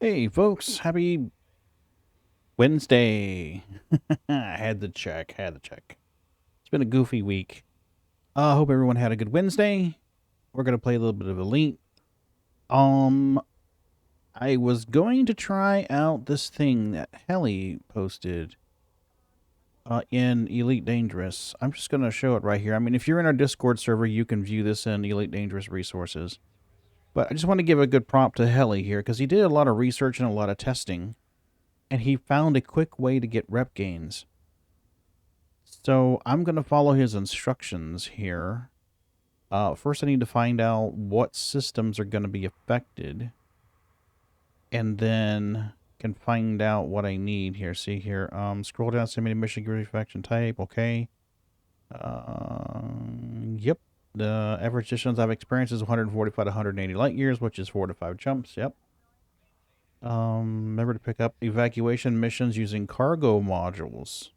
Hey folks, happy Wednesday. Had to check. It's been a goofy week. I hope everyone had a good Wednesday. We're going to play a little bit of Elite. I was going to try out this thing that Helly posted in Elite Dangerous. I'm just going to show it right here. I mean, if you're in our Discord server, you can view this in Elite Dangerous resources. But I just want to give a good prompt to Helly here, because he did a lot of research and a lot of testing, and he found a quick way to get rep gains. So I'm going to follow his instructions here. First, I need to find out what systems are going to be affected, and then can find out what I need here. See here, scroll down, simulated mission faction type, okay. Yep. The average distance I've experienced is 145 to 180 light years, which is 4 to 5 jumps. Yep. Remember to pick up evacuation missions using cargo modules,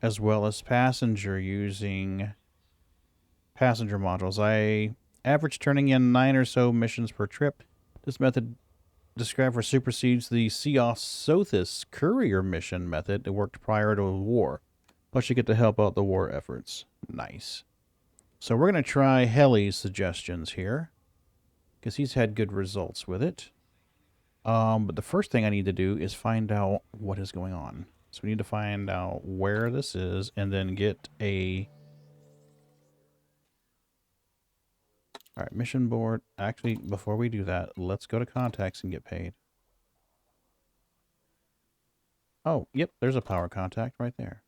as well as passenger using passenger modules. I average turning in 9 or so missions per trip. This method described for supersedes the Sothis courier mission method that worked prior to the war. Plus you get to help out the war efforts. Nice. So we're going to try Helly's suggestions here, because he's had good results with it. But the first thing I need to do is find out what is going on. So we need to find out where this is and then get a... Alright, mission board. Actually, before we do that, let's go to contacts and get paid. Oh, yep, there's a power contact right there.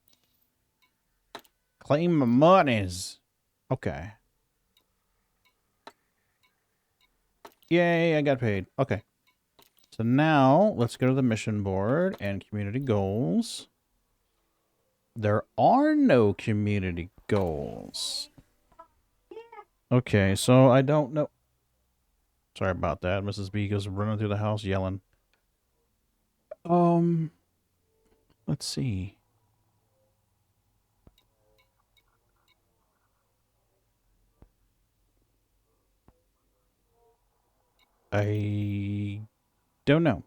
Claim my monies. Okay. Yay, I got paid. Okay. So now, let's go to the mission board and community goals. There are no community goals. Okay, so I don't know. Sorry about that. Mrs. B goes running through the house yelling. Let's see. I don't know.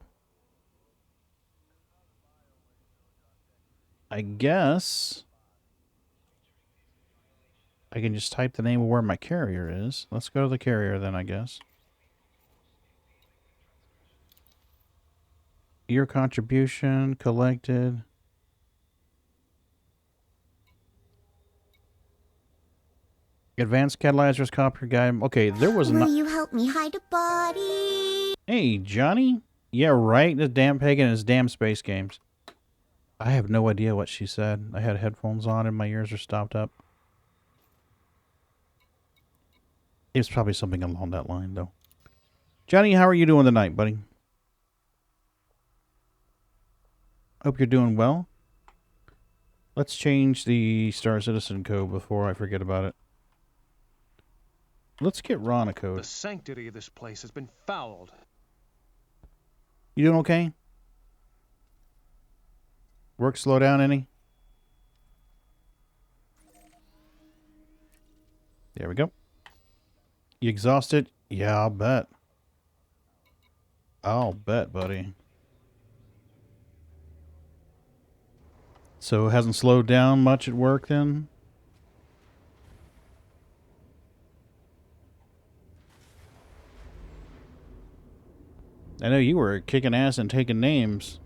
I guess I can just type the name of where my carrier is. Let's go to the carrier then, I guess. Your contribution collected. Advanced catalyzers, copper guide. Okay, there was not. Will you help me hide a body? Hey, Johnny. Yeah, right. The damn pagan and his damn space games. I have no idea what she said. I had headphones on and my ears are stopped up. It was probably something along that line, though. Johnny, how are you doing tonight, buddy? Hope you're doing well. Let's change the Star Citizen code before I forget about it. Let's get Ron a code. The sanctity of this place has been fouled. You doing okay? Work slow down any? There we go. You exhausted? Yeah, I'll bet. I'll bet, buddy. So it hasn't slowed down much at work then? I know you were kicking ass and taking names.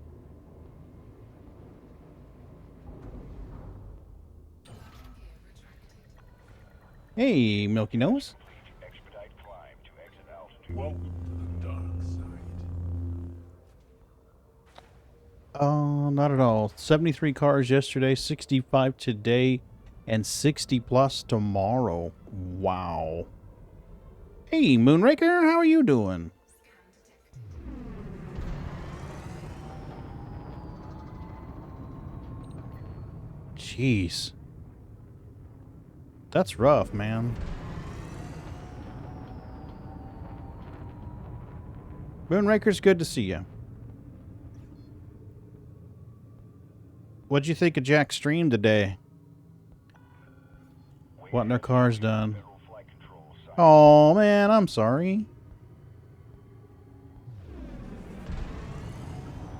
Hey, Milky Nose. Expedite climb to exit altitude. Welcome to the dark side. Not at all. 73 cars yesterday, 65 today, and 60 plus tomorrow. Wow. Hey, Moonraker, how are you doing? Jeez. That's rough, man. Moonraker's good to see you. What'd you think of Jack's stream today? Wanting their cars done. Oh man, I'm sorry.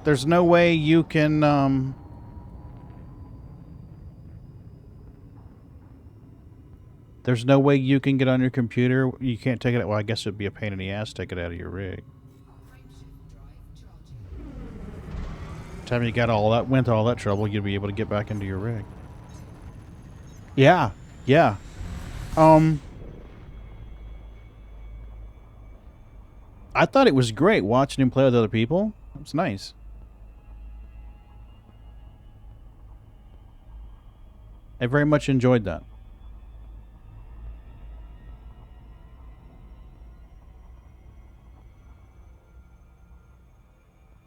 There's no way you can there's no way you can get on your computer. You can't take it. Well, I guess it'd be a pain in the ass to take it out of your rig. Time you got all that, went to all that trouble, you'd be able to get back into your rig. Yeah, yeah. I thought it was great watching him play with other people. It's nice. I very much enjoyed that.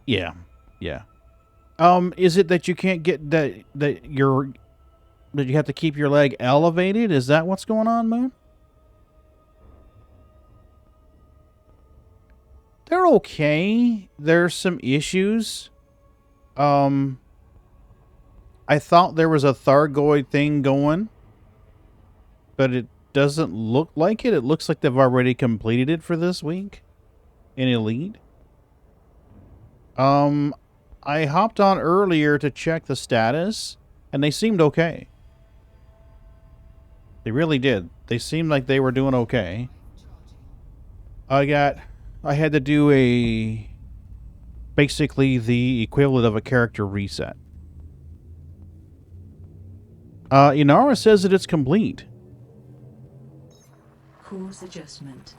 Yeah, yeah. Is it that you can't get that you have to keep your leg elevated? Is that what's going on, Moon? They're okay. There's some issues. I thought there was a Thargoid thing going, but it doesn't look like it. It looks like they've already completed it for this week in Elite. I hopped on earlier to check the status, and they seemed okay. They really did. They seemed like they were doing okay. I had to do basically the equivalent of a character reset. Inara says that it's complete. Course adjustment.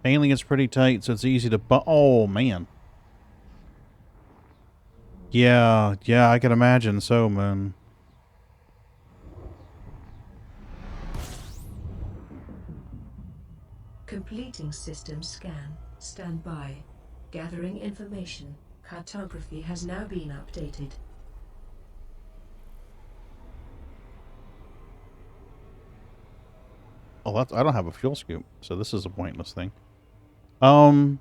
Mainly it's pretty tight, so it's easy to oh, man. Yeah, I can imagine so, man. Completing system scan. Stand by. Gathering information. Cartography has now been updated. Oh, I don't have a fuel scoop, so this is a pointless thing. I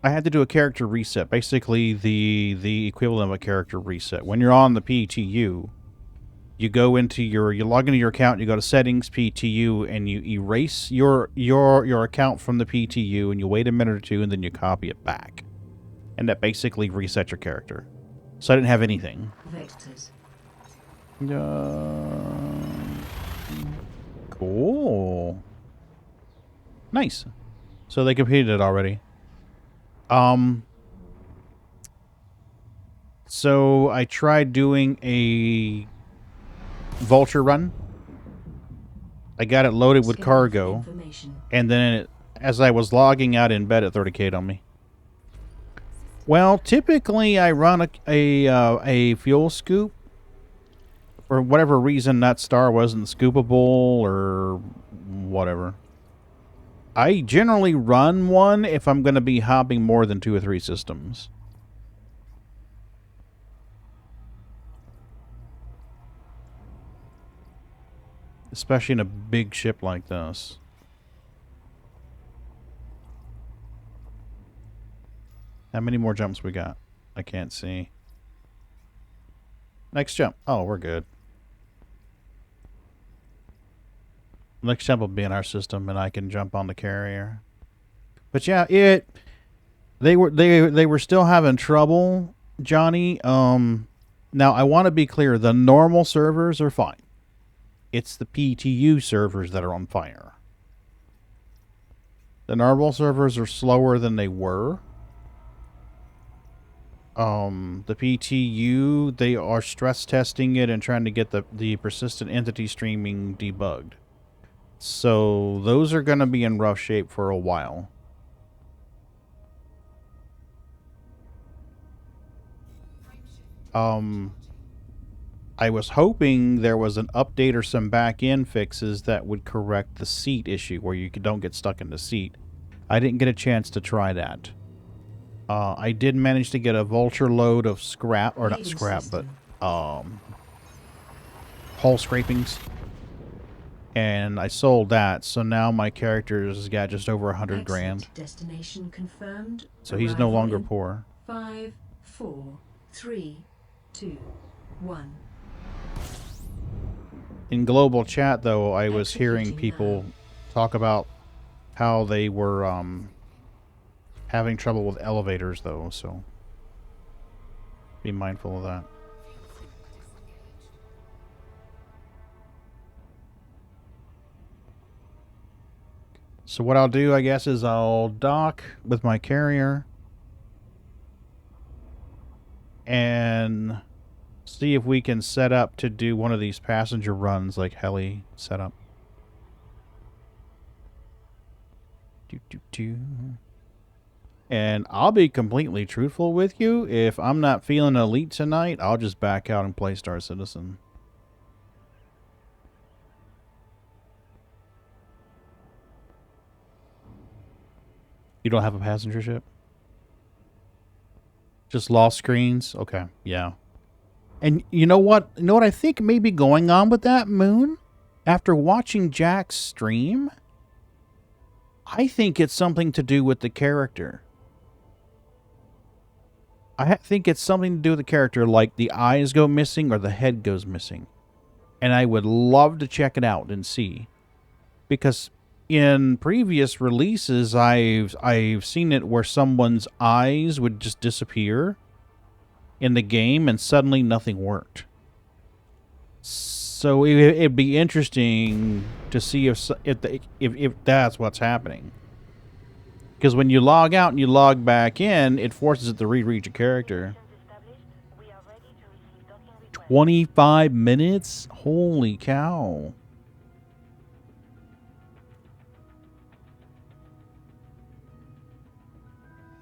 had to do a character reset, basically the equivalent of a character reset. When you're on the PTU, you go into you log into your account, you go to settings, PTU, and you erase your account from the PTU, and you wait a minute or two, and then you copy it back. And that basically resets your character. So I didn't have anything. Vectors. Cool. Nice. So they completed it already. So I tried doing a vulture run. I got it loaded with cargo, and then as I was logging out in bed, it 30k'd on me. Well, typically I run a fuel scoop. For whatever reason, that star wasn't scoopable or whatever. I generally run one if I'm going to be hopping more than 2 or 3 systems. Especially in a big ship like this. How many more jumps we got? I can't see. Next jump. Oh, we're good. Next jump will be in our system, and I can jump on the carrier. But yeah, they were still having trouble, Johnny. Now I want to be clear: the normal servers are fine. It's the PTU servers that are on fire. The normal servers are slower than they were. The PTU, they are stress testing it and trying to get the persistent entity streaming debugged. So those are going to be in rough shape for a while. I was hoping there was an update or some back-end fixes that would correct the seat issue where you don't get stuck in the seat. I didn't get a chance to try that. I did manage to get a vulture load of scrap, or not scrap, but hull scrapings. And I sold that, so now my character's got just over 100 grand. Destination confirmed. So he's no longer poor. 5, 4, 3, 2, 1. In global chat, though, I was hearing people talk about how they were having trouble with elevators, though, so be mindful of that. So what I'll do, I guess, is I'll dock with my carrier and see if we can set up to do one of these passenger runs like heli set up. And I'll be completely truthful with you. If I'm not feeling elite tonight, I'll just back out and play Star Citizen. You don't have a passenger ship? Just lost screens? Okay, yeah. And you know what? You know what I think may be going on with that, Moon? After watching Jack's stream, I think it's something to do with the character. I think it's something to do with the character, like the eyes go missing or the head goes missing. And I would love to check it out and see. Because in previous releases, I've seen it where someone's eyes would just disappear in the game and suddenly nothing worked. So it'd be interesting to see if that's what's happening. Because when you log out and you log back in, it forces it to reread your character. 25 minutes? Holy cow.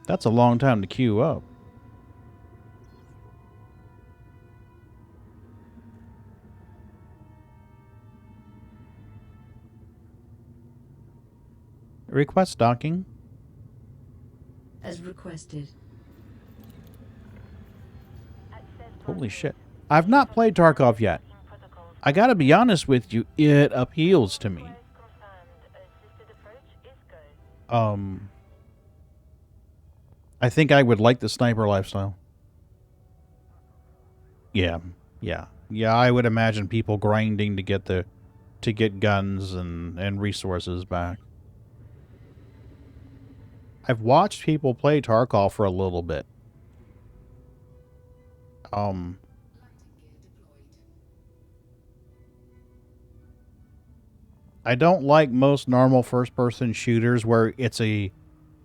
That's a long time to queue up. Request docking. As requested. Holy shit. I've not played Tarkov yet. I gotta be honest with you, it appeals to me. I think I would like the sniper lifestyle. Yeah. Yeah, I would imagine people grinding to get guns and resources back. I've watched people play Tarkov for a little bit. I don't like most normal first-person shooters where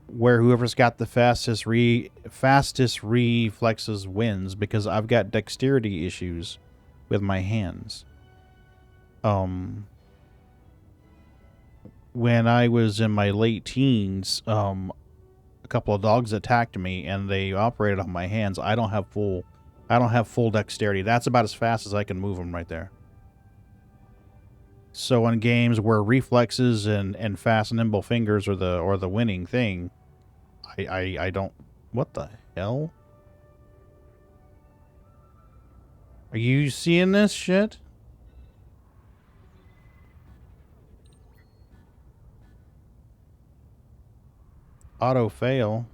whoever's got the fastest reflexes wins, because I've got dexterity issues with my hands. When I was in my late teens, a couple of dogs attacked me and they operated on my hands. I don't have full dexterity. That's about as fast as I can move them right there. So in games where reflexes and fast nimble fingers are the winning thing, I don't. What the hell? Are you seeing this shit? Auto fail.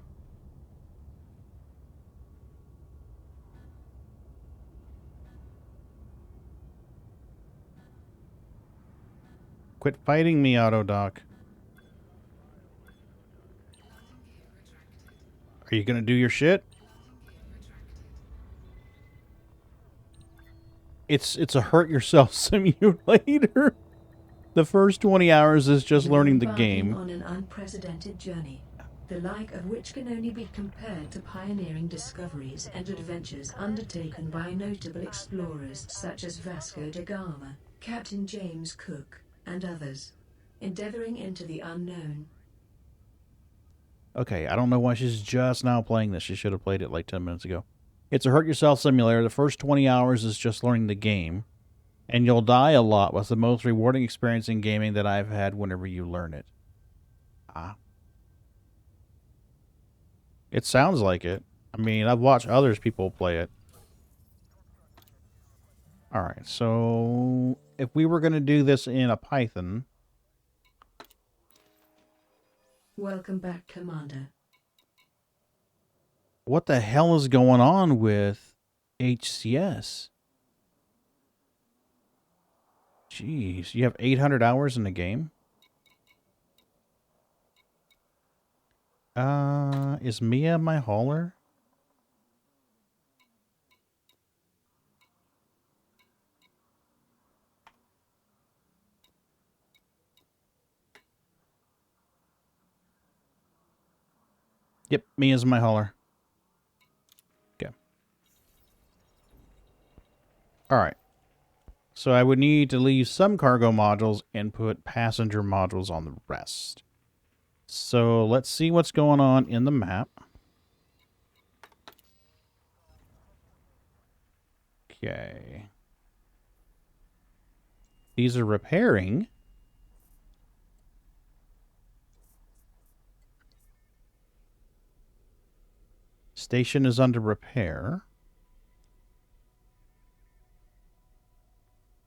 Quit fighting me, Autodoc. Are you gonna do your shit? It's a hurt yourself simulator. The first 20 hours is just You are learning the embarking game. on an unprecedented journey, the like of which can only be compared to pioneering discoveries and adventures undertaken by notable explorers such as Vasco da Gama, Captain James Cook, and others, endeavoring into the unknown. Okay, I don't know why she's just now playing this. She should have played it like 10 minutes ago. It's a hurt yourself simulator. The first 20 hours is just learning the game. And you'll die a lot with the most rewarding experience in gaming that I've had whenever you learn it. Ah. It sounds like it. I mean, I've watched others people play it. Alright, so if we were going to do this in a Python... Welcome back, Commander. What the hell is going on with HCS? Jeez, you have 800 hours in the game? Is Mia my hauler? Yep, Mia's my hauler. Okay. Alright. So I would need to leave some cargo modules and put passenger modules on the rest. So let's see what's going on in the map. Okay. These are repairing. Station is under repair.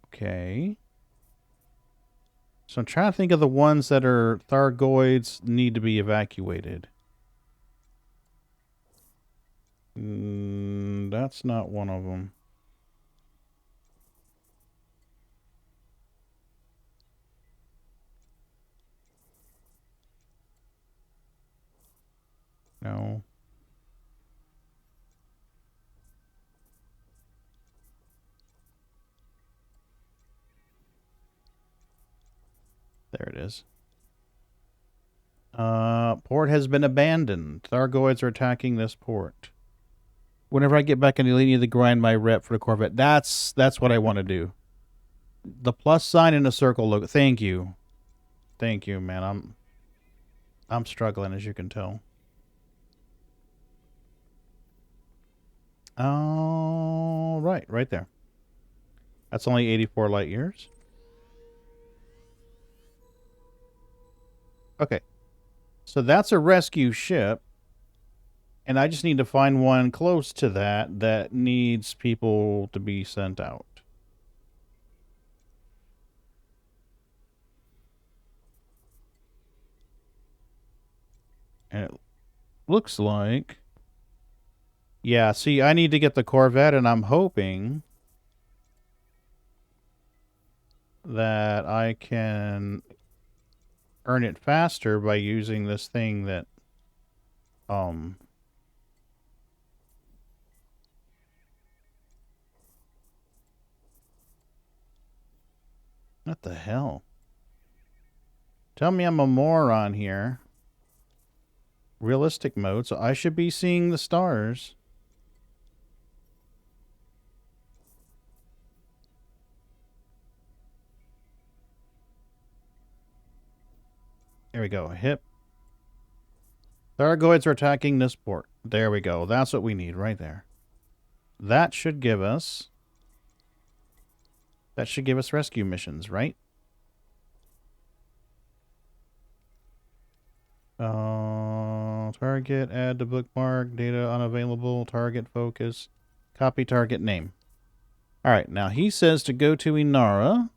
Okay. So I'm trying to think of the ones that are Thargoids need to be evacuated. That's not one of them. No. There it is. Port has been abandoned. Thargoids are attacking this port. Whenever I get back in Elite, I need to grind my rep for the Corvette. That's what I want to do. The plus sign in the circle logo. Thank you. Thank you, man. I'm struggling, as you can tell. Oh, right there. That's only 84 light years. Okay. So that's a rescue ship. And I just need to find one close to that needs people to be sent out. And it looks like... Yeah, see, I need to get the Corvette, and I'm hoping that I can earn it faster by using this thing that... What the hell? Tell me I'm a moron here. Realistic mode, so I should be seeing the stars. There we go. Hip. Thargoids are attacking this port. There we go. That's what we need right there. That should give us... That should give us rescue missions, right? Target, add to bookmark, data unavailable, target focus, copy target name. All right, now he says to go to Inara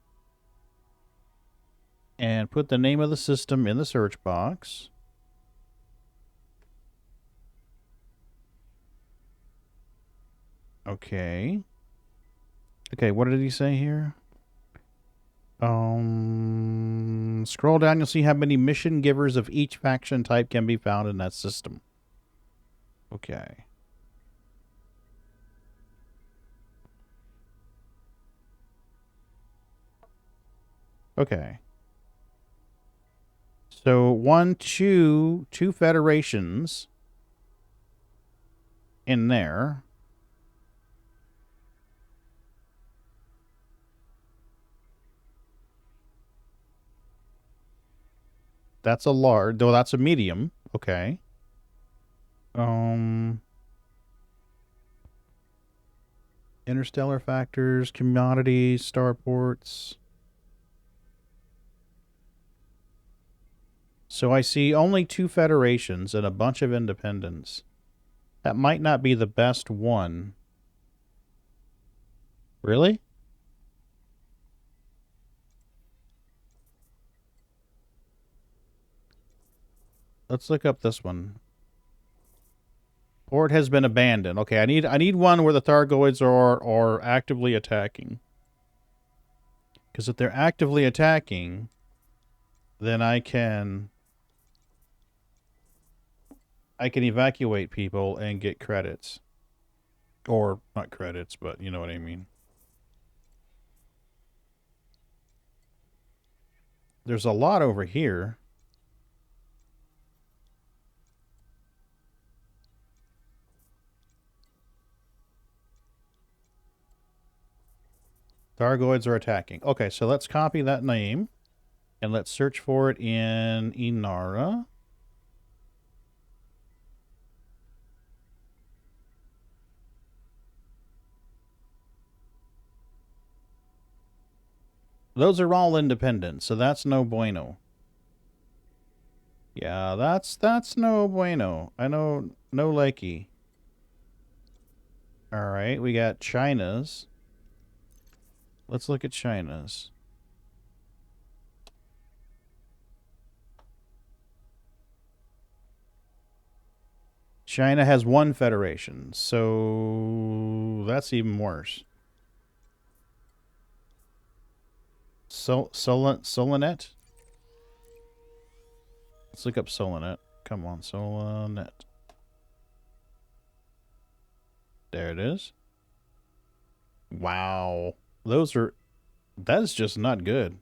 and put the name of the system in the search box. Okay. Okay, what did he say here? Scroll down, you'll see how many mission givers of each faction type can be found in that system. Okay. Okay. So two federations in there. That's a large, though that's a medium. Okay. Interstellar factors, commodities, starports. So I see only two federations and a bunch of independents. That might not be the best one. Really? Let's look up this one. Port has been abandoned. Okay, I need one where the Thargoids are actively attacking. Because if they're actively attacking, then I can evacuate people and get credits. Or not credits, but you know what I mean. There's a lot over here. Thargoids are attacking. Okay, so let's copy that name. And let's search for it in Inara. Those are all independent, so that's no bueno. Yeah, that's no bueno. I know, no likey. All right, we got China's. Let's look at China's. China has one federation, so that's even worse. Solanet? Let's look up Solanet. Come on, Solanet. There it is. Wow. That is just not good.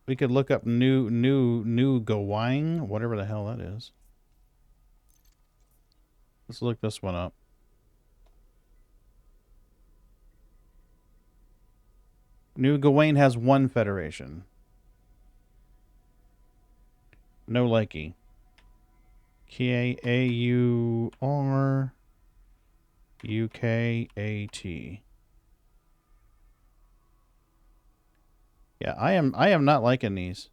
We could look up new Gowang, whatever the hell that is. Let's look this one up. New Gawain has one federation. No likey. K-A-U-R-U-K-A-T. Yeah, I am not liking these.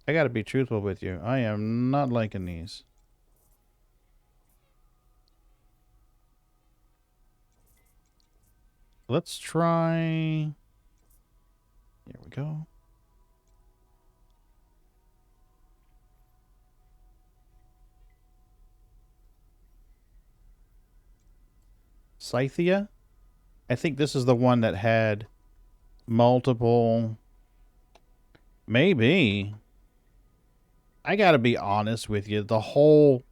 I gotta be truthful with you. I am not liking these. Let's try... Here we go. Scythia? I think this is the one that had multiple... Maybe. I gotta be honest with you. The whole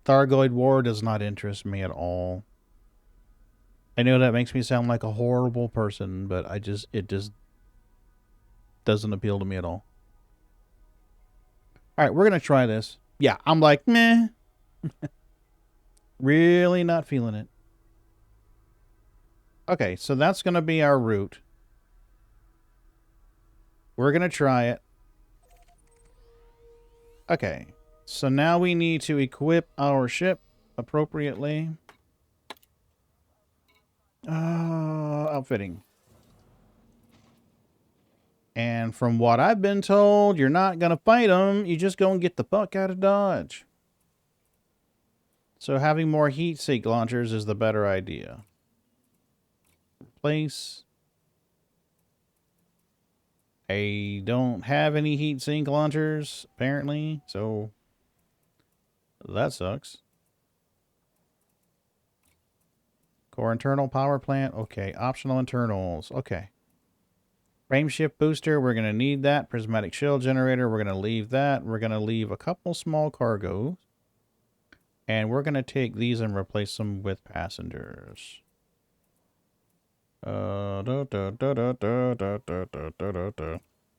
Thargoid War does not interest me at all. I know that makes me sound like a horrible person, but it just doesn't appeal to me at all. Alright, we're gonna try this. Yeah, I'm like, meh. Really not feeling it. Okay, so that's gonna be our route. We're gonna try it. Okay, so now we need to equip our ship appropriately. Outfitting. And from what I've been told, you're not going to fight them. You just go and get the fuck out of Dodge. So having more heat sink launchers is the better idea. Replace. I don't have any heat sink launchers, apparently. So that sucks. Core internal power plant. Okay. Optional internals. Okay. Frame shift booster, we're going to need that. Prismatic shield generator, we're going to leave that. We're going to leave a couple small cargos. And we're going to take these and replace them with passengers.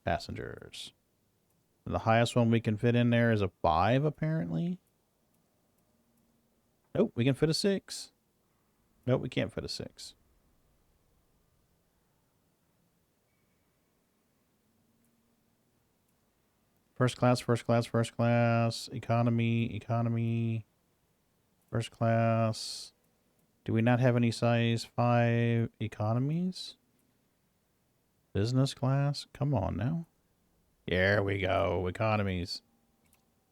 Passengers. The highest one we can fit in there is a 5, apparently. Nope, we can fit a 6. Nope, we can't fit a 6. First class, first class, first class. Economy, economy. First class. Do we not have any size 5 economies? Business class? Come on now. There we go. Economies.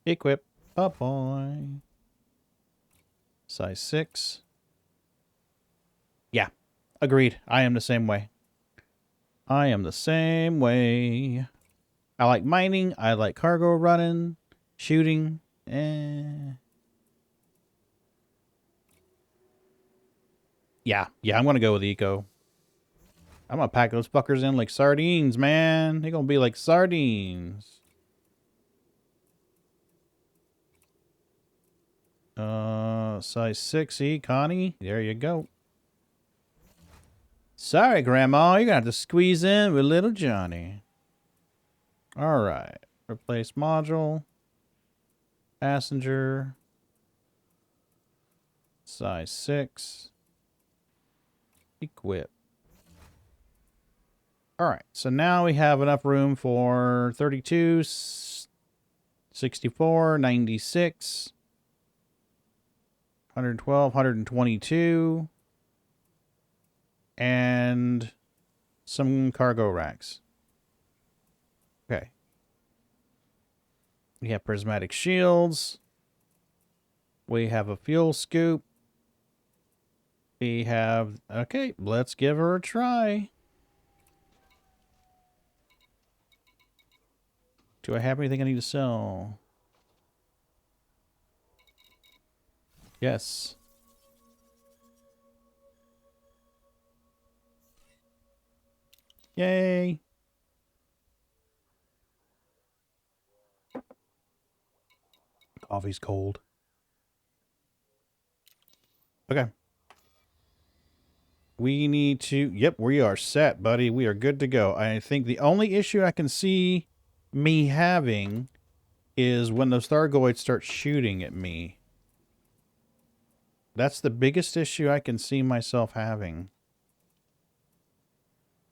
Equip. Boy. Size 6. Yeah. Agreed. I am the same way. I am the same way. I like mining. I like cargo running. Shooting. Yeah, I'm gonna go with eco. I'm gonna pack those fuckers in like sardines, man. They're gonna be like sardines. Size 6E, Connie. There you go. Sorry, Grandma. You're gonna have to squeeze in with little Johnny. Alright. Replace module. Passenger. Size 6. Equip. Alright, so now we have enough room for 32, 64, 96, 112, 122, and some cargo racks. Okay. We have prismatic shields. We have a fuel scoop. We have... Okay, let's give her a try. Do I have anything I need to sell? Yes. Yay. Coffee's cold. Okay. We need to... Yep, we are set, buddy. We are good to go. I think the only issue I can see me having is when those Thargoids start shooting at me. That's the biggest issue I can see myself having.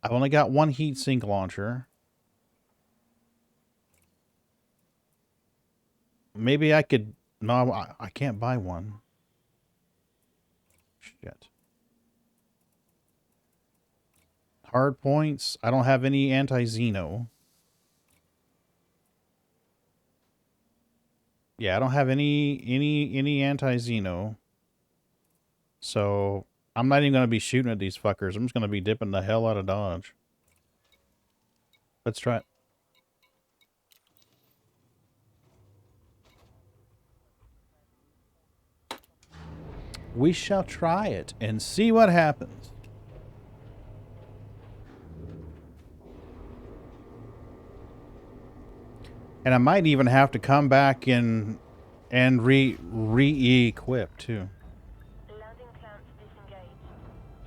I've only got one heatsink launcher. Maybe I could... No, I can't buy one. Shit. Hard points. I don't have any anti-Xeno. Yeah, I don't have any anti-Xeno. So, I'm not even going to be shooting at these fuckers. I'm just going to be dipping the hell out of dodge. Let's try it. We shall try it and see what happens. And I might even have to come back and re-equip too. Landing clamps disengaged.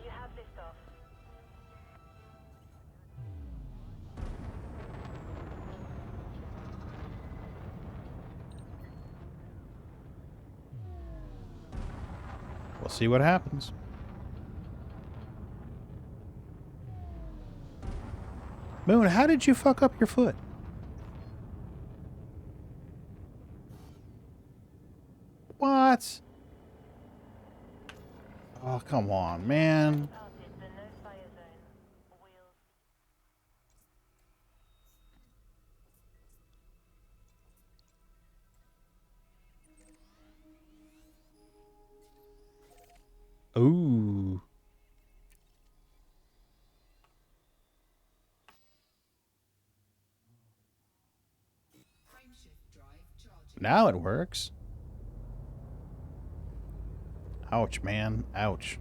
You have liftoff. We'll see what happens. Moon, how did you fuck up your foot? What? Oh, come on, man. Departed. Ooh. Now it works. Ouch, man. Ouch.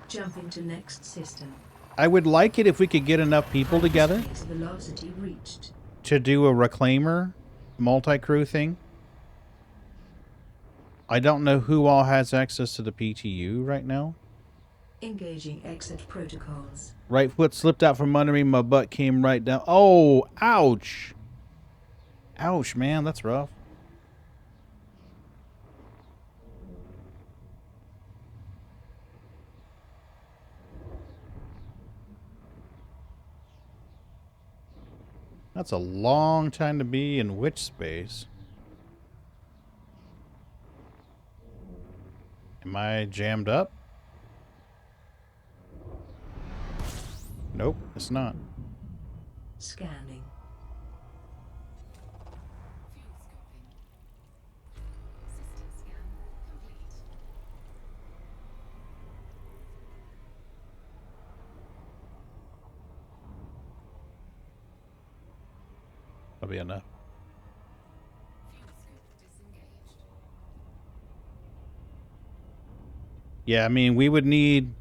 Jumping to next system. I would like it if we could get enough people together Hyperspace velocity reached. to do a reclaimer multi-crew thing. I don't know who all has access to the PTU right now. Engaging exit protocols. Right foot slipped out from under me. My butt came right down. Oh, ouch. Ouch, man. That's rough. That's a long time to be in which space? Am I jammed up? Nope, it's not. Scanning. That'll be enough. Yeah, I mean, we would need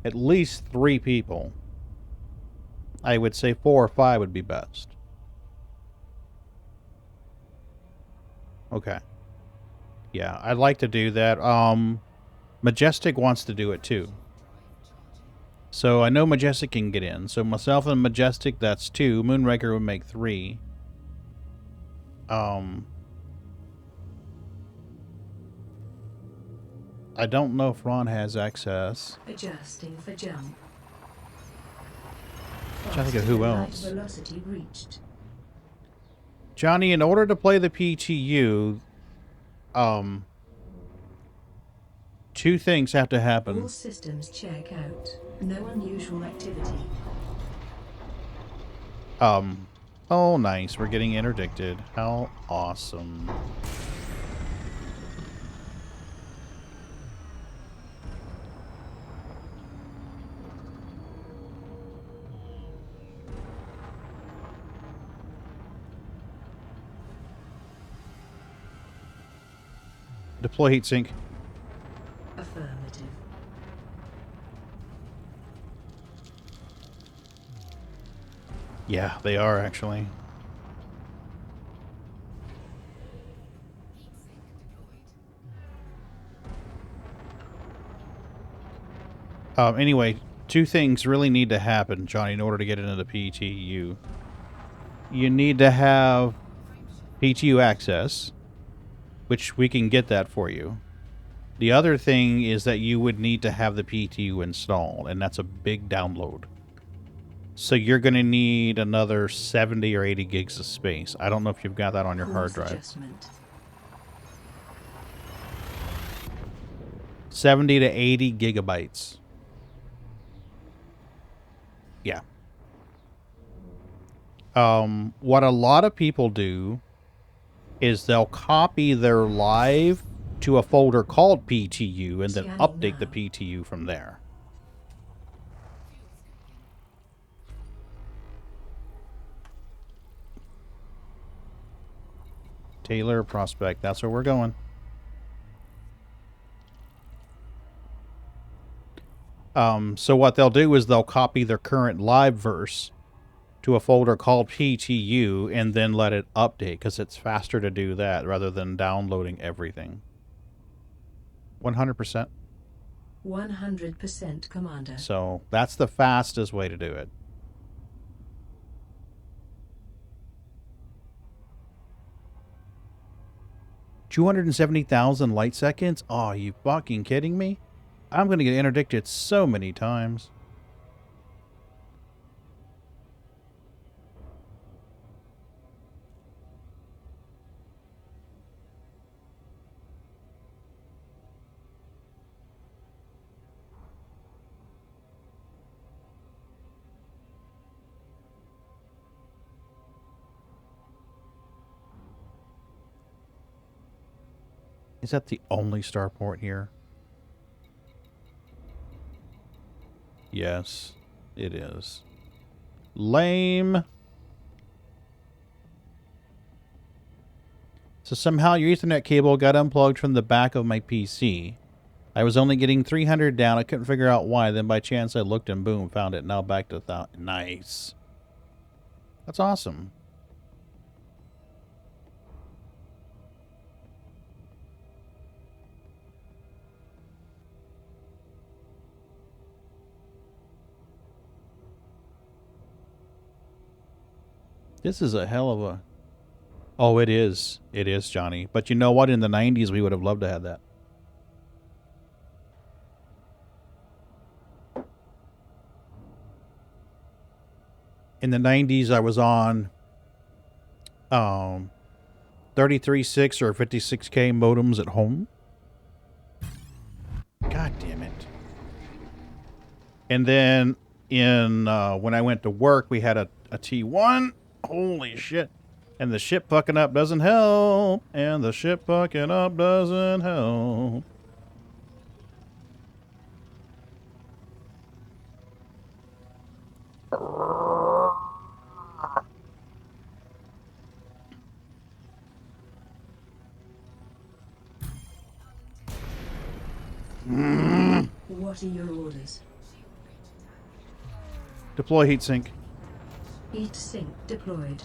at least 3 people. I would say 4 or 5 would be best. Okay. Yeah, I'd like to do that. Majestic wants to do it too. So I know Majestic can get in. So myself and Majestic, that's 2. Moonraker would make 3. I don't know if Ron has access. Adjusting for jump. Trying to think of who Light else. velocity reached. Johnny, in order to play the PTU, 2 things have to happen. All systems check out. No unusual activity. Oh, nice. We're getting interdicted. How awesome. Deploy heatsink. Affirmative. Yeah, they are actually. Anyway, 2 things really need to happen, Johnny, in order to get into the PTU. You need to have PTU access, which we can get that for you. The other thing is that you would need to have the PTU installed, and that's a big download. So you're going to need another 70 or 80 gigs of space. I don't know if you've got that on your hard Course drive. adjustment. 70 to 80 gigabytes. Yeah. What a lot of people do is they'll copy their live to a folder called PTU and then Scanning update the now. PTU from there. Taylor Prospect, that's where we're going. So what they'll do is they'll copy their current live verse to a folder called PTU and then let it update because it's faster to do that rather than downloading everything. 100%. 100% Commander. So that's the fastest way to do it. $270,000 light seconds? Oh, you fucking kidding me? I'm going to get interdicted so many times. Is that the only starport here? Yes, it is. Lame. So somehow your Ethernet cable got unplugged from the back of my PC. I was only getting 300 down. I couldn't figure out why. Then by chance I looked and boom, found it. Now back to 1,000. Nice. That's awesome. This is a hell of a... Oh, it is. It is, Johnny. But you know what? In the 90s, we would have loved to have that. In the 90s, I was on 33.6 or 56K modems at home. God damn it. And then in when I went to work, we had a T1. Holy shit. And the ship fucking up doesn't help. And the ship fucking up doesn't help. What are your orders? Deploy heatsink. Heat sink deployed.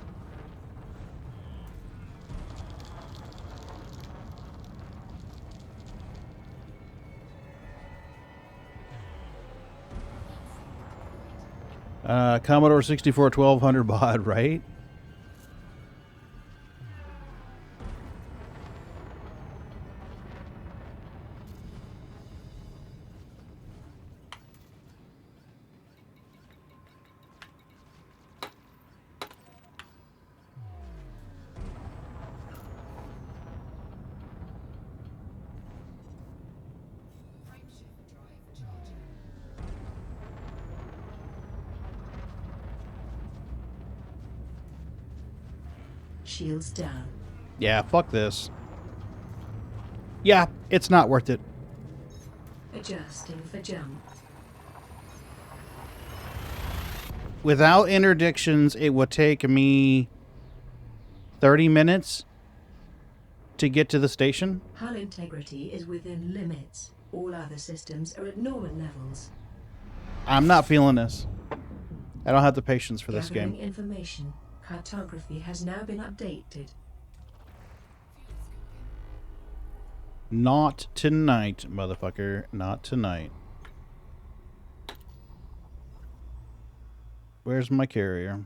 Commodore 64 1200 baud, right? Shields down. Yeah, fuck this. Yeah, it's not worth it. Adjusting for jump. Without interdictions, it would take me 30 minutes to get to the station. Hull integrity is within limits. All other systems are at normal levels. I'm not feeling this. I don't have the patience for this Gathering game. information. Cartography has now been updated. Not tonight, motherfucker. Not tonight. Where's my carrier?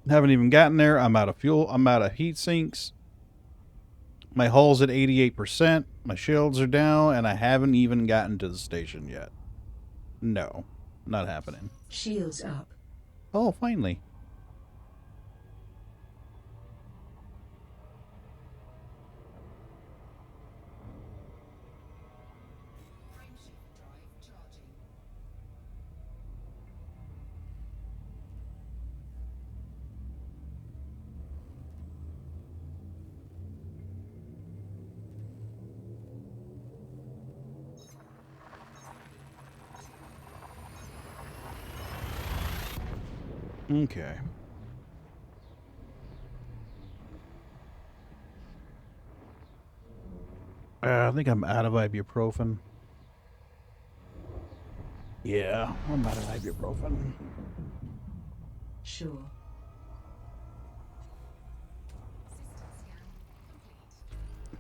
Haven't even gotten there. I'm out of fuel. I'm out of heat sinks. My hull's at 88%. My shields are down, and I haven't even gotten to the station yet. No, not happening. Shields up. Oh, finally. Okay. I think I'm out of ibuprofen. Yeah, I'm out of ibuprofen. Sure.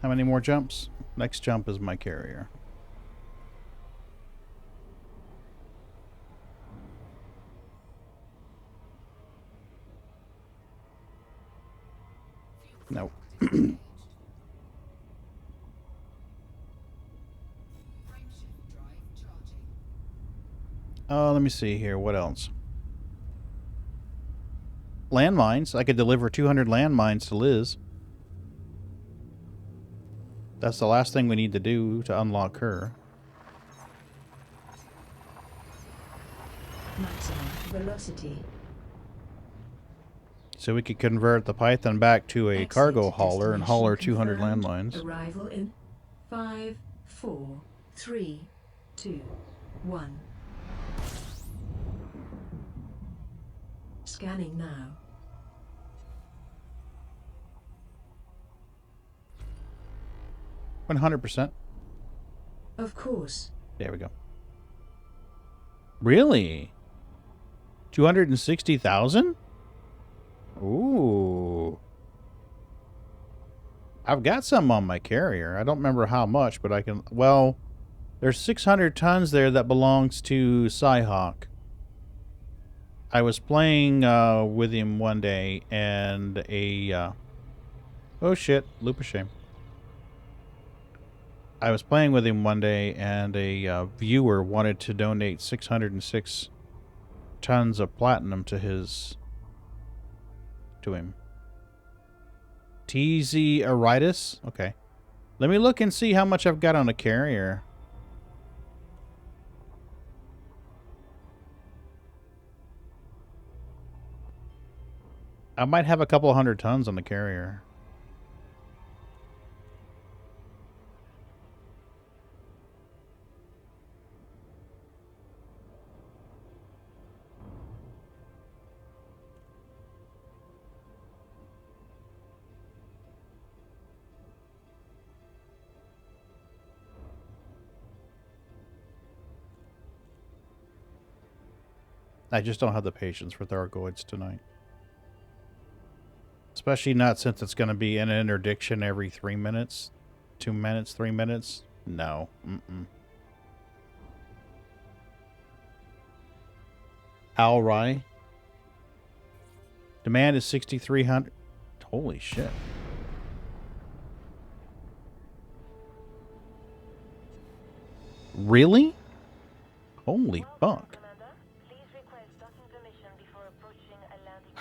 How many more jumps? Next jump is my carrier. No. Let me see here. What else? Landmines. I could deliver 200 landmines to Liz. That's the last thing we need to do to unlock her. Maximum velocity. So we could convert the Python back to a Exit cargo hauler and haul her destination 200 confirmed. landmines. Arrival in 5, 4, 3, 2, 1. Scanning now. %100%. Of course. There we go. Really? 260,000? Ooh. I've got some on my carrier. I don't remember how much, but I can... Well, there's 600 tons there that belongs to Cyhawk. I was playing with him one day, and a... oh shit, loop of shame. I was playing with him one day, and a viewer wanted to donate 606 tons of platinum to him. TZ Aritis? Okay. Let me look and see how much I've got on a carrier. I might have a couple 100 tons on the carrier. I just don't have the patience for Thargoids tonight. Especially not since it's going to be an interdiction every 3 minutes. 2 minutes, 3 minutes. No. Al Rye. Demand is 6,300. Holy shit. Really? Holy fuck.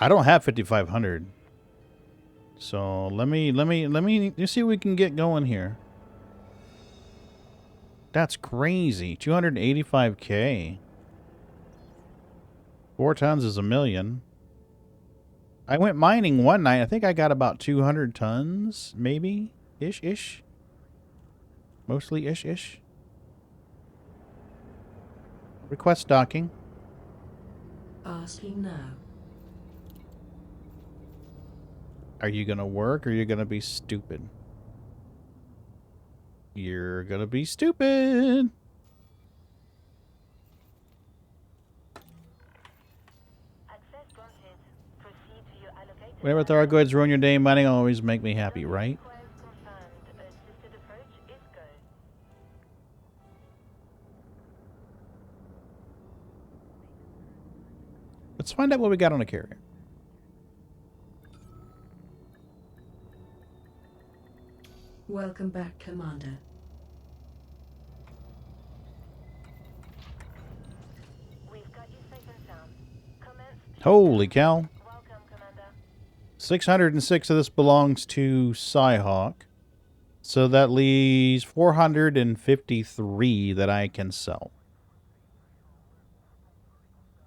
I don't have 5,500. So let me see what we can get going here. That's crazy. 285K. 4 tons is 1,000,000. I went mining one night. I think I got about 200 tons, maybe. Ish. Mostly ish. Request docking. Asking now. Are you going to work or are you going to be stupid? You're going to be stupid. Whenever Thargoids ruin your day, mining always make me happy, right? Let's find out what we got on the carrier. Welcome back, Commander. We've got you safe and sound. Commence. Holy cow. Welcome, Commander. 606 of this belongs to Cyhawk. So that leaves 453 that I can sell.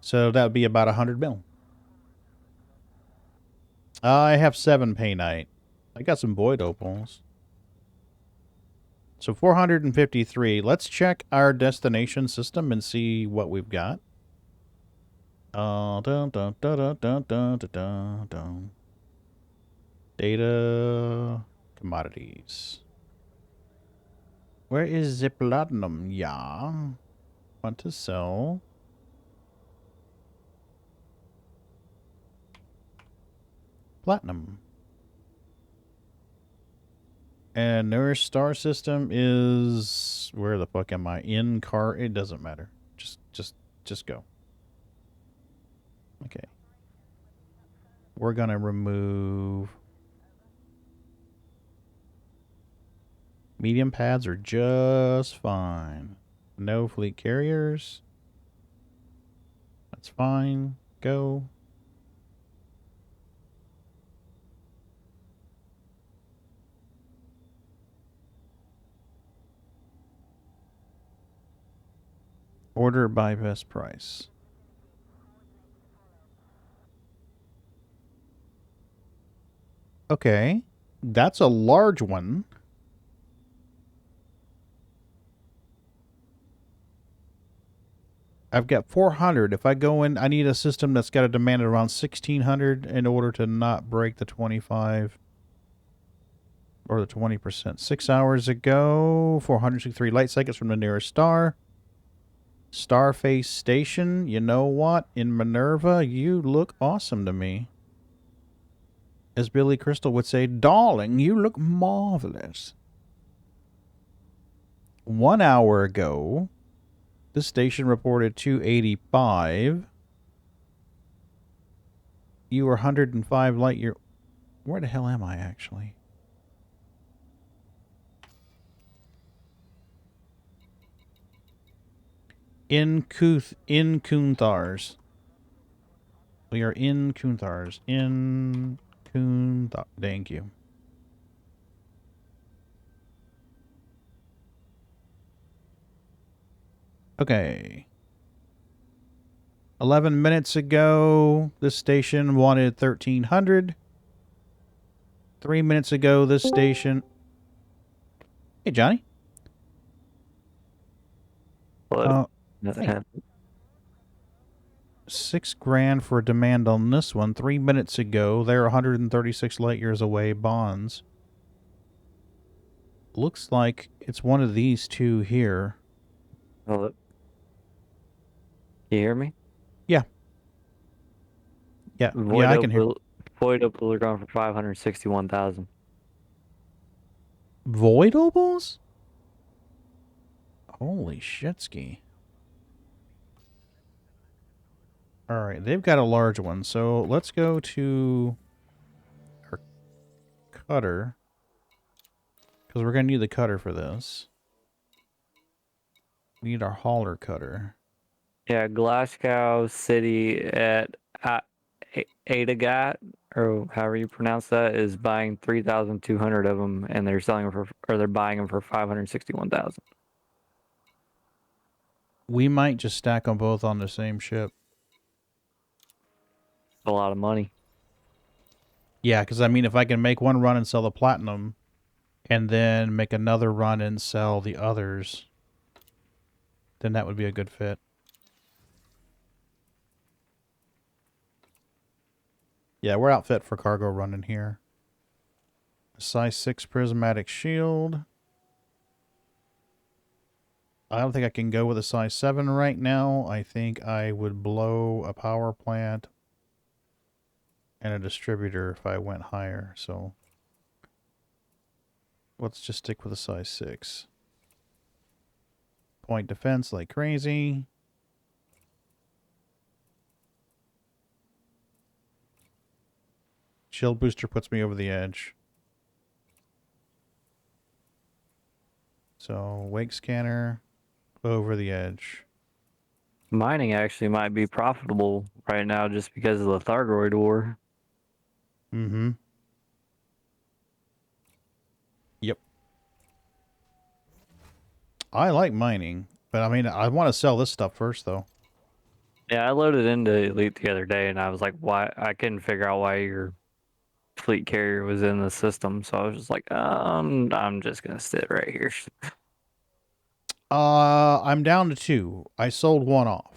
So that would be about 100 mil. I have 7 Paynite. I got some Void Opals. So 453. Let's check our destination system and see what we've got. Data, commodities. Where is the platinum? Yeah. Want to sell. Platinum. And their star system is... Where the fuck am I? In car? It doesn't matter. Just go. Okay. We're gonna remove... Medium pads are just fine. No fleet carriers. That's fine. Go. Order by best price. Okay. That's a large one. I've got 400. If I go in, I need a system that's got a demand at around 1600 in order to not break the 25 or the 20%. 6 hours ago, 463 light seconds from the nearest star. Starface Station, you know what? In Minerva, you look awesome to me. As Billy Crystal would say, darling, you look marvelous. 1 hour ago, this station reported 285. You were 105 light year. Where the hell am I, actually? In Kunthars. We are in Kunthars. In Kunthars. Thank you. Okay. 11 minutes ago, this station wanted 1300. 3 minutes ago, this station... Hey, Johnny. Hello. Hey. 6 grand for a demand on this one. 3 minutes ago, they're 136 light years away. Bonds. Looks like it's one of these two here. Hello. Can you hear me? Yeah. Yeah, I can hear. Void Opal are going for 561,000. Void Opals? Holy shitski. Alright, they've got a large one, so let's go to our cutter. Because we're going to need the cutter for this. We need our hauler cutter. Yeah, Glasgow City at Adagat, or however you pronounce that, is buying 3,200 of them, and they're selling them they're buying them for 561,000. We might just stack them both on the same ship. A lot of money. Yeah, because I mean, if I can make one run and sell the platinum, and then make another run and sell the others, then that would be a good fit. Yeah, we're outfit for cargo running here. Size 6 prismatic shield. I don't think I can go with a size 7 right now. I think I would blow a power plant and a distributor if I went higher. So let's just stick with a size 6. Point defense like crazy. Shield booster puts me over the edge. So wake scanner, over the edge. Mining actually might be profitable right now just because of the Thargoid War. Mm-hmm. Yep. I like mining, but I mean, I want to sell this stuff first, though. Yeah, I loaded into Elite the other day, and I was like, why? I couldn't figure out why your fleet carrier was in the system, so I was just like, I'm just gonna sit right here. I'm down to 2. I sold one off.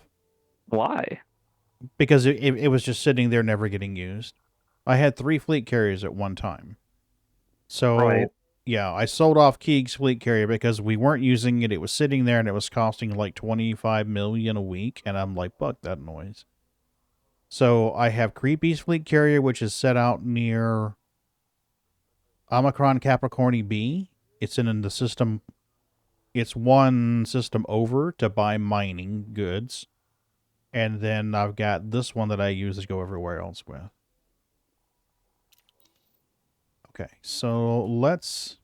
Why? Because it was just sitting there never getting used. I had 3 fleet carriers at one time. So, Right. yeah, I sold off Keeg's fleet carrier because we weren't using it. It was sitting there and it was costing like 25 million a week. And I'm like, fuck that noise. So I have Creepy's fleet carrier, which is set out near Omicron Capricorni B. It's in the system. It's one system over to buy mining goods. And then I've got this one that I use to go everywhere else with. Okay, so let's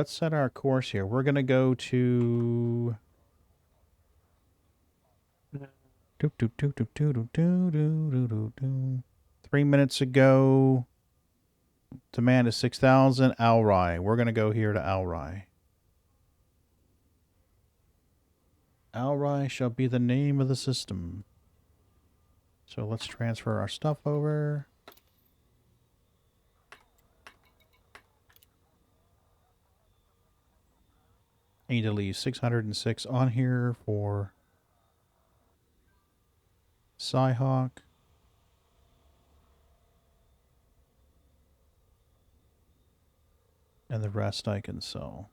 set our course here. We're going to go to Do, do, do, do, do, do, do, do, do, do. 3 minutes ago, demand is 6,000. Alrai. We're going to go here to Alrai. Alrai shall be the name of the system. So let's transfer our stuff over. I need to leave 606 on here for Cyhawk. And the rest I can sell.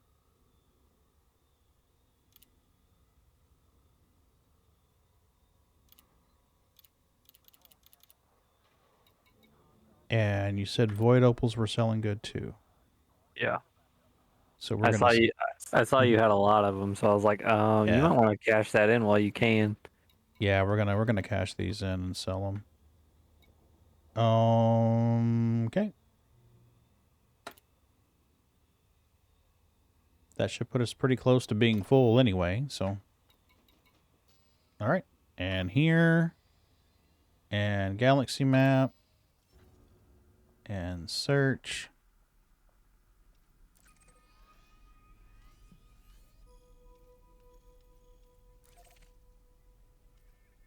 And you said void opals were selling good too. Yeah. So we're I gonna. saw you. I saw you had a lot of them, so I was like, you Yeah. might want to cash that in while you can. Yeah, we're gonna cash these in and sell them. Okay. That should put us pretty close to being full anyway. So. All right, and here, and galaxy map, and search.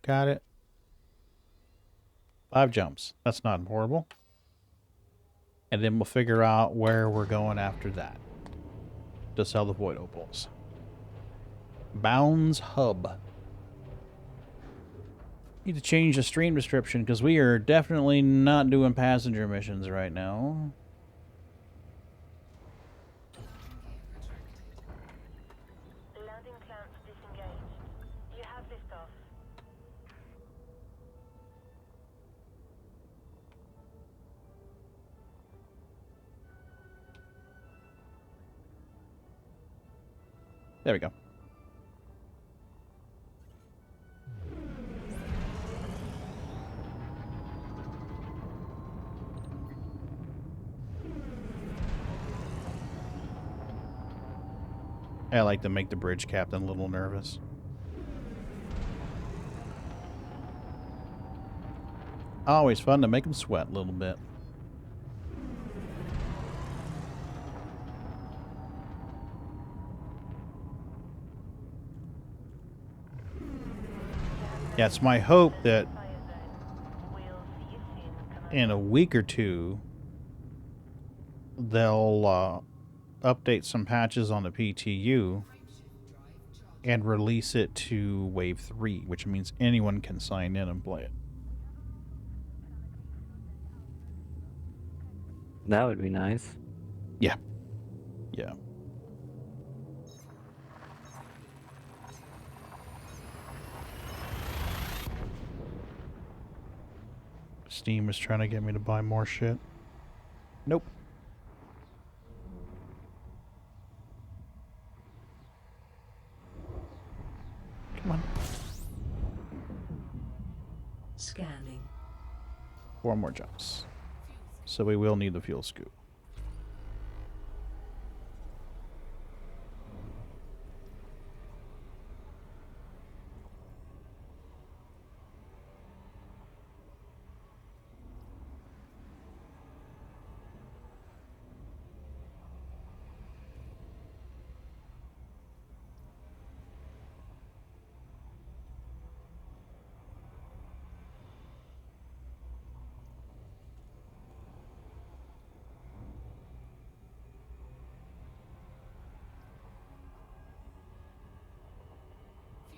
Got it. 5 jumps. That's not horrible. And then we'll figure out where we're going after that to sell the void opals. Bounds Hub. Need to change the stream description because we are definitely not doing passenger missions right now. Landing clamps disengaged. You have liftoff. There we go. I like to make the bridge captain a little nervous. Always fun to make him sweat a little bit. Yeah, it's my hope that in a week or two, they'll update some patches on the PTU and release it to Wave 3, which means anyone can sign in and play it. That would be nice. Yeah. Yeah. Steam is trying to get me to buy more shit. Nope. Come on. Scanning. 4 more jumps. So we will need the fuel scoop.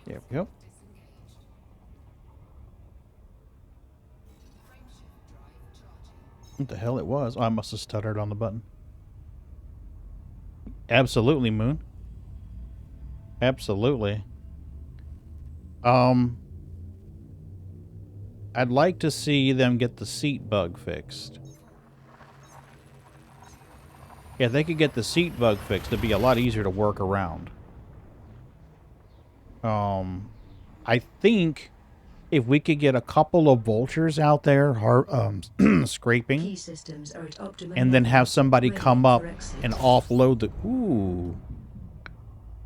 There we go. What the hell it was? Oh, I must have stuttered on the button. Absolutely, Moon. Absolutely. I'd like to see them get the seat bug fixed. Yeah, if they could get the seat bug fixed, it'd be a lot easier to work around. I think if we could get a couple of vultures out there scraping, Key systems are at optimum and then have levels, somebody ready come up for exit. and offload the... Ooh.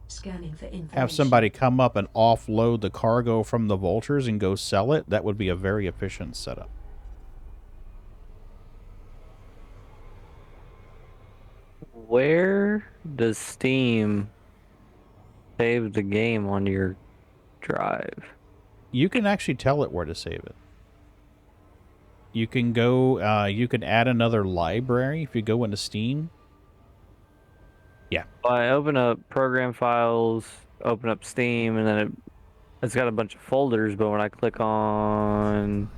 Scanning for information. have somebody come up and offload the cargo from the vultures and go sell it, that would be a very efficient setup. Where does Steam save the game on your drive? You can actually tell it where to save it. You can go, you can add another library if you go into Steam. Yeah. I open up program files, open up Steam, and then it's got a bunch of folders, but when I click on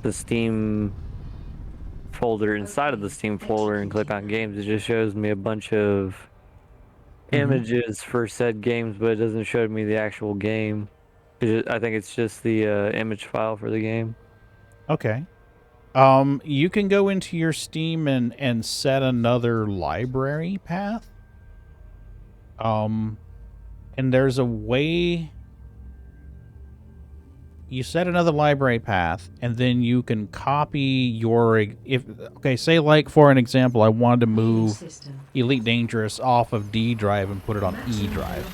the Steam folder inside of the Steam folder and click on games, it just shows me a bunch of images for said games, but it doesn't show me the actual game. I think it's just the image file for the game. Okay. You can go into your Steam and set another library path. And there's a way you set another library path, and then you can copy your say like for an example, I wanted to move Elite Dangerous off of D drive and put it on E drive.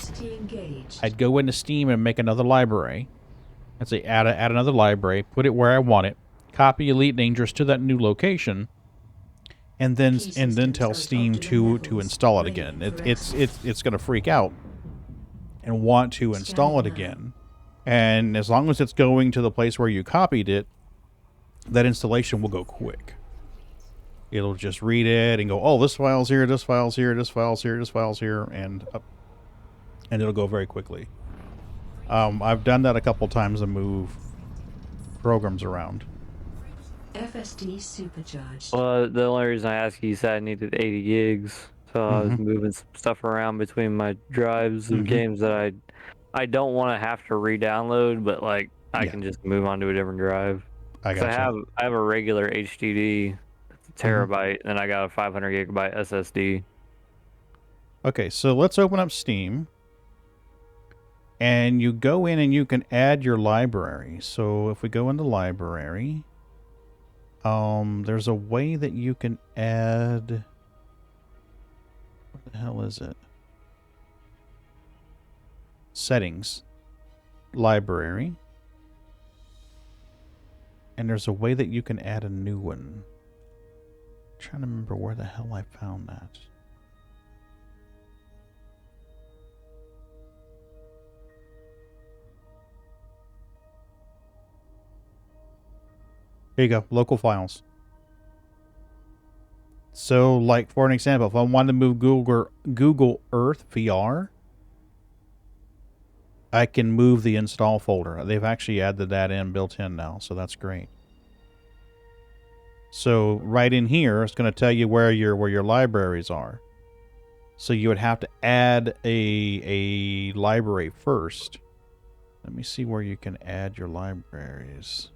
I'd go into Steam and make another library. I'd say add another library, put it where I want it, copy Elite Dangerous to that new location, and then tell Steam to install it again. It's going to freak out and want to install it again. And as long as it's going to the place where you copied it, that installation will go quick. It'll just read it and go, oh, this file's here, this file's here, this file's here, this file's here, and it'll go very quickly. I've done that a couple times to move programs around. FSD supercharged. Well, the only reason I asked you said I needed 80 gigs, so I was moving some stuff around between my drives of games that I don't want to have to re-download, but like I can just move on to a different drive. I have a regular HDD, that's a terabyte, and I got a 500 gigabyte SSD. Okay, so let's open up Steam, and you go in and you can add your library. So if we go into library, there's a way that you can add. What the hell is it? Settings, library, and there's a way that you can add a new one. I'm trying to remember where the hell I found that. Here you go, local files. So, like for an example, if I wanted to move Google Earth VR, I can move the install folder. They've actually added that in built in now, so that's great. So right in here, it's going to tell you where your libraries are. So you would have to add a library first. Let me see where you can add your libraries.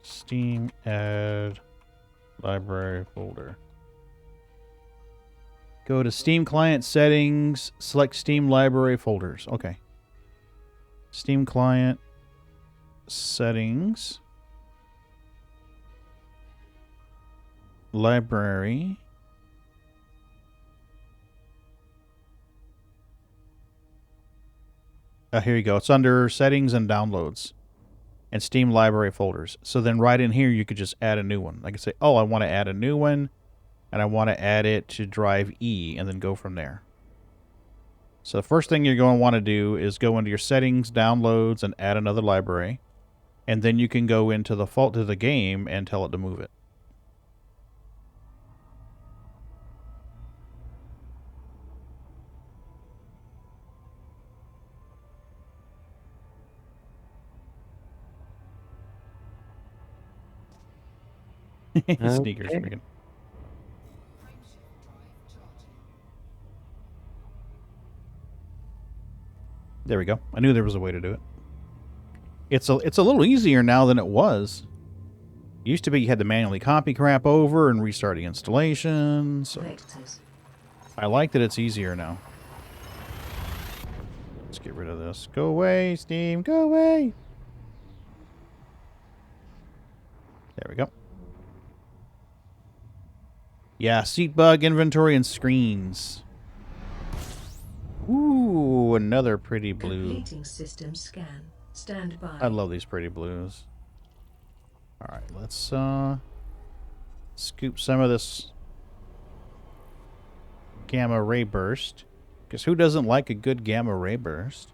Steam add library folder. Go to Steam Client Settings, select Steam Library Folders. Okay. Steam Client Settings. Library. Here you go. It's under Settings and Downloads. And Steam Library Folders. So then right in here, you could just add a new one. I could say, oh, I want to add a new one. And I want to add it to drive E, and then go from there. So the first thing you're going to want to do is go into your settings, downloads, and add another library. And then you can go into the game and tell it to move it. Sneakers freaking. There we go. I knew there was a way to do it. It's a little easier now than it was. It used to be you had to manually copy crap over and restart the installation. So I like that it's easier now. Let's get rid of this. Go away, Steam. Go away. There we go. Yeah, seat bug, inventory, and screens. Ooh, another pretty blue. Completing system scan. Stand by. I love these pretty blues. Alright, let's scoop some of this gamma ray burst. Because who doesn't like a good gamma ray burst?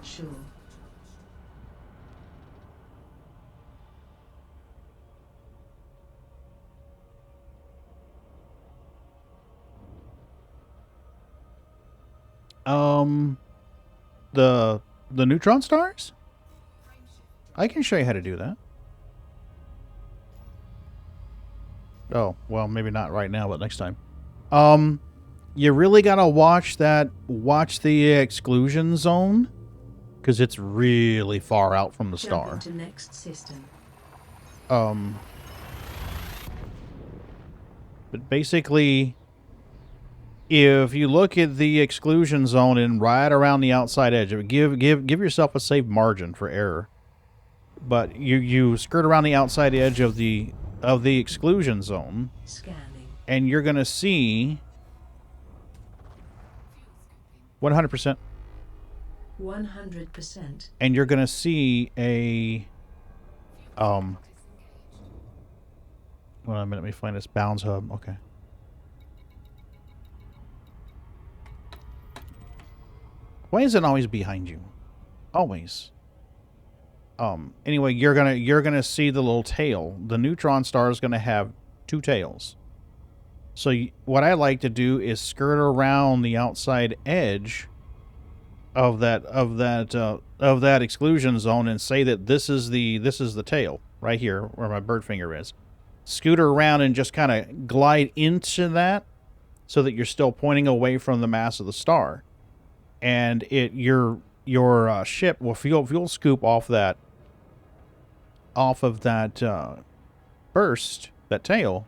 Sure. The neutron stars? I can show you how to do that. Oh, well, maybe not right now, but next time. You really gotta watch the exclusion zone, because it's really far out from the star. Jump into next system. But basically, if you look at the exclusion zone and right around the outside edge, it would give yourself a safe margin for error. But you skirt around the outside edge of the exclusion zone, Scanning. and you're gonna see 100%. 100%. And you're gonna see a hold on a minute, let me find this bounds hub. Okay. Why is it always behind you? Always. Anyway, you're gonna see the little tail. The neutron star is gonna have two tails. So what I like to do is skirt around the outside edge of that exclusion zone and say that this is the tail right here where my bird finger is. Scooter around and just kind of glide into that so that you're still pointing away from the mass of the star, and your ship will fuel scoop off of that burst, that tail.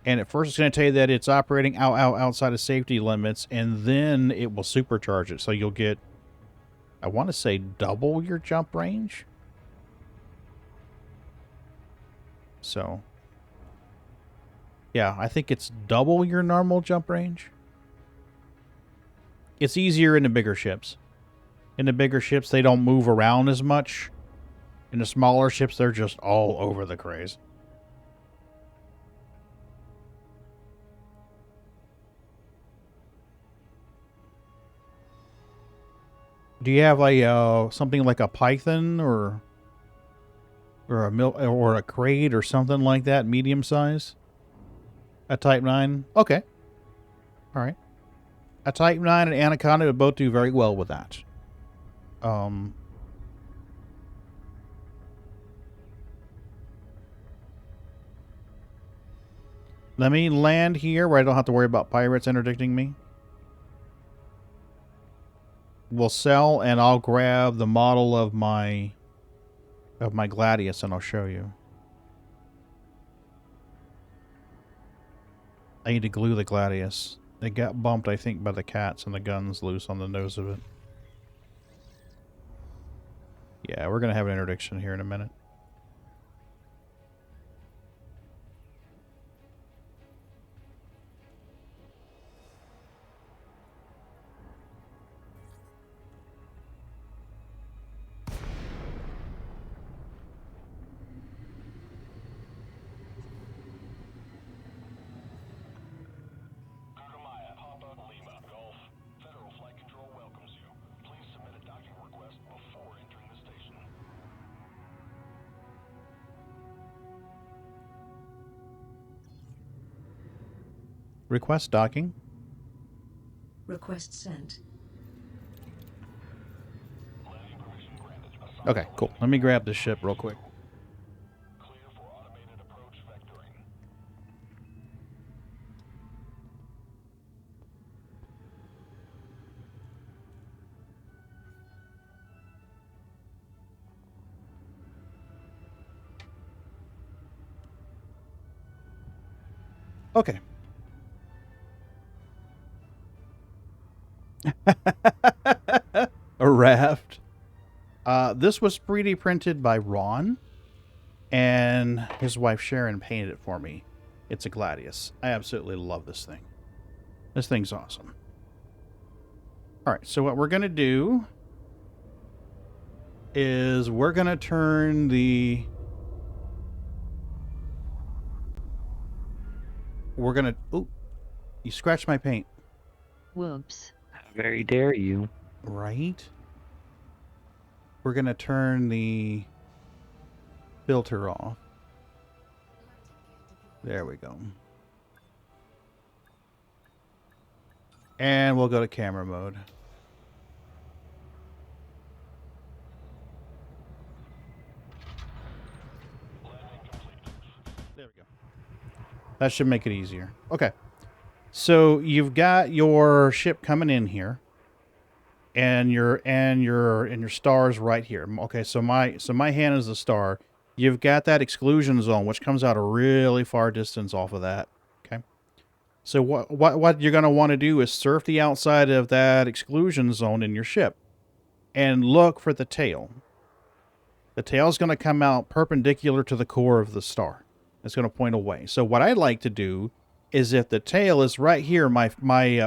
And at first it's going to tell you that it's operating outside of safety limits, and then it will supercharge it. So you'll get, I want to say, double your jump range. So, yeah, I think it's double your normal jump range. It's easier in the bigger ships. In the bigger ships, they don't move around as much. In the smaller ships, they're just all over the craze. Do you have a something like a Python or a crate or something like that, medium size? A Type 9? Okay. All right. A Type 9 and Anaconda would both do very well with that. Let me land here where I don't have to worry about pirates interdicting me. We'll sell, and I'll grab the model of my Gladius, and I'll show you. I need to glue the Gladius. It got bumped, I think, by the cats, and the gun's loose on the nose of it. Yeah, we're going to have an interdiction here in a minute. Request docking. Request sent. Okay, cool. Let me grab this ship real quick. Okay. A raft. This was 3D printed by Ron, and his wife Sharon painted it for me. It's a Gladius. I absolutely love this thing. This thing's awesome. All right, so what we're going to do is we're going to turn the... We're going to... Oh, you scratched my paint. Whoops. How very dare you. Right? We're going to turn the filter off. There we go. And we'll go to camera mode. There we go. That should make it easier. Okay. So you've got your ship coming in here. And your stars right here. Okay, so my hand is the star. You've got that exclusion zone, which comes out a really far distance off of that. Okay. So what you're gonna want to do is surf the outside of that exclusion zone in your ship, and look for the tail. The tail's gonna come out perpendicular to the core of the star. It's gonna point away. So what I'd like to do is, if the tail is right here, my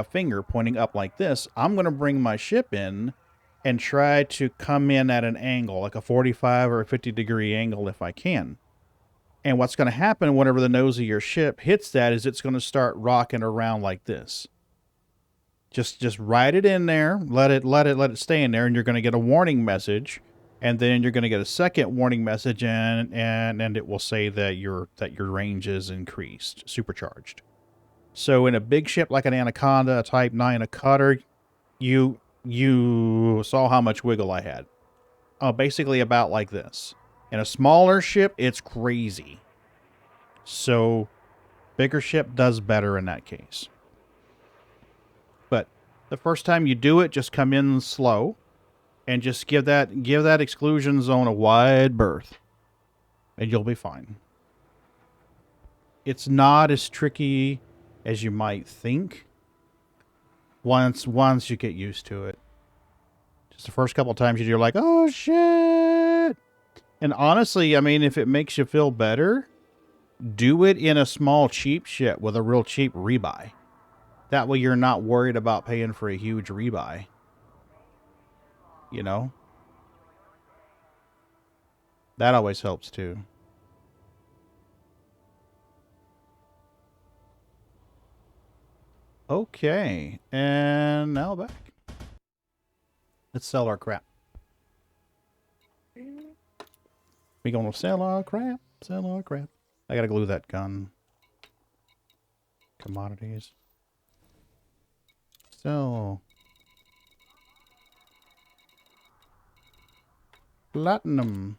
finger pointing up like this, I'm going to bring my ship in and try to come in at an angle, like a 45 or a 50 degree angle if I can. And what's going to happen whenever the nose of your ship hits that is it's going to start rocking around like this. Just ride it in there, let it stay in there, and you're going to get a warning message, and then you're going to get a second warning message, and it will say that your range is increased, supercharged. So in a big ship like an Anaconda, a Type 9, a cutter, you saw how much wiggle I had. Basically about like this. In a smaller ship, it's crazy. So bigger ship does better in that case. But the first time you do it, just come in slow and just give that exclusion zone a wide berth, and you'll be fine. It's not as tricky as you might think once you get used to it. Just the first couple times you're like, oh shit. And honestly, I mean, if it makes you feel better, do it in a small cheap ship with a real cheap rebuy. That way you're not worried about paying for a huge rebuy. You know? That always helps too. Okay, and now back. Let's sell our crap. We gonna sell our crap, sell our crap. I gotta glue that gun. Commodities. Sell. Platinum.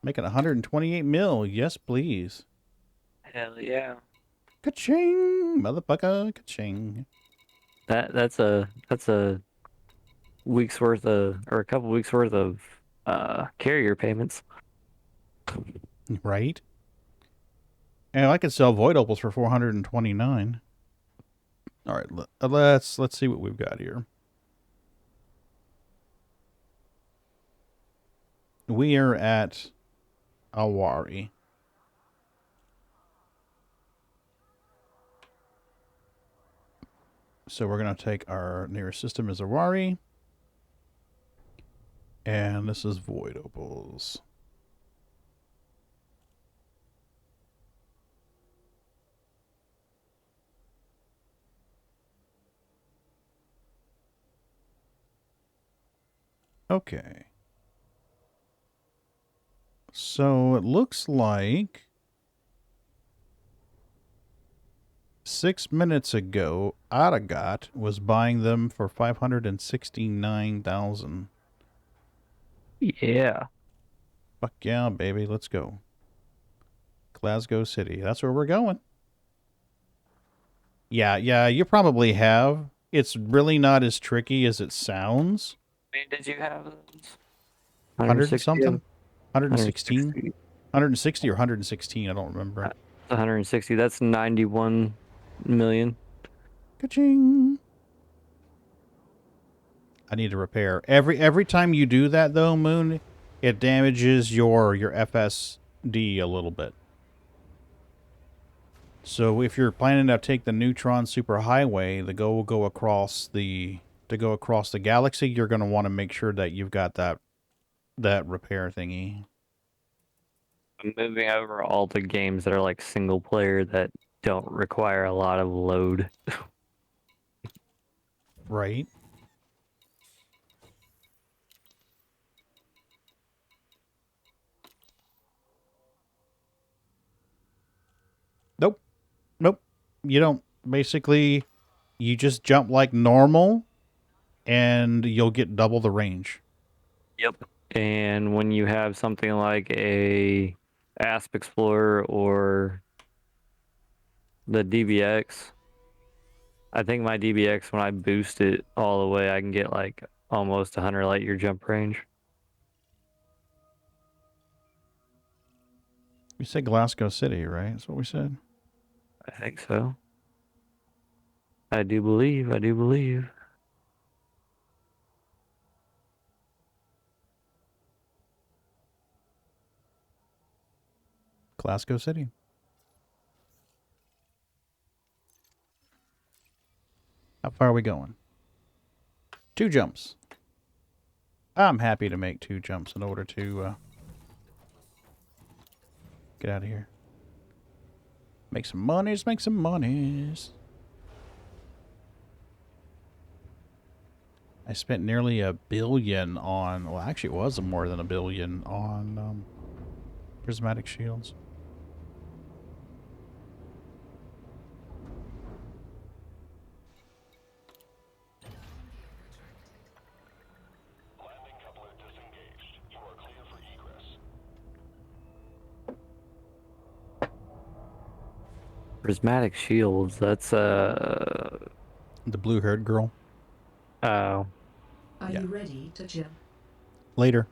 Making 128 mil. Yes, please. Hell yeah. Ka-ching, motherfucker, ka-ching. That's a week's worth of, or a couple weeks worth of carrier payments. Right? And I could sell void opals for 429. All right, let's see what we've got here. We are at Awari. So we're going to take our nearest system as Awari. And this is void opals. Okay. So it looks like 6 minutes ago, Aragat was buying them for 569,000. Yeah. Fuck yeah, baby. Let's go. Glasgow City. That's where we're going. Yeah, you probably have. It's really not as tricky as it sounds. I mean, did you have 100 something? 116? 160. 160 or 116, I don't remember. 160. That's 91 million. Ka-ching. I need to repair. Every time you do that, though, Moon, it damages your FSD a little bit. So if you're planning to take the neutron superhighway, will go across the galaxy, you're going to want to make sure that you've got that repair thingy. I'm moving over all the games that are like single player that don't require a lot of load. Right. Nope. Nope. You don't. Basically, you just jump like normal, and you'll get double the range. Yep. And when you have something like a Asp Explorer or the DBX, I think my DBX, when I boost it all the way, I can get like almost 100 light year jump range. We said Glasgow City, right? That's what we said. I think so. I do believe. I do believe. Glasgow City. How far are we going? 2 jumps. I'm happy to make 2 jumps in order to get out of here. Make some monies, make some monies. I spent nearly $1 billion on, well, actually it was more than $1 billion on prismatic shields. Landing coupler disengaged. You are clear for egress. Prismatic shields. That's The blue haired girl. Oh. Are Yeah. you ready to jump? Later.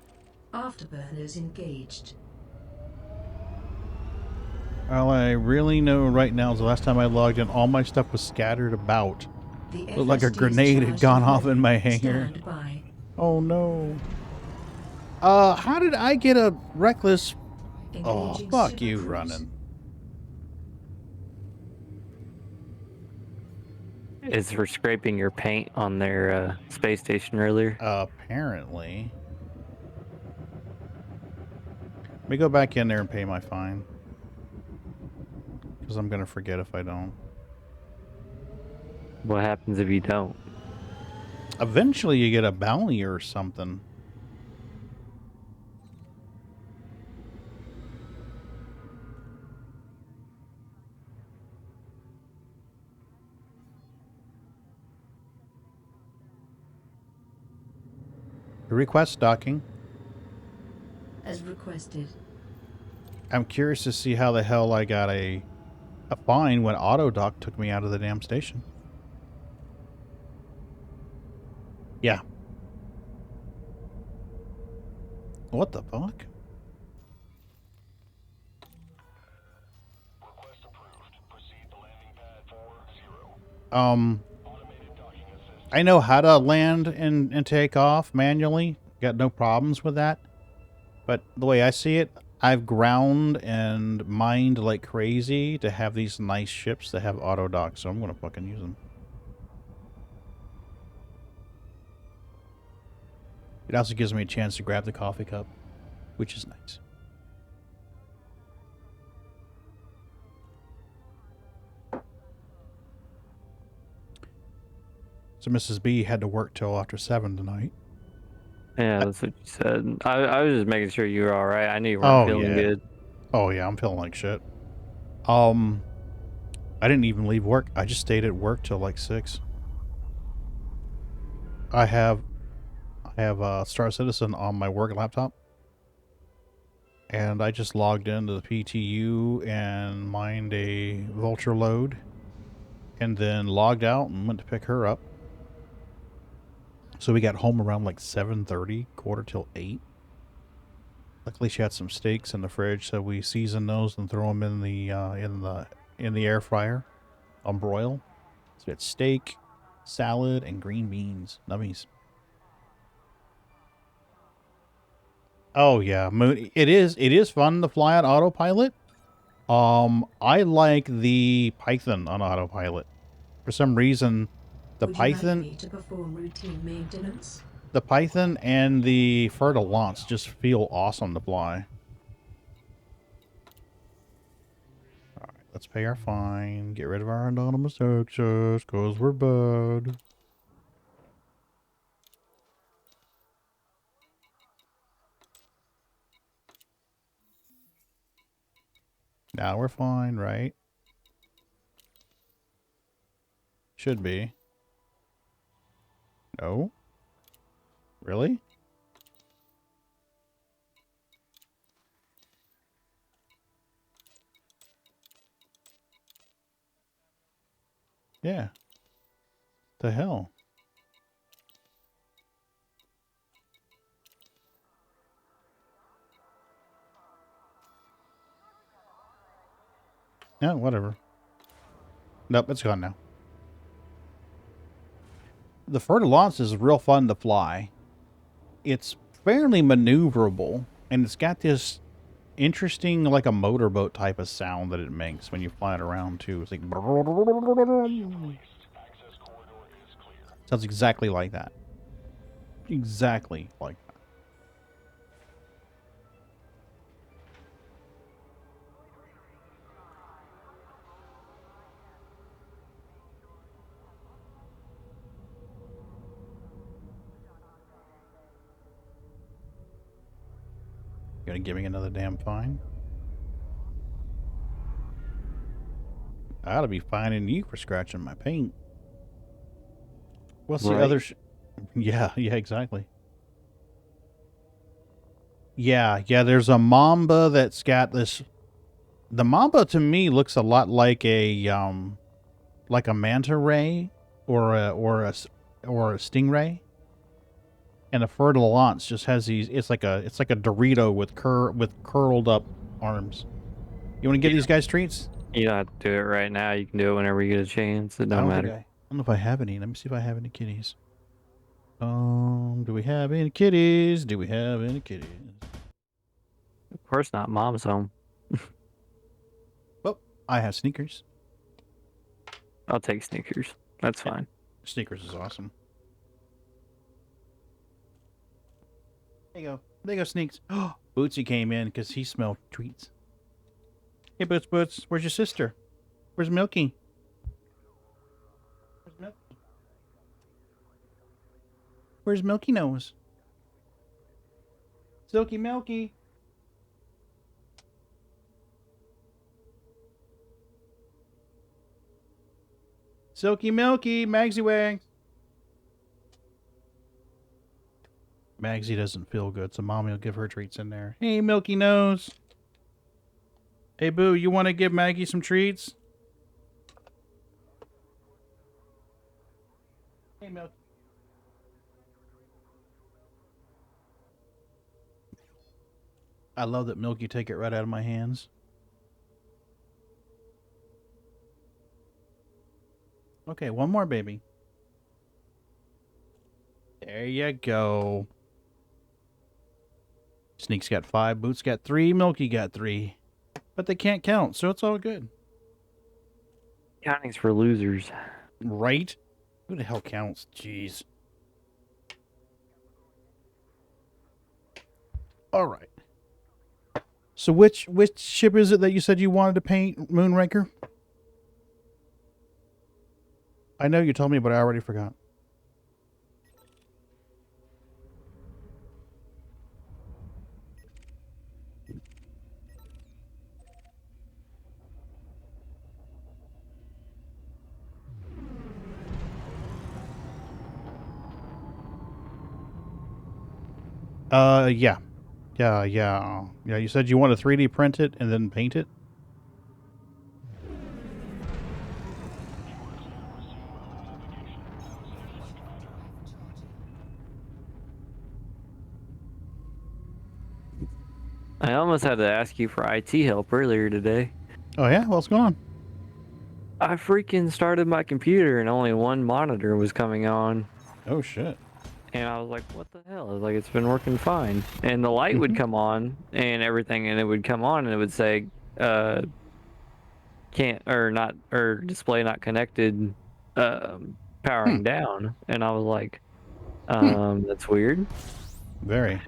Afterburners engaged. All I really know right now is the last time I logged in, all my stuff was scattered about. The Looked like a FSD is grenade had charged gone and off in ready. my hangar. Stand by. Oh no. How did I get a reckless? Oh, Engaging fuck super you cruise. running. Is for scraping your paint on their space station earlier. Apparently. Let me go back in there and pay my fine. Because I'm going to forget if I don't. What happens if you don't? Eventually you get a bounty or something. Request docking. As requested. I'm curious to see how the hell I got a fine when AutoDock took me out of the damn station. Yeah. What the fuck? Request approved. Proceed to landing pad 40. Automated docking assist. I know how to land and take off manually. Got no problems with that. But the way I see it, I've ground and mined like crazy to have these nice ships that have auto dock, so I'm gonna fucking use them. It also gives me a chance to grab the coffee cup, which is nice. So Mrs. B had to work till after 7 tonight. Yeah, that's what you said. I was just making sure you were all right. I knew you weren't feeling good. Oh yeah, I'm feeling like shit. I didn't even leave work. I just stayed at work till like 6. I have Star Citizen on my work laptop. And I just logged into the PTU and mined a vulture load. And then logged out and went to pick her up. So we got home around like 7:30, quarter till 8. Luckily she had some steaks in the fridge, so we seasoned those and throw them in the air fryer on broil. So we had steak, salad, and green beans. Nummies. Oh yeah, Moon. It is fun to fly on autopilot. I like the Python on autopilot. For some reason, the Would you like Python, me to perform routine maintenance? the Python and the Fer-de-Lance just feel awesome to fly. All right, let's pay our fine. Get rid of our anonymous access, cause we're bad. Now we're fine, right? Should be. No? Really? Yeah. The hell? Yeah, whatever. Nope, it's gone now. The Fer-de-Lance is real fun to fly. It's fairly maneuverable, and it's got this interesting, like a motorboat type of sound that it makes when you fly it around, too. It's like... Sounds exactly like that. Exactly like that. Gonna give me another damn fine? I ought to be fining you for scratching my paint. What's the other Yeah, exactly. Yeah, there's a Mamba that's got this... The Mamba to me looks a lot like a manta ray or a stingray. And the Fer-de-Lance just has these... It's like a Dorito with curled up arms. You want to give these guys treats? You don't have to do it right now. You can do it whenever you get a chance. It don't matter. I don't know if I have any. Let me see if I have any kitties. Do we have any kitties? Do we have any kitties? Of course not. Mom's home. Well, I have Sneakers. I'll take Snickers. That's fine. Sneakers is awesome. There you go. There you go, Sneaks. Oh, Bootsy came in because he smelled treats. Hey, Boots, where's your sister? Where's Milky? Where's Milky? Where's Milky Nose? Silky Milky. Silky Milky, Magsy Wags. Magsy doesn't feel good, so Mommy will give her treats in there. Hey, Milky Nose. Hey, Boo, you want to give Maggie some treats? Hey, Milky. I love that Milky take it right out of my hands. Okay, one more, baby. There you go. Sneak's got 5, Boots got 3, Milky got 3. But they can't count, so it's all good. Counting's for losers. Right? Who the hell counts? Jeez. All right. So which ship is it that you said you wanted to paint, Moonraker? I know you told me, but I already forgot. Yeah. Yeah, you said you want to 3D print it and then paint it? I almost had to ask you for IT help earlier today. Oh, yeah? What's going on? I freaking started my computer and only one monitor was coming on. Oh, shit. And I was like, what the hell? I was like, it's been working fine. And the light would come on and everything, and it would come on and it would say, can't, or not, or display not connected, powering down. And I was like, that's weird. Very.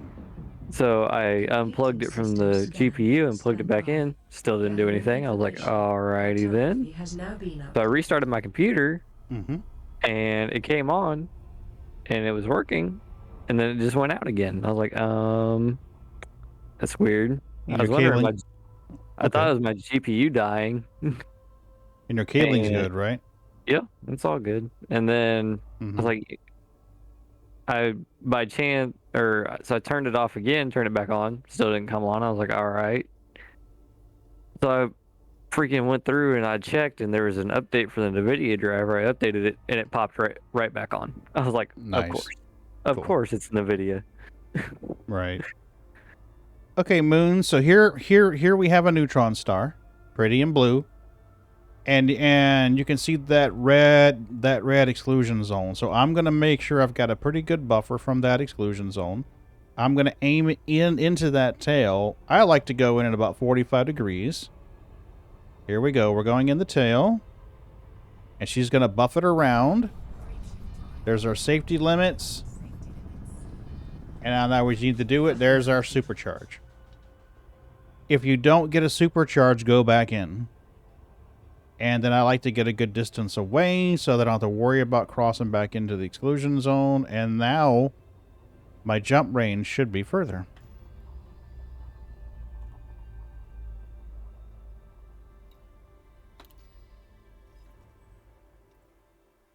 So I unplugged it from the GPU and plugged it back in. Still didn't do anything. I was like, alrighty then. So I restarted my computer Mm-hmm. and it came on and it was working. And then it just went out again. I was like, that's weird. And I was your wondering, cabling. I thought it was my GPU dying. And your cabling's And- good, right? Yeah, it's all good. And then I was like, by chance, so I turned it off again, turned it back on, still didn't come on. I was like, all right. So I freaking went through and I checked, and there was an update for the NVIDIA driver. I updated it, and it popped right back on. I was like, Nice. of Cool. course, it's NVIDIA. Right. Okay, Moon. So here we have a neutron star, pretty and blue, and you can see that red exclusion zone. So I'm gonna make sure I've got a pretty good buffer from that exclusion zone. I'm gonna aim it into that tail. I like to go in at about 45 degrees. Here we go. We're going in the tail, and she's gonna buff it around. There's our safety limits. And now we need to do it. There's our supercharge. If you don't get a supercharge, go back in. And then I like to get a good distance away so that I don't have to worry about crossing back into the exclusion zone. And now my jump range should be further.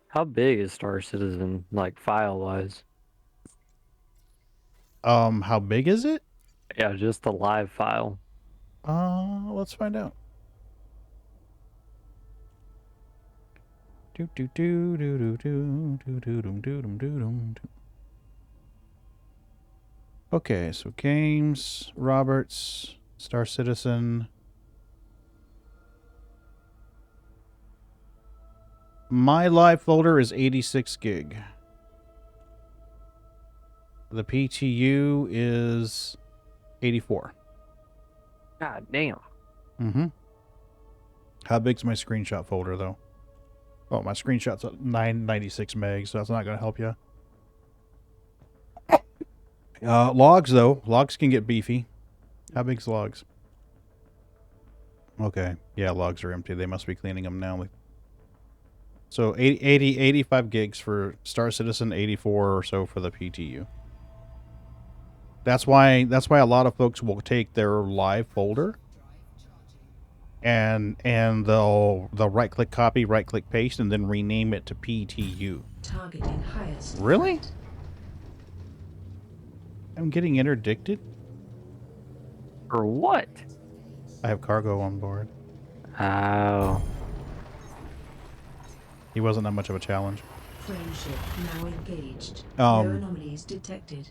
How big is Star Citizen, like file-wise? How big is it? Yeah, just the live file. Let's find out. Do do do do do do do do do do do do. Okay, so games, Roberts, Star Citizen. My live folder is 86 gig. The PTU is 84. God damn. Mm-hmm. How big's my screenshot folder, though? Oh, my screenshot's at 996 megs, so that's not going to help you. Logs, though. Logs can get beefy. How big's logs? Okay. Yeah, logs are empty. They must be cleaning them now. So 85 gigs for Star Citizen, 84 or so for the PTU. That's why a lot of folks will take their live folder and they'll right click copy, right click paste, and then rename it to PTU. Targeting highest. Really? I'm getting interdicted? For what? I have cargo on board. Oh. He wasn't that much of a challenge. Friendship now engaged. Um, No anomalies detected.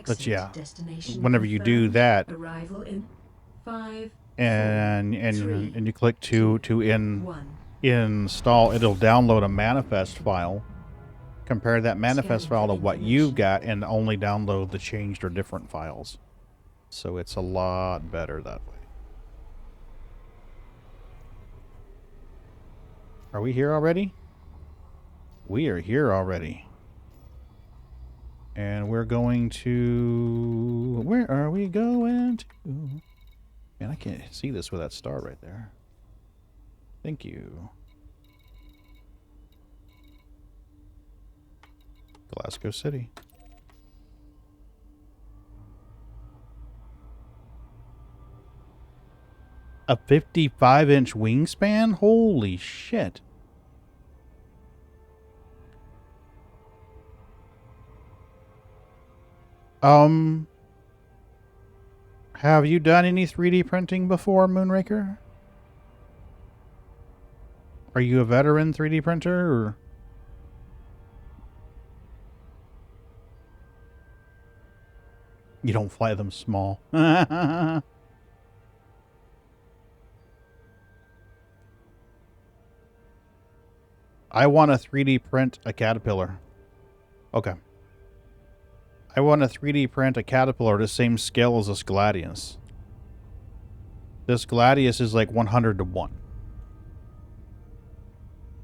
But yeah, destination whenever you do confirmed. that, Arrival in 5, and 3, you click to 1. install, it'll download a manifest file. Compare that manifest file to what you've got, and only download the changed or different files. So it's a lot better that way. Are we here already? We are here already. And we're going to... Where are we going to? Man, I can't see this with that star right there. Thank you. Glasgow City. A 55-inch wingspan? Holy shit. Have you done any 3D printing before, Moonraker? Are you a veteran 3D printer, or? You don't fly them small. I want to 3D print a caterpillar. Okay. I want to 3D print a caterpillar the same scale as this gladius. This gladius is like 100 to 1.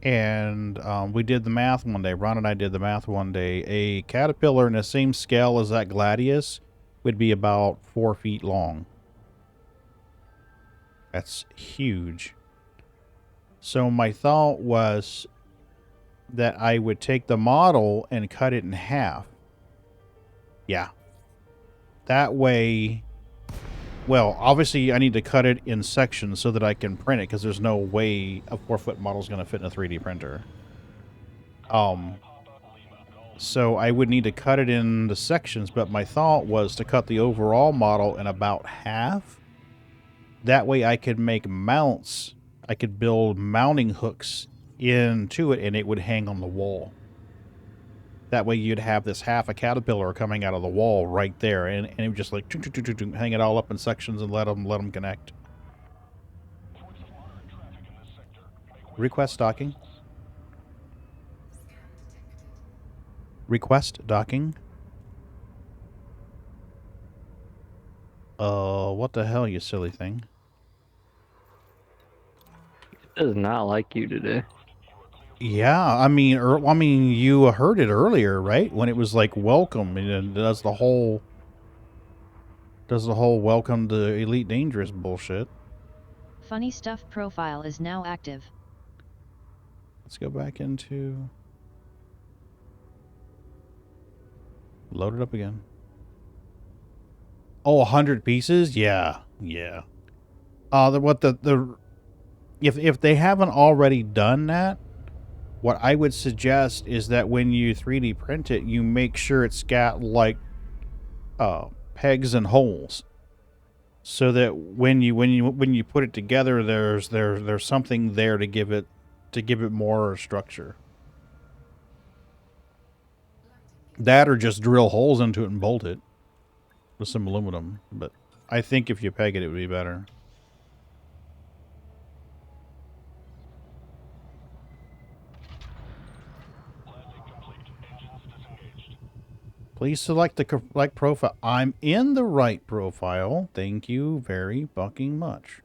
And we did the math one day. Ron and I did the math one day. A caterpillar in the same scale as that gladius would be about 4 feet long. That's huge. So my thought was that I would take the model and cut it in half. Yeah. That way, well, obviously I need to cut it in sections so that I can print it, because there's no way a 4-foot model is going to fit in a 3D printer. So I would need to cut it into sections, but my thought was to cut the overall model in about half. That way I could make mounts. I could build mounting hooks into it, and it would hang on the wall. That way you'd have this half a caterpillar coming out of the wall right there, and it would just like hang it all up in sections and let them connect. Request docking. Request docking. What the hell, you silly thing? It does not like you today. Yeah, I mean, you heard it earlier, right? When it was like welcome, and it does the whole welcome to Elite Dangerous bullshit. Funny Stuff profile is now active. Let's go back into load it up again. Oh, 100 pieces? Yeah. Yeah. If they haven't already done that, what I would suggest is that when you 3D print it, you make sure it's got like pegs and holes, so that when you put it together, there's something there to give it more structure. That, or just drill holes into it and bolt it with some aluminum. But I think if you peg it, it would be better. Please select the correct profile. I'm in the right profile. Thank you very fucking much.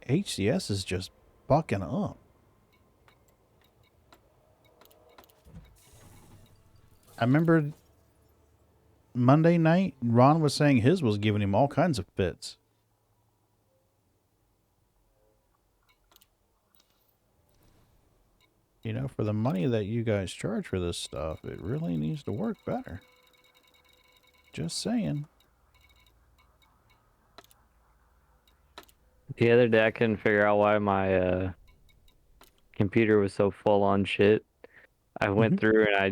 HCS is just bucking up. I remember Monday night, Ron was saying his was giving him all kinds of fits. You know, for the money that you guys charge for this stuff, it really needs to work better. Just saying. The other day I couldn't figure out why my computer was so full on shit. I went through and I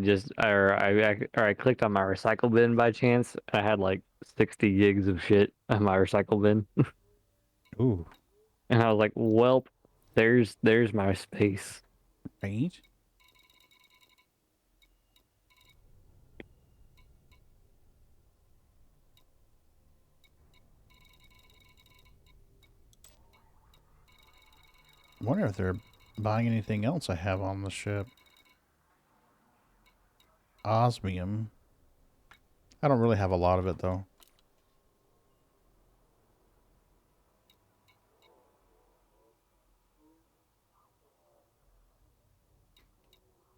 clicked on my recycle bin by chance. I had like 60 gigs of shit on my recycle bin. Ooh. And I was like, "Welp, there's my space." Right? I wonder if they're buying anything else I have on the ship. Osmium. I don't really have a lot of it, though.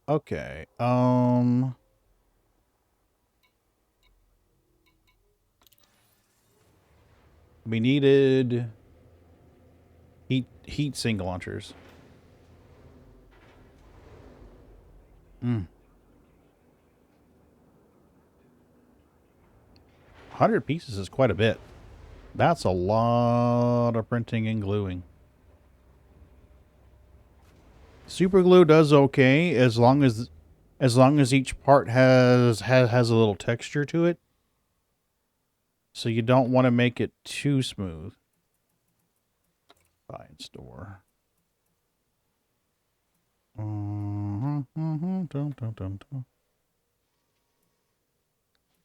Okay, we needed heat sink launchers. 100 pieces is quite a bit. That's a lot of printing and gluing. Super glue does okay as long as each part has a little texture to it. So you don't want to make it too smooth. Buy and store.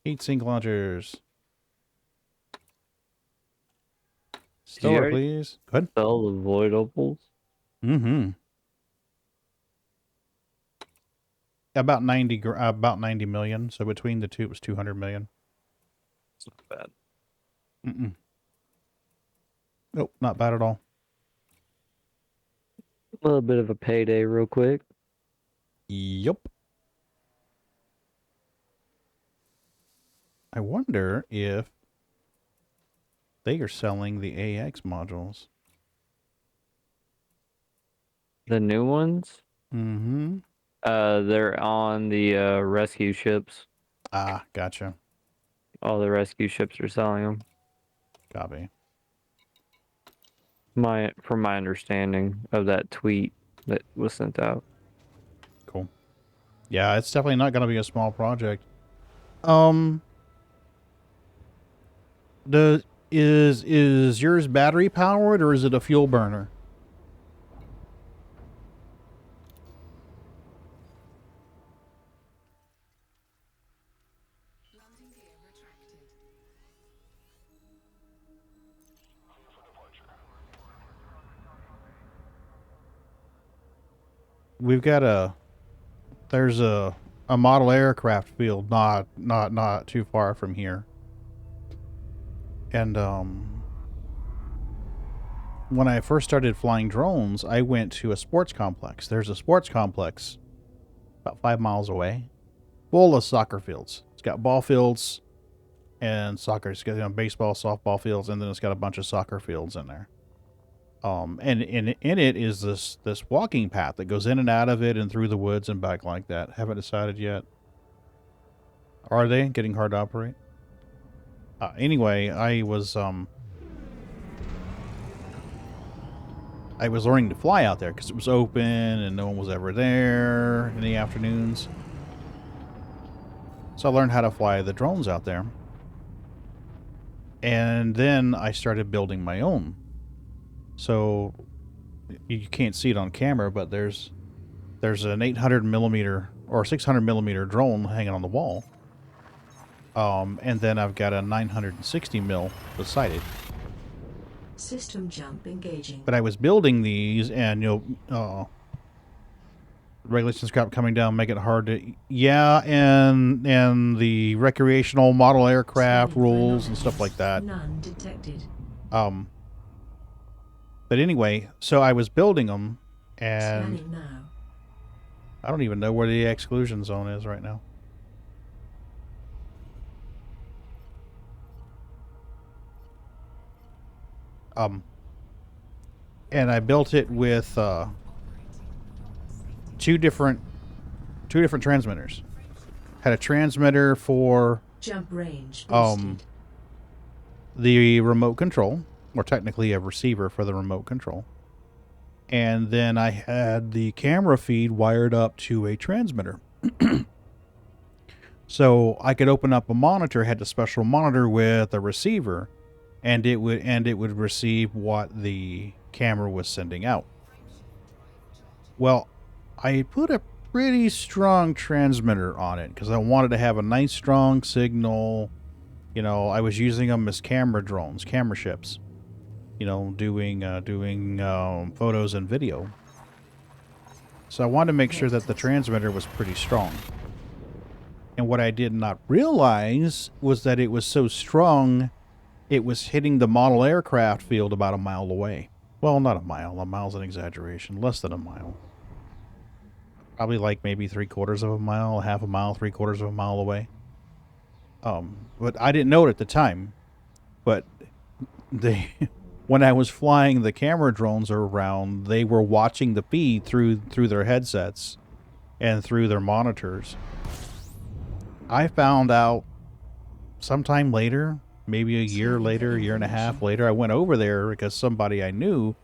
Heat sink launchers. Store, please. Good. Sell the voidables. Mm-hmm. About 90 million. So between the two, it was 200 million. It's not bad. Mm-mm. Nope, not bad at all. A little bit of a payday, real quick. Yep. I wonder if they are selling the AX modules. The new ones. Mm-hmm. They're on the rescue ships. Ah, gotcha. All the rescue ships are selling them. Copy. From my understanding of that tweet that was sent out. Cool. Yeah, it's definitely not going to be a small project. Is yours battery powered or is it a fuel burner? We've got there's a model aircraft field not too far from here. And when I first started flying drones, I went to a sports complex. There's a sports complex about 5 miles away, full of soccer fields. It's got ball fields and soccer. It's got baseball, softball fields, and then it's got a bunch of soccer fields in there. And in it is this walking path that goes in and out of it and through the woods and back like that. Haven't decided yet. Are they getting hard to operate? Anyway, I was learning to fly out there because it was open and no one was ever there in the afternoons. So I learned how to fly the drones out there. And then I started building my own. So you can't see it on camera, but there's an 800 millimeter or 600 millimeter drone hanging on the wall. And then I've got a 960 mil beside it. System jump engaging. But I was building these, and regulations kept coming down, make it hard to, and the recreational model aircraft rules and stuff like that. None detected. But anyway, so I was building them, and Scanning now. I don't even know where the exclusion zone is right now. And I built it with two different transmitters. Had a transmitter for Jump range boosted. the remote control, or technically a receiver for the remote control. And then I had the camera feed wired up to a transmitter. So I could open up a monitor, had a special monitor with a receiver, and it would receive what the camera was sending out. Well, I put a pretty strong transmitter on it because I wanted to have a nice strong signal. You know, I was using them as camera drones, camera ships. You know, doing photos and video. So I wanted to make sure that the transmitter was pretty strong. And what I did not realize was that it was so strong, it was hitting the model aircraft field about a mile away. Well, not a mile. A mile's an exaggeration. Less than a mile. Probably like maybe 3/4 of a mile, half a mile, 3/4 of a mile away. But I didn't know it at the time. But when I was flying the camera drones around, they were watching the feed through their headsets and through their monitors. I found out sometime later, maybe a year later, year and a half later, I went over there because somebody I knew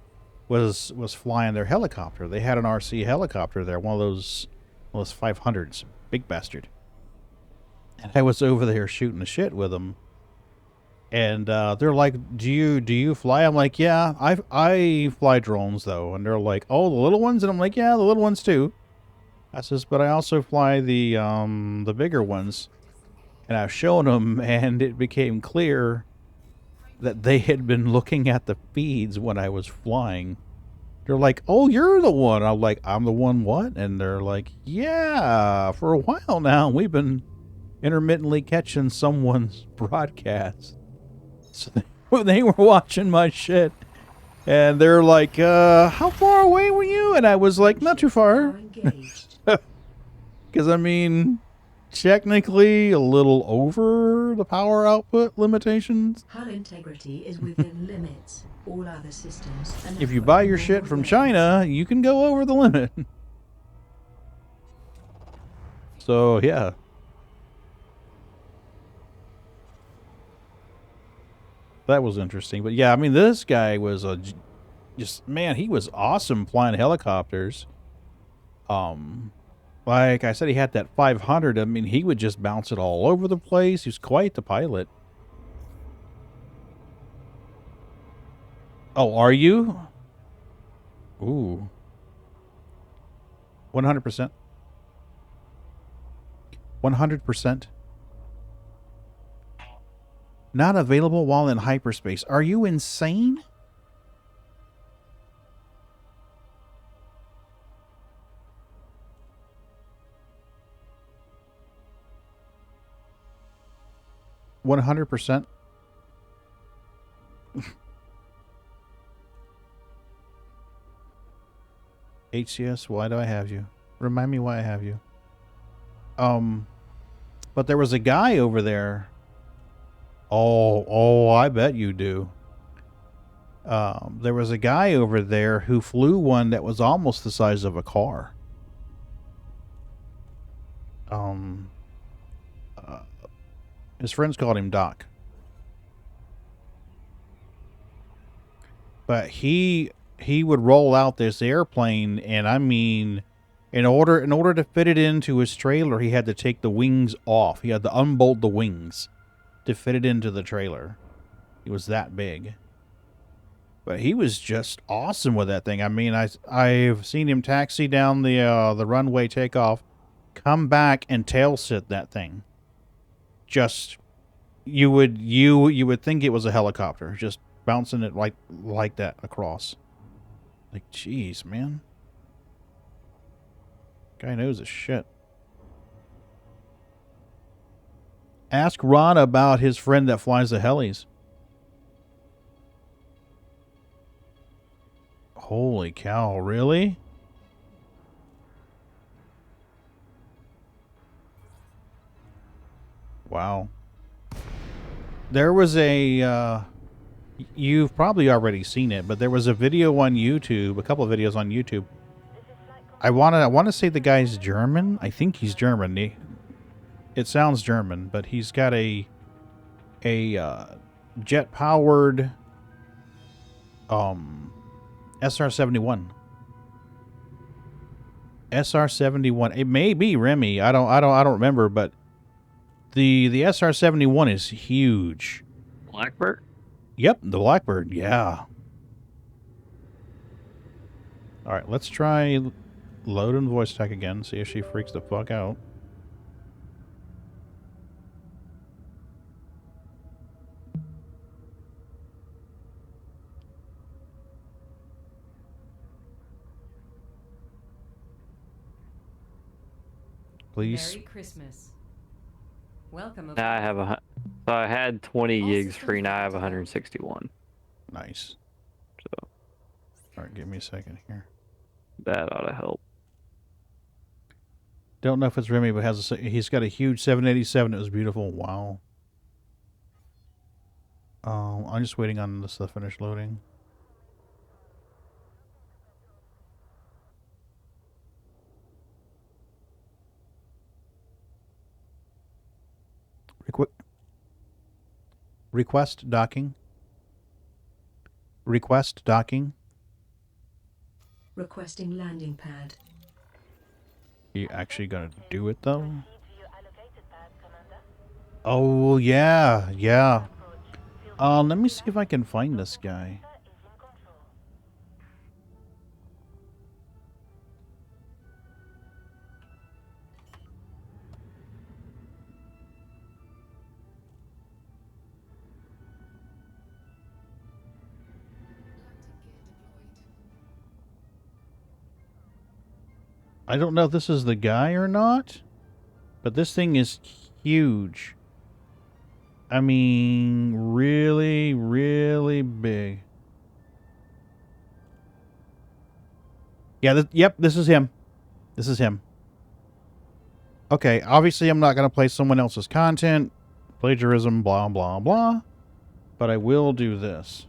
was flying their helicopter. They had an RC helicopter there, one of those 500s, big bastard. And I was over there shooting the shit with them. And they're like, "Do you fly?" I'm like, "Yeah, I fly drones though." And they're like, "Oh, the little ones?" And I'm like, "Yeah, the little ones too." I says, "But I also fly the bigger ones." And I was showing them, and it became clear that they had been looking at the feeds when I was flying, They're like, "Oh, you're the one." I'm like, "I'm the one what?" And they're like, "Yeah, for a while now, we've been intermittently catching someone's broadcast." So they were watching my shit. And they're like, how far away were you? And I was like, not too far. Because, I mean, technically a little over the power output limitations. Hull integrity is within limits. All other systems are If you now buy at your shit normal from levels. China, you can go over the limit. So, yeah. That was interesting. But, yeah, I mean, this guy was man, he was awesome flying helicopters. Like I said, he had that 500. I mean, he would just bounce it all over the place. He was quite the pilot. Oh, are you? Ooh. 100%. 100%. Not available while in hyperspace. Are you insane? $100%. HCS, why do I have you? Remind me why I have you. But there was a guy over there. Oh, I bet you do. There was a guy over there who flew one that was almost the size of a car. His friends called him Doc. But he would roll out this airplane, and I mean, in order to fit it into his trailer, he had to take the wings off. He had to unbolt the wings to fit it into the trailer. He was that big. But he was just awesome with that thing. I mean, I've seen him taxi down the runway, take off, come back and tail sit that thing. Just you would think it was a helicopter, just bouncing it like that across. Like, jeez, man. Guy knows his shit. Ask Ron about his friend that flies the helis. Holy cow, really? Wow. There was a, you've probably already seen it, but there was a video on YouTube, a couple of videos on YouTube. I want to say the guy's German. I think he's German. It sounds German, but he's got a jet-powered SR-71. SR-71. It may be Remy. I don't remember, but the SR-71 is huge. Blackbird? Yep, the Blackbird. Yeah. All right, let's try loading voice tech again. See if she freaks the fuck out. Please. Merry Christmas. Welcome. Now I have so I had 20 gigs free. Now I have 161. Nice. So, all right, give me a second here. That ought to help. Don't know if it's Remy, but he's got a huge 787. It was beautiful. Wow. I'm just waiting on this to finish loading. Request docking. Request docking. Requesting landing pad. You actually gonna do it though? Oh yeah, yeah. Let me see if I can find this guy. I don't know if this is the guy or not, but this thing is huge. I mean, really, really big. Yeah, yep, this is him. This is him. Okay, obviously I'm not going to play someone else's content. Plagiarism, blah, blah, blah. But I will do this.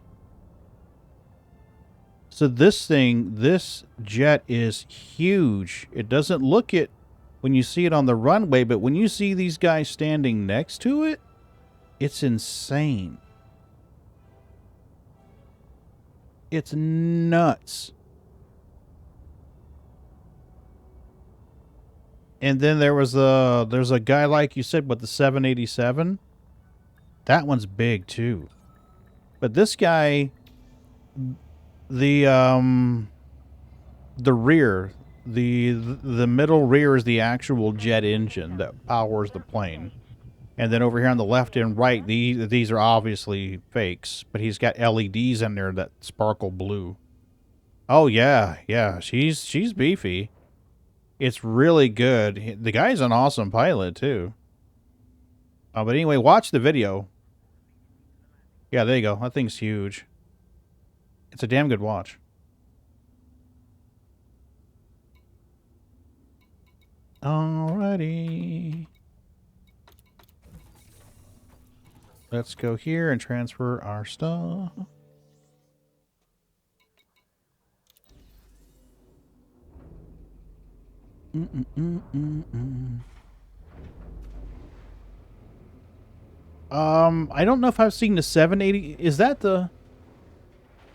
So this thing, this jet is huge. It doesn't look it when you see it on the runway, but when you see these guys standing next to it, it's insane. It's nuts. And then there's a guy, like you said, with the 787. That one's big too. But this guy, the rear, the middle rear is the actual jet engine that powers the plane. And then over here on the left and right, these are obviously fakes, but he's got LEDs in there that sparkle blue. Oh yeah, she's beefy. It's really good. The guy's an awesome pilot too. But anyway, watch the video. Yeah, there you go. That thing's huge. It's a damn good watch. Alrighty. Let's go here and transfer our stuff. I don't know if I've seen the 780. Is that the...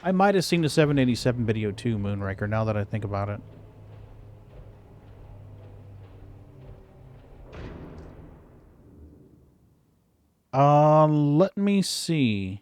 I might have seen the 787 video too, Moonraker, now that I think about it. Let me see.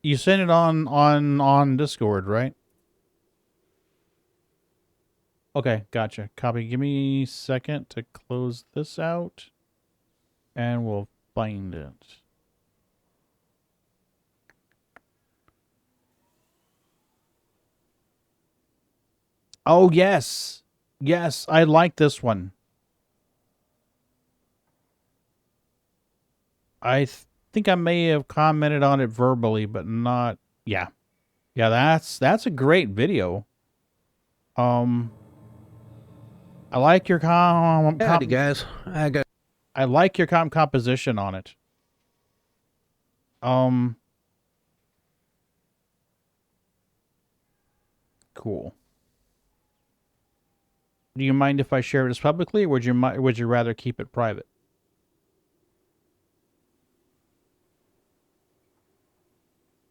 You sent it on Discord, right? Okay, gotcha. Copy. Give me a second to close this out, and we'll find it. Oh, yes. Yes, I like this one. I think I may have commented on it verbally, but not... Yeah. Yeah, that's a great video. I like your Howdy, guys. I like your composition on it. Cool. Do you mind if I share this publicly, or would you rather keep it private?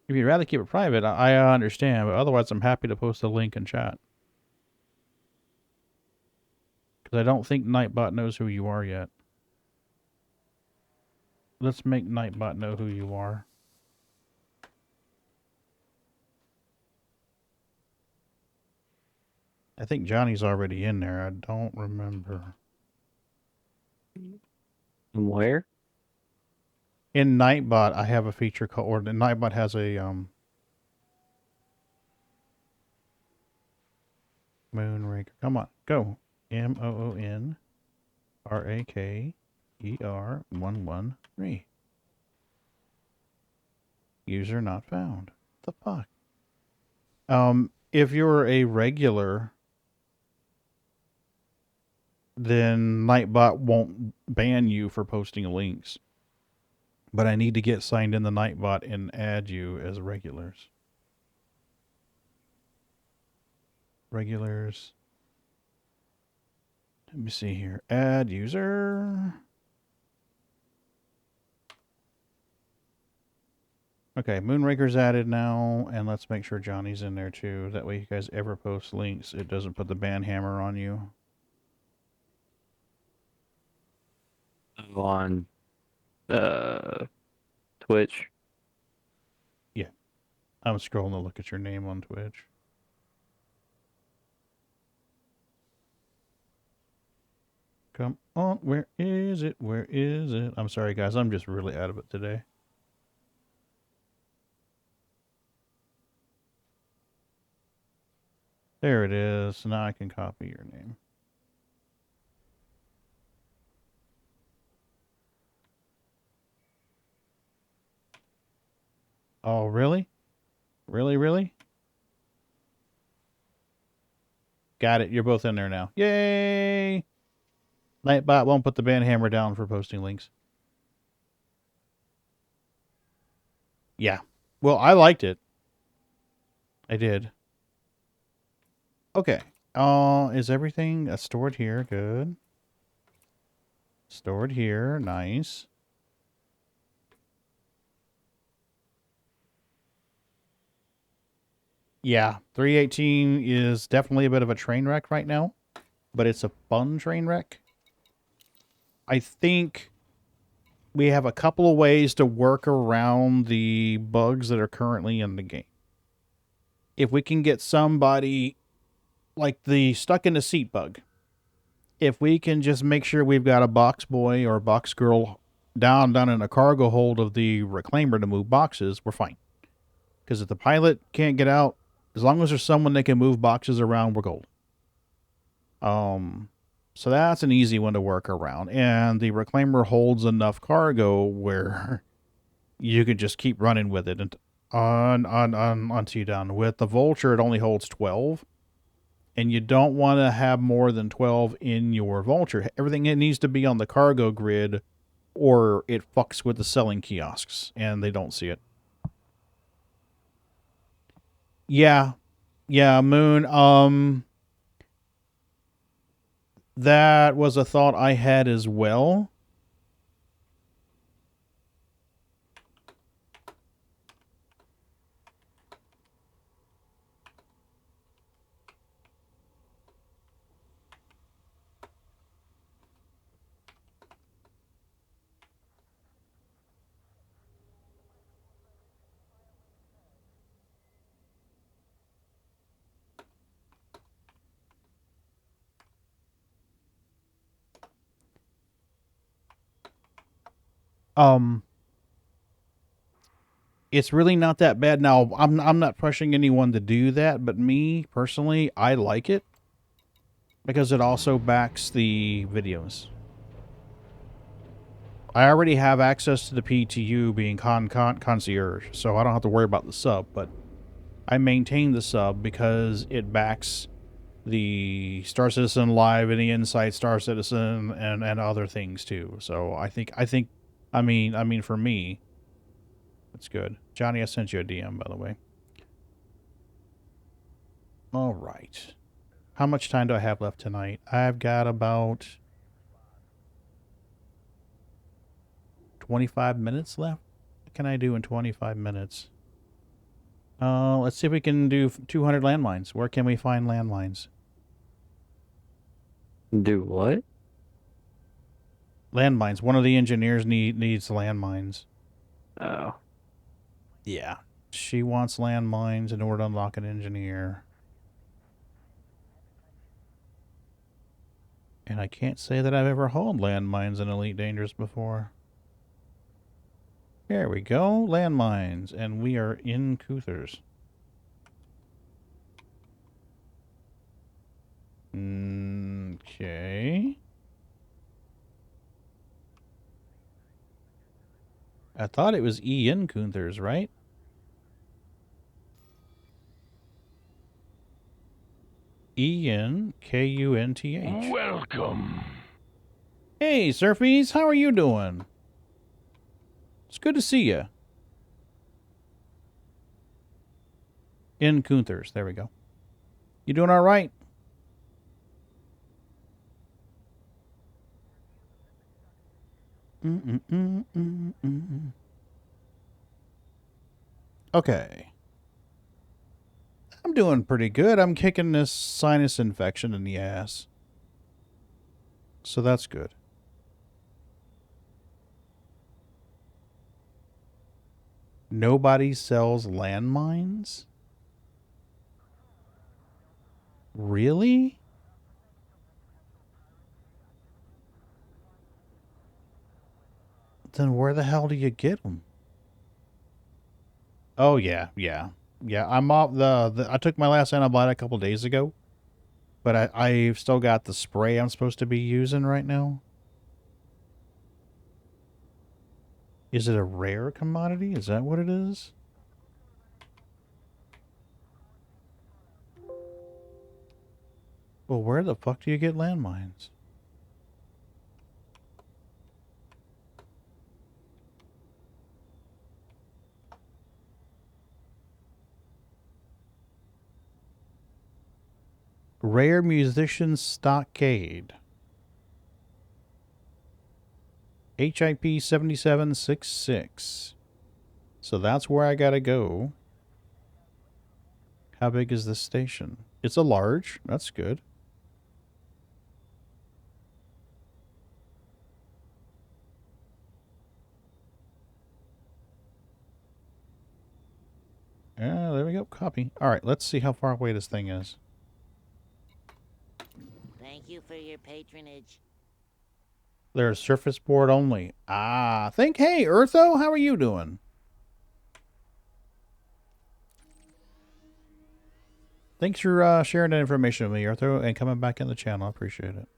If you'd rather keep it private, I understand, but otherwise I'm happy to post a link in chat. Because I don't think Nightbot knows who you are yet. Let's make Nightbot know who you are. I think Johnny's already in there. I don't remember. Where? In Nightbot, I have a feature called, or Nightbot has a Moonraker. Come on, go. MOONRAKER113. User not found. What the fuck? If you're a regular, then Nightbot won't ban you for posting links. But I need to get signed in the Nightbot and add you as regulars. Regulars. Let me see here. Add user. Okay, Moonraker's added now, and let's make sure Johnny's in there too. That way, if you guys ever post links, it doesn't put the ban hammer on you. On Twitch. Yeah. I'm scrolling to look at your name on Twitch. Come on, where is it? Where is it? I'm sorry, guys. I'm just really out of it today. There it is. Now I can copy your name. Oh, really? Really, really? Got it. You're both in there now. Yay! Nightbot won't put the band hammer down for posting links. Yeah. Well, I liked it. I did. Okay. Is everything stored here? Good. Stored here. Nice. Yeah, 318 is definitely a bit of a train wreck right now, but it's a fun train wreck. I think we have a couple of ways to work around the bugs that are currently in the game. If we can get somebody like the stuck in the seat bug, if we can just make sure we've got a box boy or box girl down in a cargo hold of the reclaimer to move boxes, we're fine. Because if the pilot can't get out, as long as there's someone that can move boxes around, we're gold. So that's an easy one to work around. And the reclaimer holds enough cargo where you could just keep running with it and until you're done. With the Vulture, it only holds 12. And you don't want to have more than 12 in your Vulture. Everything it needs to be on the cargo grid, or it fucks with the selling kiosks, and they don't see it. Yeah. Yeah, Moon. That was a thought I had as well. It's really not that bad. Now, I'm not pushing anyone to do that, but me personally, I like it because it also backs the videos. I already have access to the PTU being concierge, so I don't have to worry about the sub, but I maintain the sub because it backs the Star Citizen Live and the Inside Star Citizen and other things too. So I think I mean for me, it's good. Johnny, I sent you a DM, by the way. All right. How much time do I have left tonight? I've got about 25 minutes left. What can I do in 25 minutes? Let's see if we can do 200 landmines. Where can we find landmines? Do what? Landmines. One of the engineers needs landmines. Oh. Yeah. She wants landmines in order to unlock an engineer. And I can't say that I've ever hauled landmines in Elite Dangerous before. There we go. Landmines. And we are in Couthers. Okay. I thought it was Ian Kunthers, right? Ian, Kunth. Welcome. Hey, Surfies, how are you doing? It's good to see you. In Kunthers, there we go. You doing all right? Okay. I'm doing pretty good. I'm kicking this sinus infection in the ass. So that's good. Nobody sells landmines? Really? Then where the hell do you get them? Oh, yeah. I'm off I took my last antibiotic a couple days ago. But I've still got the spray I'm supposed to be using right now. Is it a rare commodity? Is that what it is? Well, where the fuck do you get landmines? Rare Musician Stockade. HIP 7766. So that's where I gotta go. How big is this station? It's a large. That's good. Yeah, there we go. Copy. All right, let's see how far away this thing is. Thank you for your patronage. There's surface board only. Ah, hey, Eartho, how are you doing? Thanks for sharing that information with me, Eartho, and coming back in the channel. I appreciate it.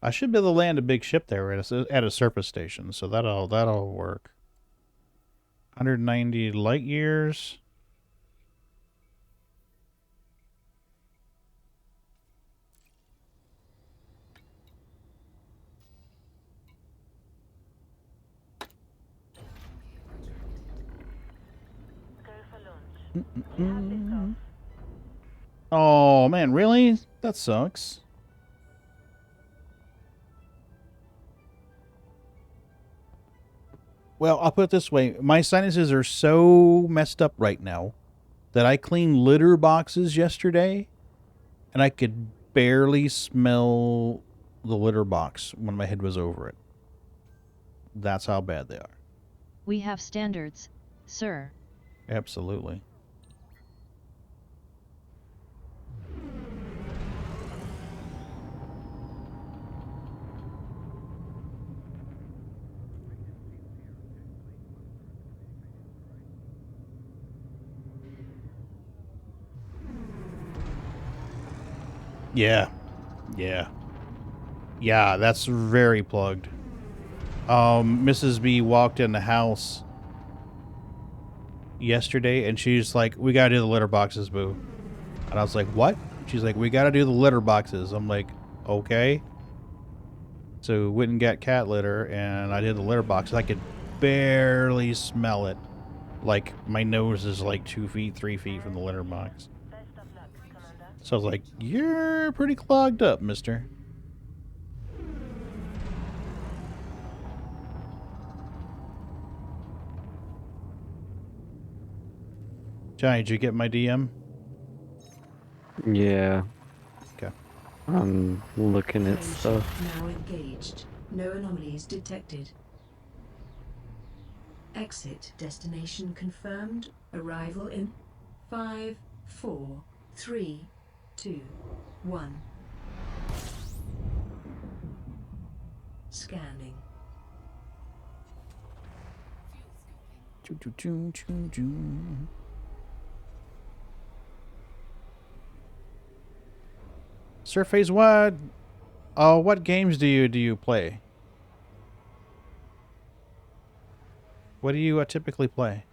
I should be able to land a big ship there at a surface station, so that'll work. 190 light years. Go for launch. Oh man, really? That sucks. Well, I'll put it this way. My sinuses are so messed up right now that I cleaned litter boxes yesterday and I could barely smell the litter box when my head was over it. That's how bad they are. We have standards, sir. Absolutely. Yeah. Yeah, that's very plugged. Mrs. B walked in the house yesterday and she's like, we gotta do the litter boxes, boo. And I was like, what? She's like, we gotta do the litter boxes. I'm like, okay. So went and got cat litter and I did the litter boxes. I could barely smell it. Like my nose is like 2 feet, 3 feet from the litter box. Best of luck, Commander. So I was like, you're pretty clogged up, mister. Johnny, did you get my DM? Yeah. Okay. I'm looking at stuff. Now engaged. No anomalies detected. Exit destination confirmed. Arrival in 5, 4, 3, 2, 1. Scanning. Surface, what games do you play? What do you typically play?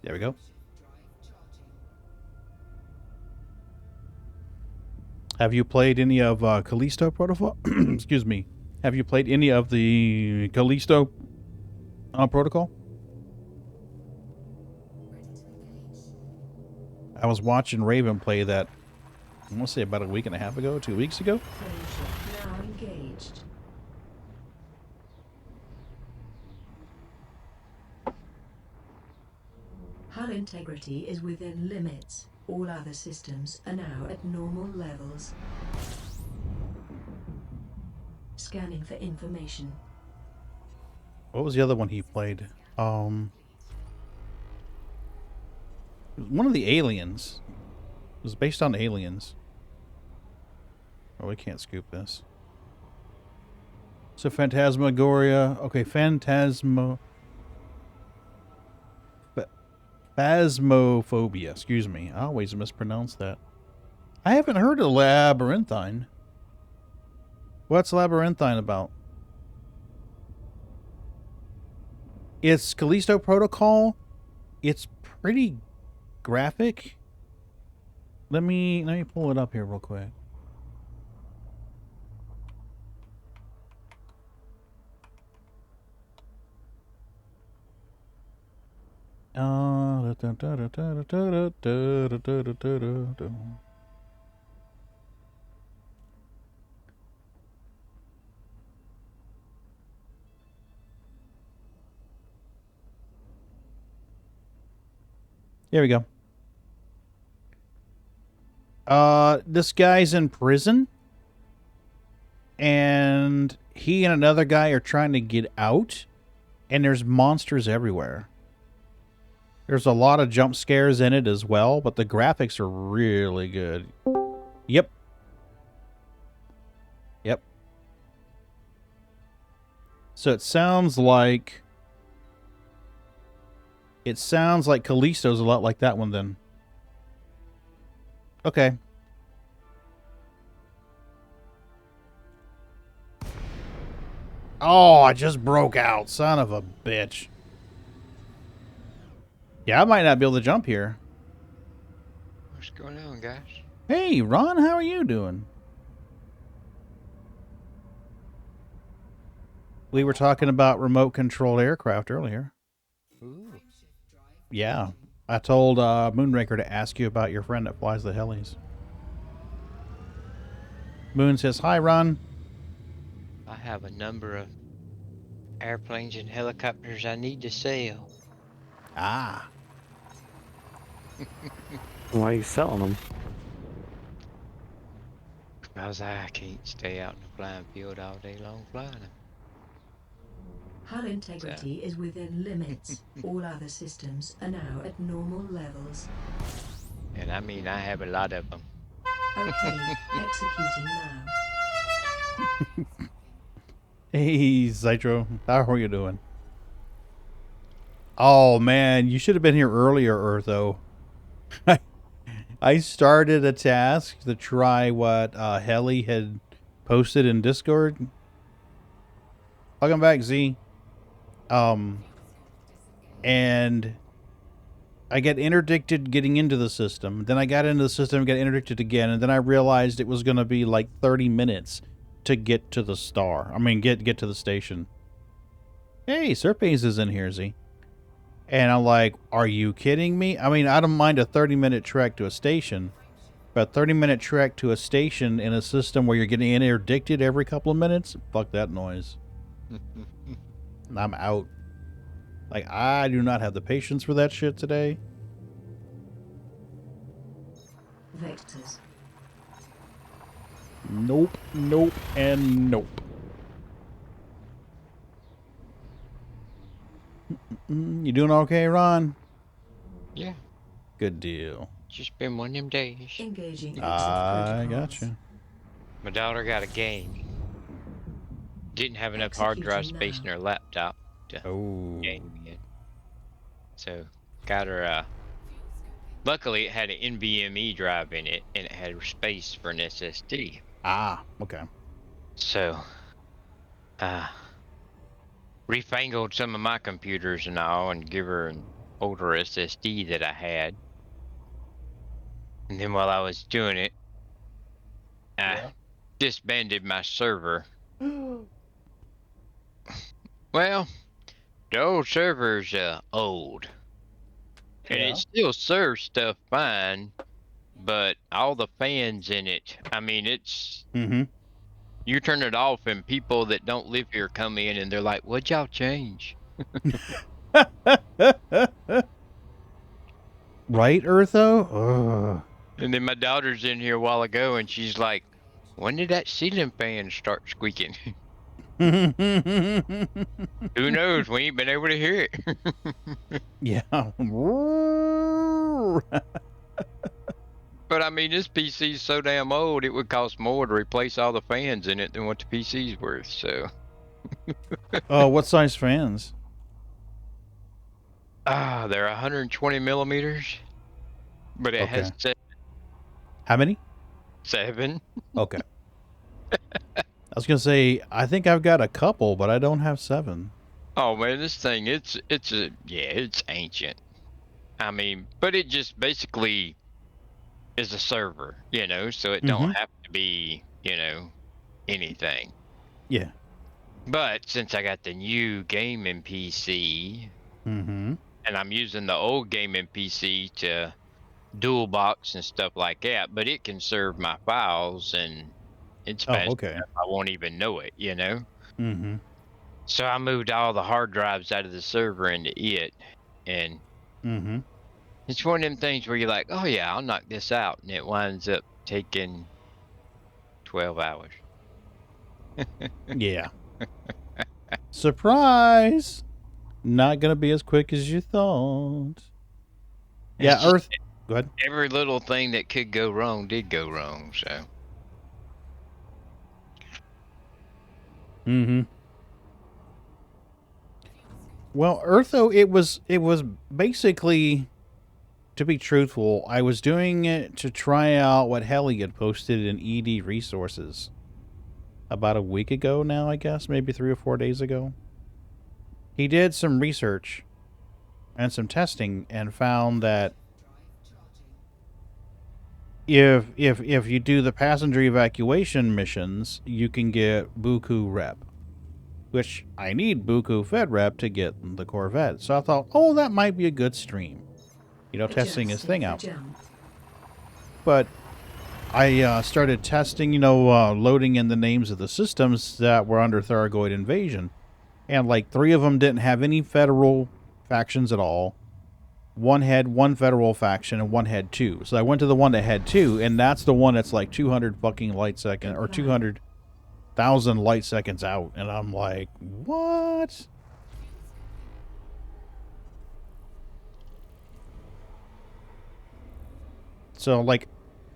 There we go. Have you played any of Callisto Protocol? Excuse me. Have you played any of the Callisto Protocol? I was watching Raven play that, I want to say about a week and a half ago, 2 weeks ago. Closure now engaged. Hull integrity is within limits. All other systems are now at normal levels. Scanning for information. What was the other one he played? It was one of the aliens. It was based on aliens. Oh, we can't scoop this. So Phantasmagoria. Okay, Phasmophobia. Excuse me. I always mispronounce that. I haven't heard of Labyrinthine. What's Labyrinthine about? It's Callisto Protocol. It's pretty graphic. Let me pull it up here real quick. Here we go. This guy's in prison, and he and another guy are trying to get out, and there's monsters everywhere. There's a lot of jump scares in it as well, but the graphics are really good. Yep. Yep. So it sounds like Callisto's a lot like that one then. Okay. Oh, I just broke out. Son of a bitch. Yeah, I might not be able to jump here. What's going on, guys? Hey, Ron, how are you doing? We were talking about remote-controlled aircraft earlier. Ooh. Yeah. I told Moonraker to ask you about your friend that flies the helis. Moon says, hi, Ron. I have a number of airplanes and helicopters I need to sell. Ah. Why are you selling them? Because I can't stay out in the flying field all day long flying them. Hull integrity is within limits. All other systems are now at normal levels. And I mean, I have a lot of them. Okay, executing now. Hey, Zytro. How are you doing? Oh, man. You should have been here earlier, Eartho. I started a task to try what Heli had posted in Discord. Welcome back, Z. And I got interdicted getting into the system. Then I got into the system, got interdicted again, and then I realized it was going to be like 30 minutes to get to the star. I mean, get to the station. Hey, Serpes is in here, Z. And I'm like, are you kidding me? I mean, I don't mind a 30-minute trek to a station, but a 30-minute trek to a station in a system where you're getting interdicted every couple of minutes? Fuck that noise. I'm out. Like, I do not have the patience for that shit today. Vectors. Nope, nope, and nope. You doing okay, Ron? Yeah. Good deal. Just been one of them days. Engaging exit I protocols. gotcha. My daughter got a game. Didn't have enough hard drive space in her laptop to game in. So, got her, luckily it had an NVMe drive in it, and it had space for an SSD. Ah, okay. So, refangled some of my computers and all, and give her an older SSD that I had. And then while I was doing it, I disbanded my server. Well, the old server's old, and it still serves stuff fine, but all the fans in it, I mean, it's you turn it off and people that don't live here come in and they're like, what'd y'all change? Right, Eartho? Ugh. And then my daughter's in here a while ago, and she's like, "When did that ceiling fan start squeaking?" Who knows? We ain't been able to hear it. Yeah. But I mean, this PC's so damn old, it would cost more to replace all the fans in it than what the PC's worth. So, Oh, what size fans? they're 120 millimeters, but it has Okay. How many? 7. Okay. I was gonna say, I think I've got a couple, but I don't have 7. Oh man, this thing, it's ancient. I mean, but it just basically is a server, so it don't have to be, anything. Yeah. But since I got the new gaming PC, and I'm using the old gaming PC to dual box and stuff like that, but it can serve my files and it's fast okay. enough, I won't even know it, Mm-hmm. So I moved all the hard drives out of the server into it, and it's one of them things where you're like, oh yeah, I'll knock this out, and it winds up taking 12 hours. Yeah. Surprise! Not gonna be as quick as you thought. Yeah, Earth. Go ahead. Every little thing that could go wrong did go wrong, so. Well, Eartho, it was basically, to be truthful, I was doing it to try out what Helly had posted in ED Resources about a week ago now, I guess, maybe 3 or 4 days ago. He did some research and some testing and found that if you do the passenger evacuation missions, you can get Buku rep, which I need Buku Fed rep to get the Corvette. So I thought, oh, that might be a good stream, testing his thing out. But I started testing, loading in the names of the systems that were under Tharagoid invasion. And like 3 of them didn't have any federal factions at all. One had 1 federal faction and 1 had 2. So I went to the one that had 2, and that's the one that's like 200 fucking light second or 200,000 light seconds out. And I'm like, what? So like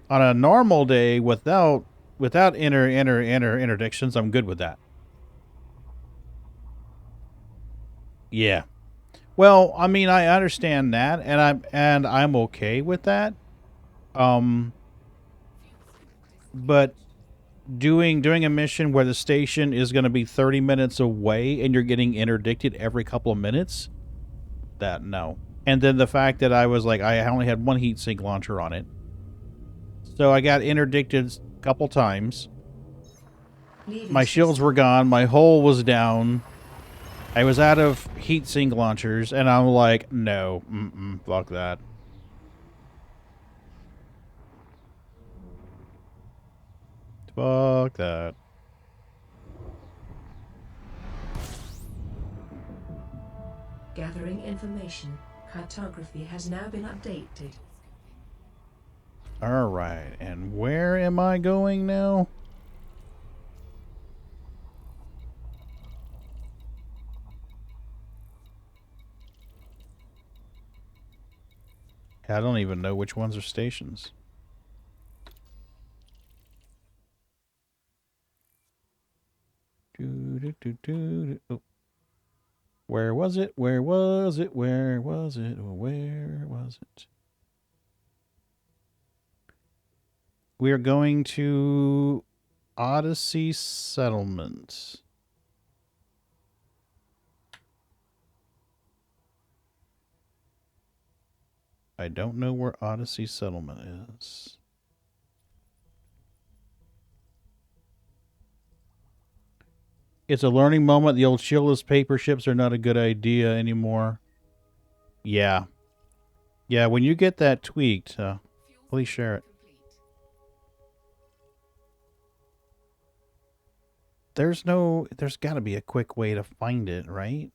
on a normal day without interdictions, I'm good with that. Yeah. Well, I mean, I understand that, and I'm okay with that. But doing a mission where the station is going to be 30 minutes away and you're getting interdicted every couple of minutes, that no. And then the fact that I was like, I only had 1 heatsink launcher on it, so I got interdicted a couple times. My shields were gone. My hull was down. I was out of heatsink launchers, and I'm like, no, fuck that. Fuck that. Gathering information. Cartography has now been updated. All right, and where am I going now? I don't even know which ones are stations. Oh. Where was it? Where was it? Where was it? Where was it? We are going to Odyssey Settlement. I don't know where Odyssey Settlement is. It's a learning moment. The old shieldless paper ships are not a good idea anymore. Yeah. Yeah, when you get that tweaked, please share it. There's got to be a quick way to find it, right?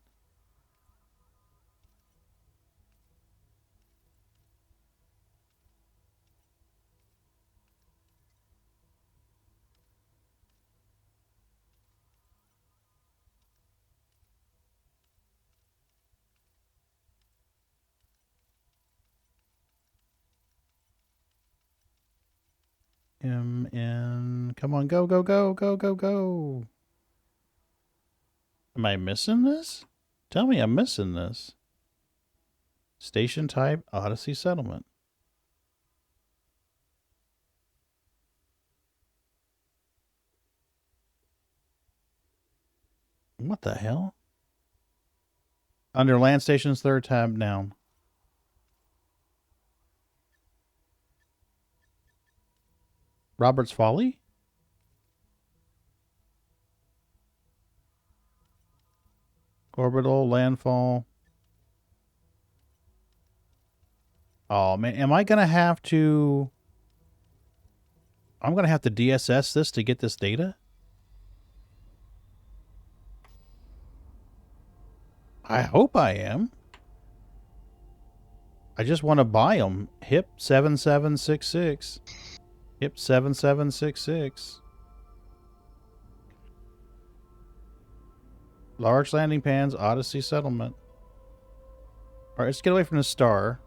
MN. Come on, go, go, go, go, go, go. Am I missing this? Tell me I'm missing this. Station type, Odyssey settlement. What the hell? Under land stations, third tab down. Robert's Folly? Orbital, landfall. Oh, man. Am I going to have to... I'm going to have to DSS this to get this data? I hope I am. I just want to buy them. HIP 7766. HIP 7766. Large landing pans, Odyssey settlement. All right, let's get away from the star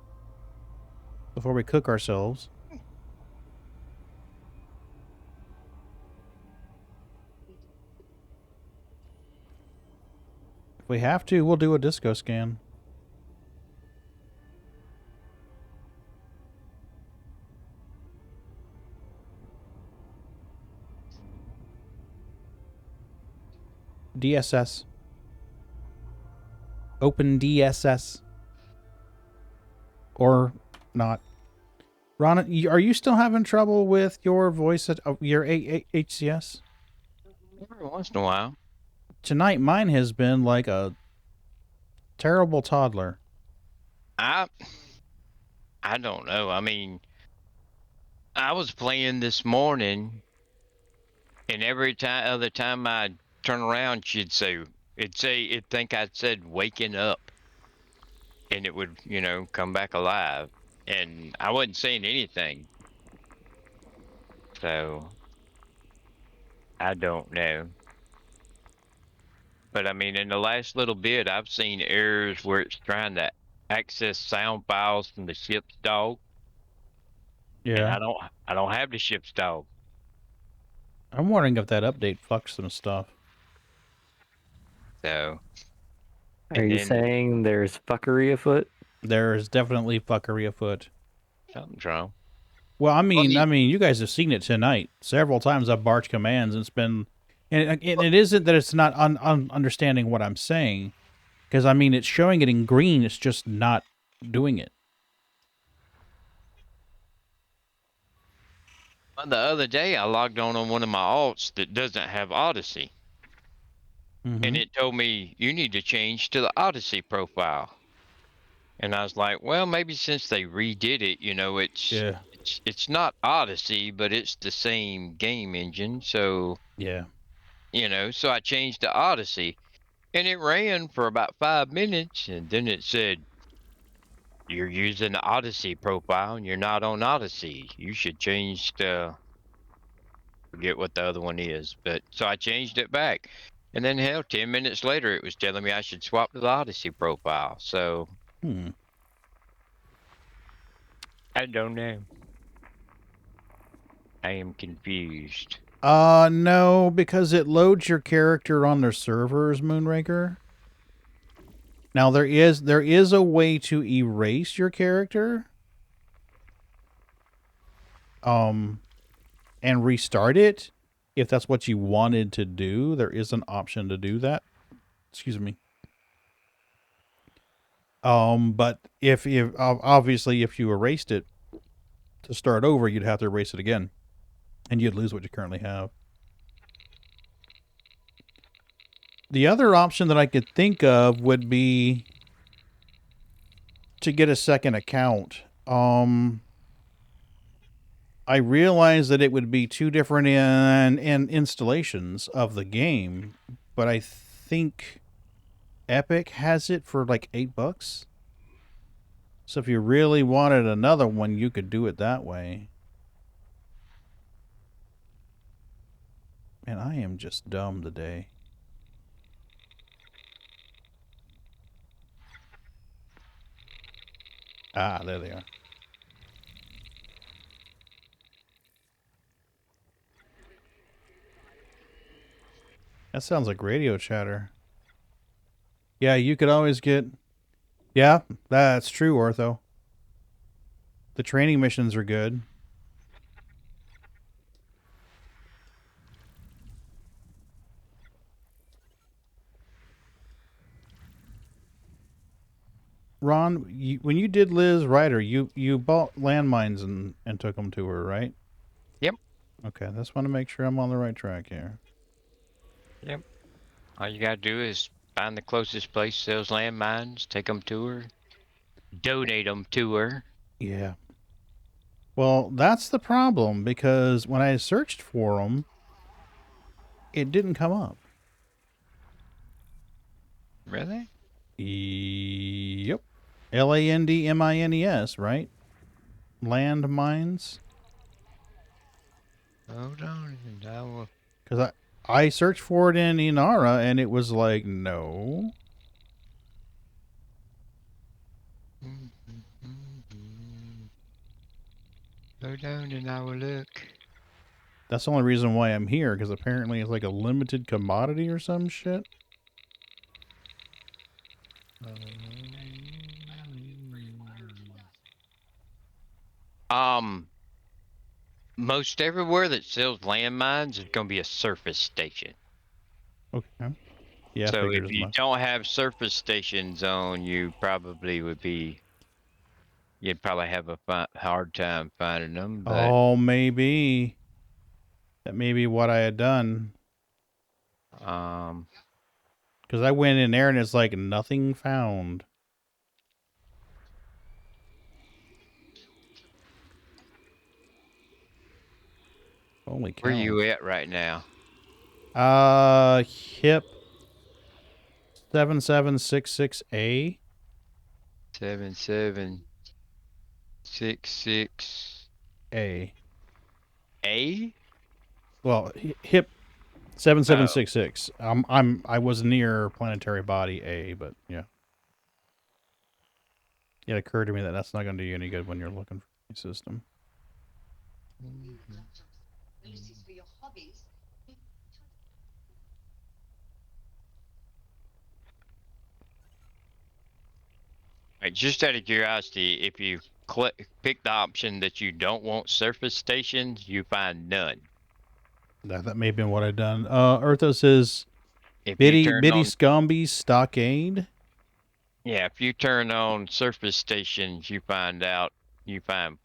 before we cook ourselves. If we have to, we'll do a disco scan. DSS. Open DSS. Or not. Ron, are you still having trouble with your voice at your HCS? Every once in a while. Tonight, mine has been like a terrible toddler. I don't know. I mean, I was playing this morning, and every other time I'd turn around, it'd think I said waking up, and it would, come back alive, and I wasn't saying anything. So I don't know. But I mean, in the last little bit, I've seen errors where it's trying to access sound files from the ship's dog. And Yeah. I don't have the ship's dog. I'm wondering if that update fucked some stuff. So. Are you saying there's fuckery afoot? There's definitely fuckery afoot. Something's wrong. Well, I mean, you guys have seen it tonight. Several times I've barged commands, and it's been... And it isn't that it's not understanding what I'm saying. Because, I mean, it's showing it in green. It's just not doing it. The other day, I logged on one of my alts that doesn't have Odyssey. Mm-hmm. And it told me, you need to change to the Odyssey profile. And I was like, well, maybe since they redid it, it's not Odyssey, but it's the same game engine. So, yeah. So I changed to Odyssey. And it ran for about 5 minutes, and then it said, you're using the Odyssey profile, and you're not on Odyssey. You should change to... forget what the other one is. But so I changed it back. And then, hell, 10 minutes later, it was telling me I should swap to the Odyssey profile. So... I don't know. I am confused. No, because it loads your character on their servers, Moonraker. Now, there is a way to erase your character. And restart it. If that's what you wanted to do, there is an option to do that. Excuse me. But if obviously if you erased it to start over, you'd have to erase it again, and you'd lose what you currently have. The other option that I could think of would be to get a second account. I realize that it would be two different in installations of the game, but I think Epic has it for like $8. So if you really wanted another one, you could do it that way. Man, I am just dumb today. Ah, there they are. That sounds like radio chatter. Yeah, you could always get... Yeah, that's true, Ortho. The training missions are good. Ron, when you did Liz Ryder, you bought landmines and took them to her, right? Yep. Okay, I just want to make sure I'm on the right track here. Yep. All you gotta do is find the closest place sells landmines, take them to her, donate them to her. Yeah. Well, that's the problem, because when I searched for them, it didn't come up. Really? Yep. Landmines, right? Landmines. Hold on, and I will. Because I searched for it in Inara, and it was like, no. Go down and I will look. That's the only reason why I'm here, because apparently it's like a limited commodity or some shit. Most everywhere that sells landmines is gonna be a surface station. Okay. Yeah. So if you don't have surface stations on, you probably would be. You'd probably have a hard time finding them. But Oh, maybe. That may be what I had done. Because I went in there and it's like nothing found. Holy cow. Where you at right now? HIP 7766A. 7766 A. A? Well, HIP 7766. I was near planetary body A, but yeah. It occurred to me that that's not going to do you any good when you're looking for a system. Right, just out of curiosity, if you pick the option that you don't want surface stations, you find none. That may have been what I'd done. Eartho says, If Biddy you turn on, Scomby Stockade. yeah, if you turn on surface stations, you find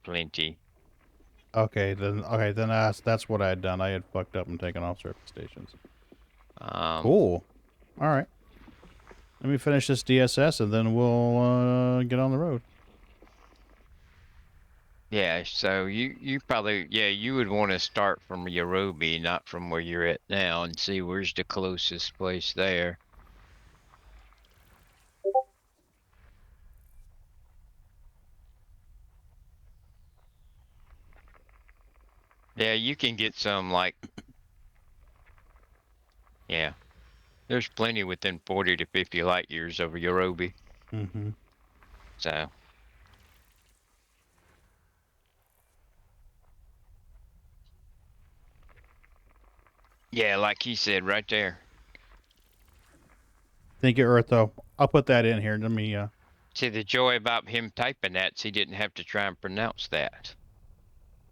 plenty. Okay, then that's what I had done. I had fucked up and taken off surface stations. Cool. All right. Let me finish this DSS and then we'll get on the road. Yeah, so you probably, you would want to start from Yorubi, not from where you're at now, and see where's the closest place there. Yeah, you can get some like, yeah, there's plenty within 40 to 50 light years over Yorubi. Mm-hmm. So. Yeah, like he said right there. Thank you, Eartho. I'll put that in here. Let me, See, the joy about him typing that is he didn't have to try and pronounce that.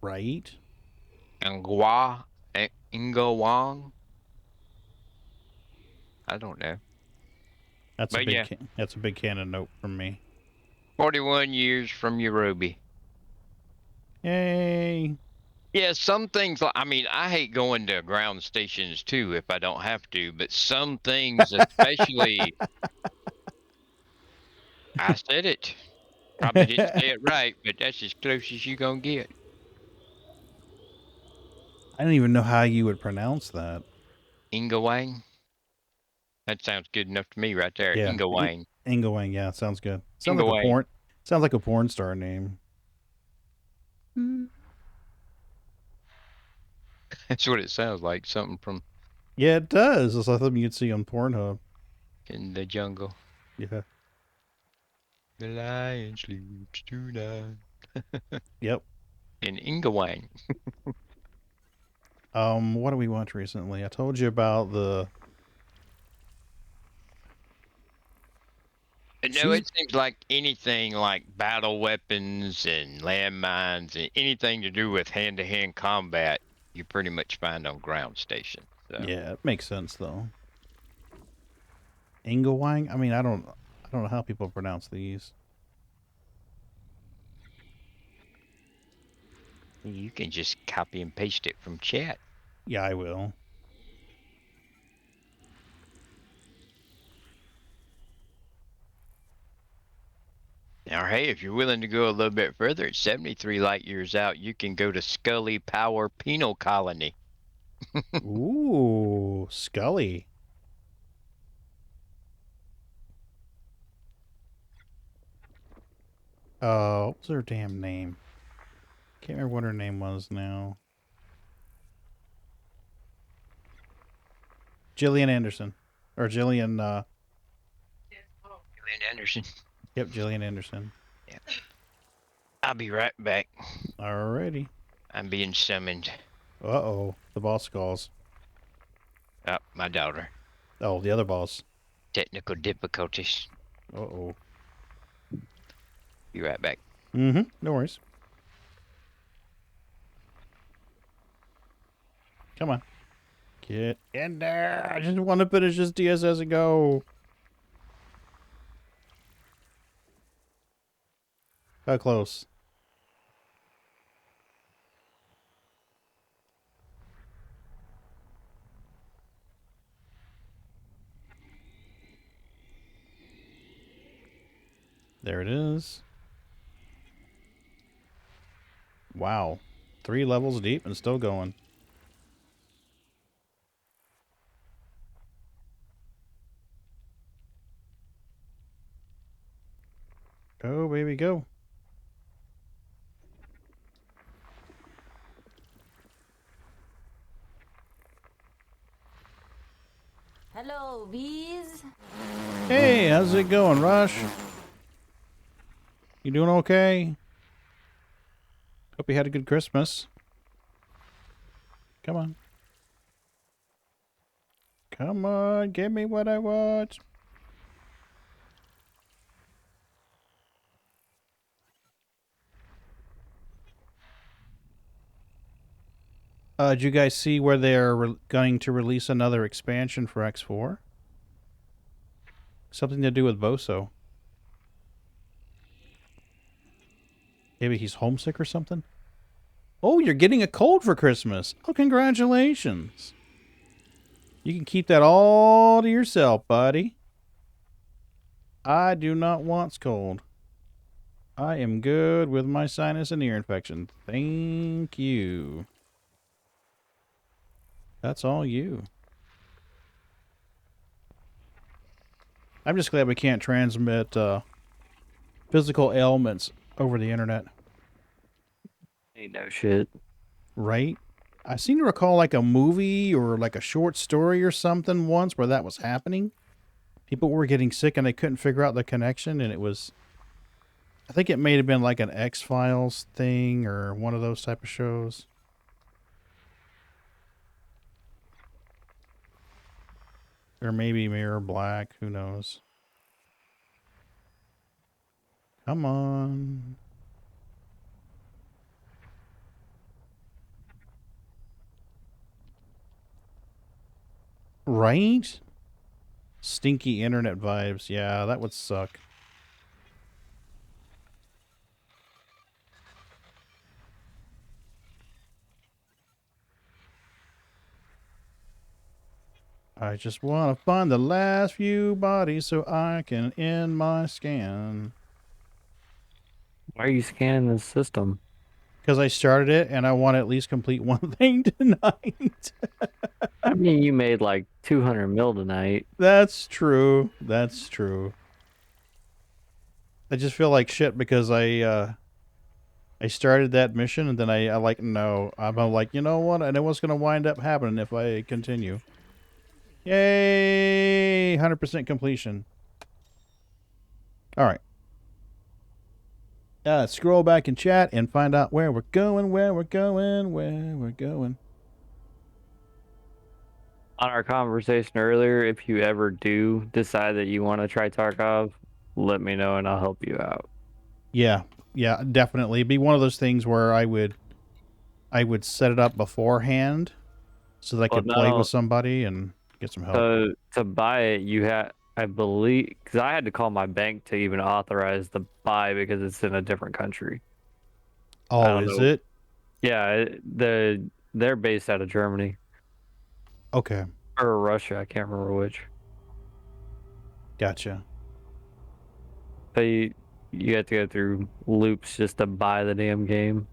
Right. Ingawang? I don't know. That's a big canon note from me. 41 years from Yorubi. Yay. Yeah, some things, I mean, I hate going to ground stations too if I don't have to, but some things, especially, I said it. Probably didn't say it right, but that's as close as you're going to get. I don't even know how you would pronounce that. Ingawang? That sounds good enough to me right there. Yeah. Ingawang. Ingawang, yeah, sounds good. Sounds like a porn star name. That's what it sounds like. Something from. Yeah, it does. It's like something you'd see on Pornhub. In the jungle. Yeah. The lion sleeps tonight. Yep. In Ingawang. What do we watch recently? I told you about the But no, She's it seems like anything like battle weapons and landmines and anything to do with hand-to-hand combat, you pretty much find on ground station. So yeah, it makes sense though. Ingelwang? I mean, I don't know how people pronounce these. you can just copy and paste it from chat. Yeah, I will. Now, hey, if you're willing to go a little bit further, it's 73 light years out. You can go to Scully Power Penal Colony. Ooh, Scully. What was her damn name? Can't remember what her name was now. Gillian Anderson. Or Gillian, Lynn Anderson. Yep, Gillian Anderson. Yep. I'll be right back. Alrighty. I'm being summoned. Uh-oh. The boss calls. Oh, my daughter. Oh, the other boss. Technical difficulties. Uh-oh. Be right back. Mm-hmm. No worries. Come on. Get in there. I just want to finish this DSS and go. How close? There it is. Wow. 3 levels deep and still going. Go, baby, go. Hello, bees. Hey, how's it going, Rush? You doing okay? Hope you had a good Christmas. Come on. Come on, give me what I want. Did you guys see where they're going to release another expansion for X4? Something to do with Boso. Maybe he's homesick or something? Oh, you're getting a cold for Christmas. Oh, congratulations. You can keep that all to yourself, buddy. I do not want cold. I am good with my sinus and ear infection. Thank you. That's all you. I'm just glad we can't transmit physical ailments over the internet. Ain't no shit. Right? I seem to recall like a movie or like a short story or something once where that was happening. People were getting sick and they couldn't figure out the connection, and it was... I think it may have been like an X-Files thing or one of those type of shows. Or maybe Mirror Black, who knows. Come on. Right? Stinky internet vibes. Yeah, that would suck. I just want to find the last few bodies so I can end my scan. Why are you scanning the system? Because I started it and I want to at least complete one thing tonight. I mean, you made like 200 mil tonight. That's true. That's true. I just feel like shit because I started that mission and then I like, no. I'm like, you know what? I know what's going to wind up happening if I continue. Yay! 100% completion. Alright. Scroll back in chat and find out where we're going, where we're going, where we're going. On our conversation earlier, if you ever do decide that you want to try Tarkov, let me know and I'll help you out. Yeah, yeah, definitely. It'd be one of those things where I would set it up beforehand so that I could play with somebody and get some help. So to buy it, you had, I believe, because I had to call my bank to even authorize the buy because it's in a different country. I Oh, don't is know. it? Yeah, they're based out of Germany Okay, or Russia. I can't remember which. gotcha. But you have to go through loops just to buy the damn game.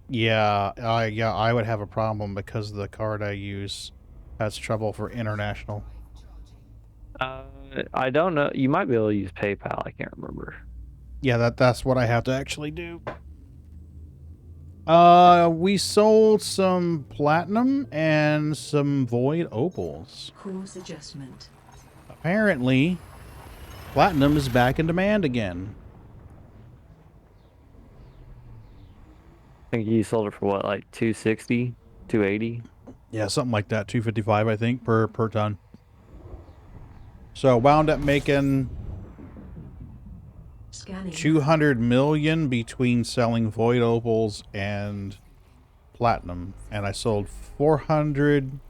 Yeah, I would have a problem because the card I use has trouble for international. I don't know. You might be able to use PayPal. I can't remember. Yeah, that's what I have to actually do. We sold some platinum and some void opals. Course adjustment. Apparently, platinum is back in demand again. I think you sold it for what, like 260, 280? Yeah, something like that. 255, I think, per ton. So wound up making Scanning. 200 million between selling void opals and platinum, and I sold 400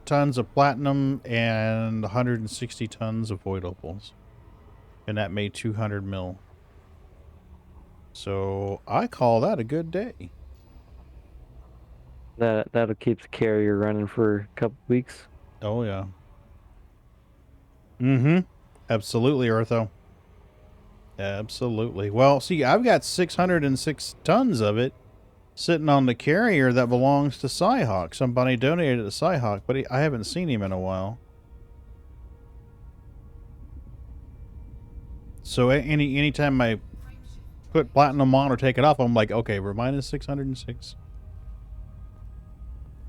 tons of platinum and 160 tons of void opals, and that made 200 mil. So I call that a good day. That'll keep the carrier running for a couple weeks. Oh yeah. Mm-hmm. Absolutely, Eartho. Absolutely. Well, see, I've got 606 tons of it sitting on the carrier that belongs to Cyhawk. Somebody donated it to Cyhawk, but I haven't seen him in a while. So anytime I put platinum on or take it off, I'm like, okay, we're minus 606.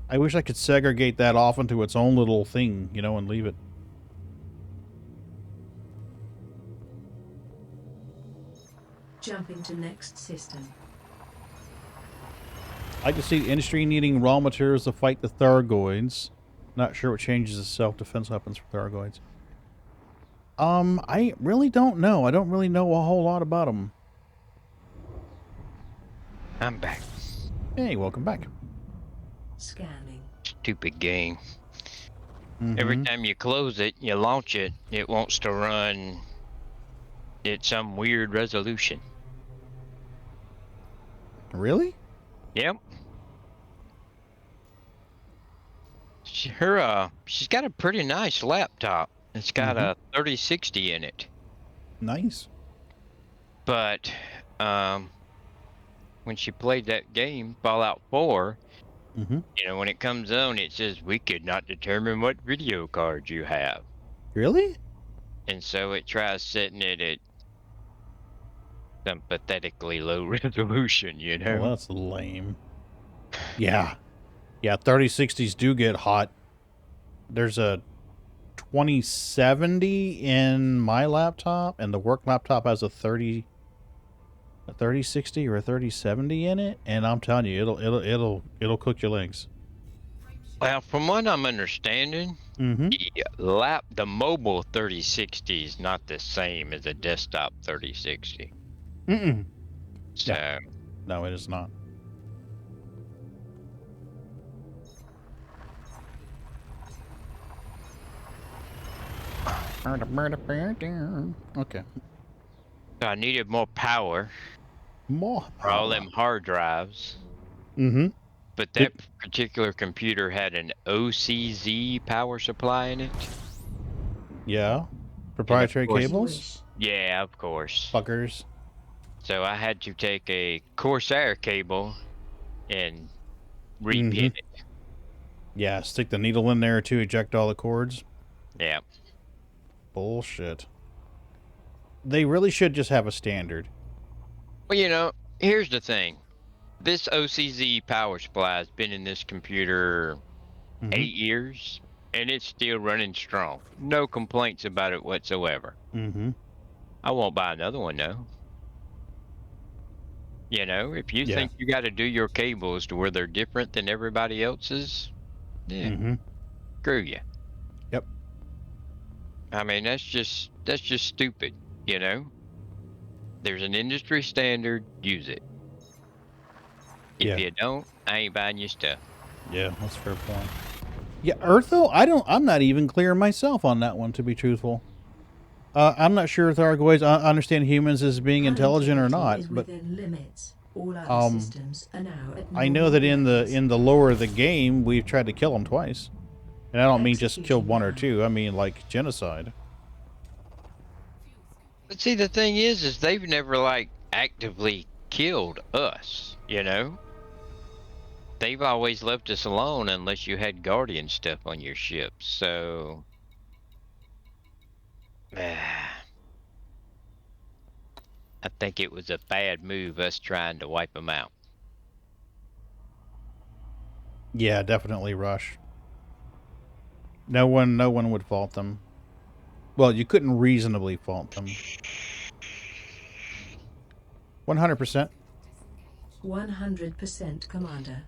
I wish I could segregate that off into its own little thing, you know, and leave it. Jumping to next system. I can see the industry needing raw materials to fight the Thargoids. Not sure what changes the self-defense weapons for Thargoids. I really don't know. I don't really know a whole lot about them. I'm back. Hey, welcome back. Scanning. Stupid game. Mm-hmm. Every time you close it, you launch it, it wants to run at some weird resolution. Really? Yep. She's got a pretty nice laptop. It's got a 3060 in it. Nice. But when she played that game, Fallout 4, you know, when it comes on, it says, we could not determine what video card you have. Really? And so it tries setting it at some pathetically low resolution, you know? Well, that's lame. Yeah. Yeah, 3060s do get hot. There's a 2070 in my laptop, and the work laptop has a 3060 or a 3070 in it, and I'm telling you, it'll cook your legs. Well, from what I'm understanding, the mobile 3060 is not the same as a desktop 3060. So yeah. No, it is not. Okay. So I needed more power. More power. For all them hard drives. But that particular computer had an OCZ power supply in it. Yeah. Proprietary cables? Yeah, of course. Fuckers. So I had to take a Corsair cable and repin it. Yeah, stick the needle in there to eject all the cords. Yeah. Bullshit. They really should just have a standard. Well, you know, here's the thing. This OCZ power supply has been in this computer 8 years, and it's still running strong. No complaints about it whatsoever. I won't buy another one, though. You know, if you think you got to do your cables to where they're different than everybody else's, yeah, screw you. Yep. I mean, that's just stupid, you know? There's an industry standard, use it. If Yeah. you don't, I ain't buying your stuff. Yeah, that's a fair point. Yeah, Eartho, I'm not even clear myself on that one, to be truthful. I'm not sure if Thargoids understand humans as being intelligent or not, Is but within limits. All other systems are now at I know that normal levels. in the lore of the game, we've tried to kill them twice. And I don't mean just kill Executing one or now. two, I mean like genocide. But see, the thing is they've never, like, actively killed us, you know? They've always left us alone unless you had Guardian stuff on your ship, so... I think it was a bad move, us trying to wipe them out. Yeah, definitely Rush. No one would fault them. Well, you couldn't reasonably fault them. 100%. 100% Commander.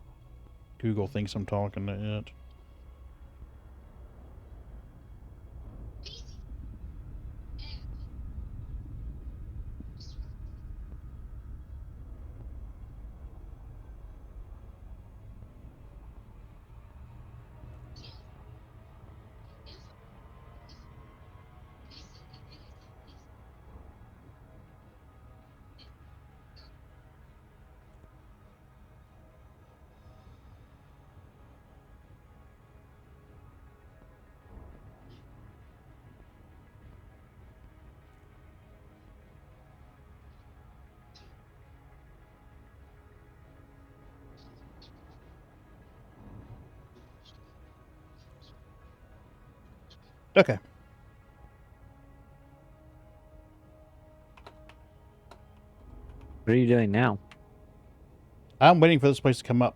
Google thinks I'm talking to it. Okay. What are you doing now? I'm waiting for this place to come up.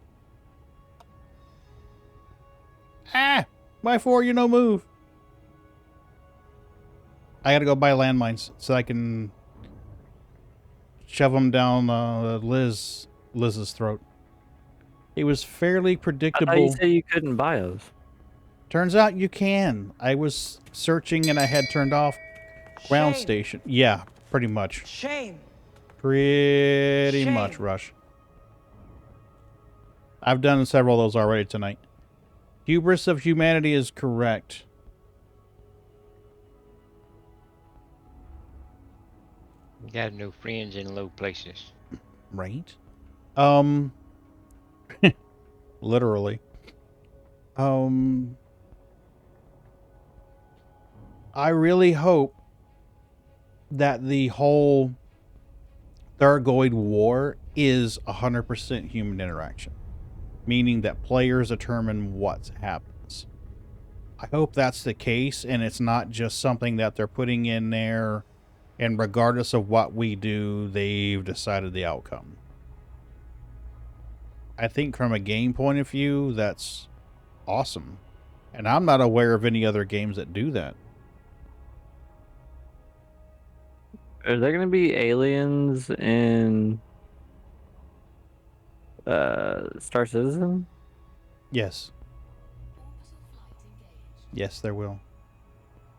Ah! Why for you no move? I gotta go buy landmines so I can shove them down Liz's throat. It was fairly I thought you predictable. said you couldn't buy those. Turns out you can. I was searching and I had turned off ground station. Yeah, pretty much. Shame. Pretty much, Rush. I've done several of those already tonight. Hubris of humanity is correct. You got no friends in low places. Right? Literally. I really hope that the whole Thargoid war is 100% human interaction, meaning that players determine what happens. I hope that's the case, and it's not just something that they're putting in there, and regardless of what we do, they've decided the outcome. I think from a game point of view, that's awesome. And I'm not aware of any other games that do that. Are there going to be aliens in Star Citizen? Yes. Yes, there will.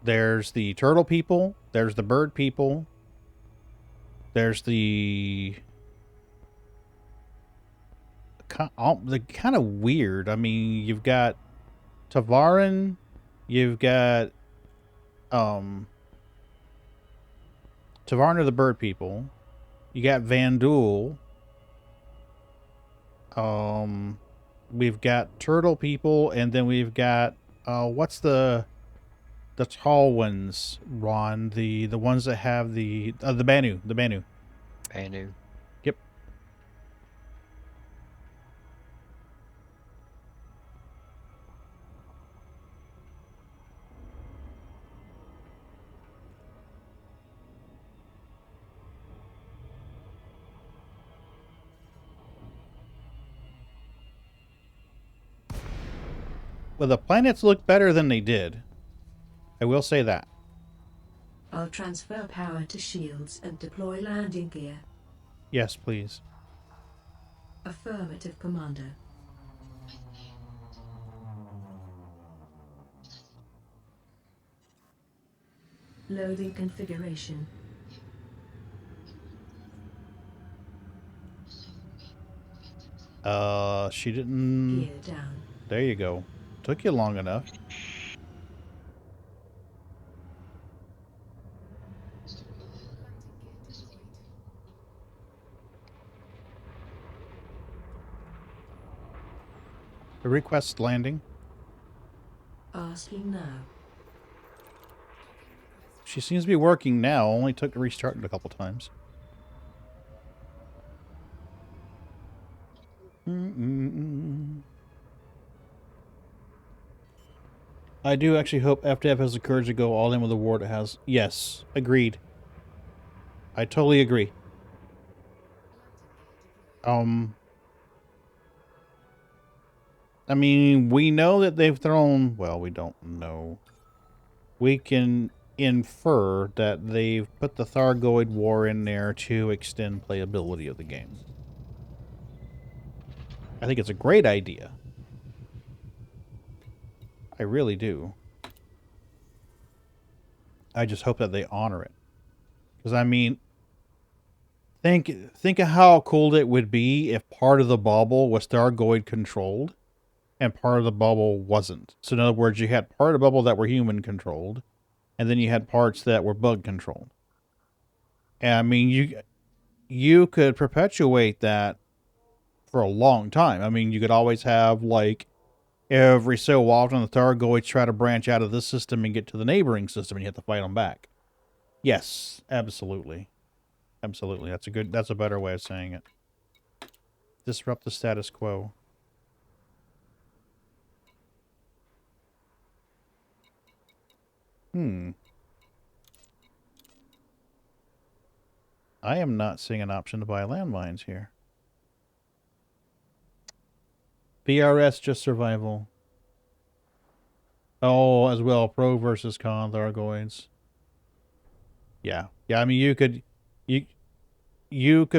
There's the turtle people. There's the bird people. There's the kind of weird. I mean, you've got Tavarin. You've got Tavarin are the bird people. You got Vandul. We've got turtle people, and then we've got what's the tall ones, Ron? The ones that have the Banu, the Banu. Banu. Yep. Well, the planets look better than they did. I will say that. I'll transfer power to shields and deploy landing gear. Yes, please. Affirmative, Commander. Loading configuration. She didn't... Gear down. There you go. Took you long enough. The request landing. Asking now. She seems to be working now. Only took to restart it a couple times. I do actually hope FDF has the courage to go all in with the war it has. Yes, agreed. I totally agree. I mean, we know that they've thrown... Well, we don't know. We can infer that they've put the Thargoid War in there to extend playability of the game. I think it's a great idea. I really do. I just hope that they honor it. Because, I mean, think of how cool it would be if part of the bubble was Thargoid controlled and part of the bubble wasn't. So in other words, you had part of the bubble that were human controlled, and then you had parts that were bug controlled. And I mean, you could perpetuate that for a long time. I mean, you could always have, like, every so often the Thargoids try to branch out of this system and get to the neighboring system, and you have to fight them back. Yes, absolutely. Absolutely. That's a better way of saying it. Disrupt the status quo. I am not seeing an option to buy landmines here. BRS, just survival. Oh, as well, pro versus con Thargoids. Yeah. Yeah, I mean, you could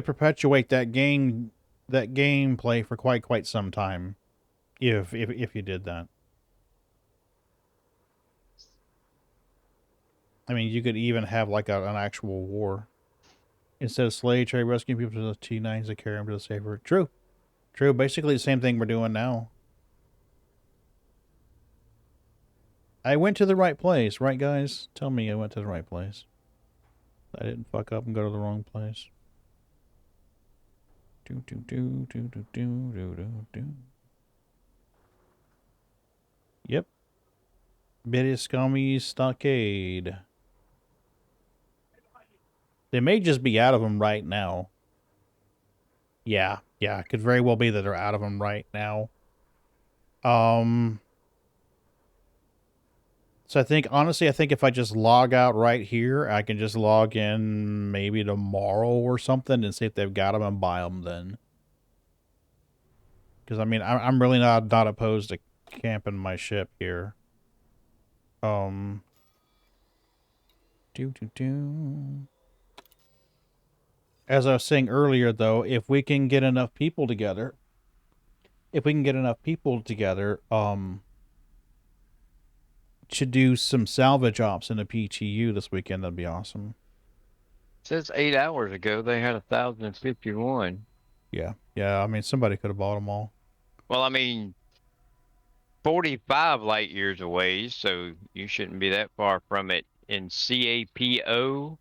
perpetuate that gameplay for quite some time if you did that. I mean, you could even have like an actual war. Instead of slave trade, rescuing people to the T9s to carry them to the safer. True. True. Basically the same thing we're doing now. I went to the right place, right, guys? Tell me I went to the right place. I didn't fuck up and go to the wrong place. Yep. Betiscami Stockade. They may just be out of them right now. Yeah, yeah, it could very well be that they're out of them right now. So honestly, I think if I just log out right here, I can just log in maybe tomorrow or something and see if they've got them and buy them then. Because, I mean, I'm really not opposed to camping my ship here. As I was saying earlier, though, if we can get enough people together, to do some salvage ops in a PTU this weekend, that'd be awesome. It says 8 hours ago they had 1,051. Yeah, yeah. I mean, somebody could have bought them all. Well, I mean, 45 light years away, so you shouldn't be that far from it. In CAPO,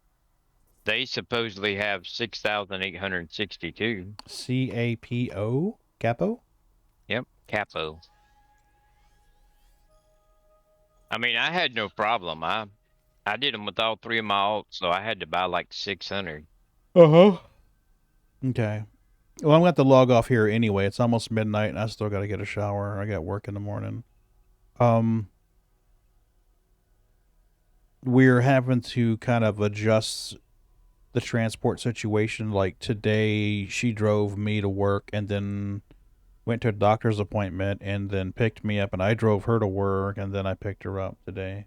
they supposedly have 6,862. CAPO? Capo? Yep, Capo. I mean, I had no problem. I did them with all 3 of my alts, so I had to buy like 600. Uh-huh. Okay. Well, I'm going to have to log off here anyway. It's almost midnight, and I still got to get a shower. I got work in the morning. We're having to kind of adjust the transport situation. Like today, she drove me to work and then went to a doctor's appointment and then picked me up, and I drove her to work and then I picked her up today.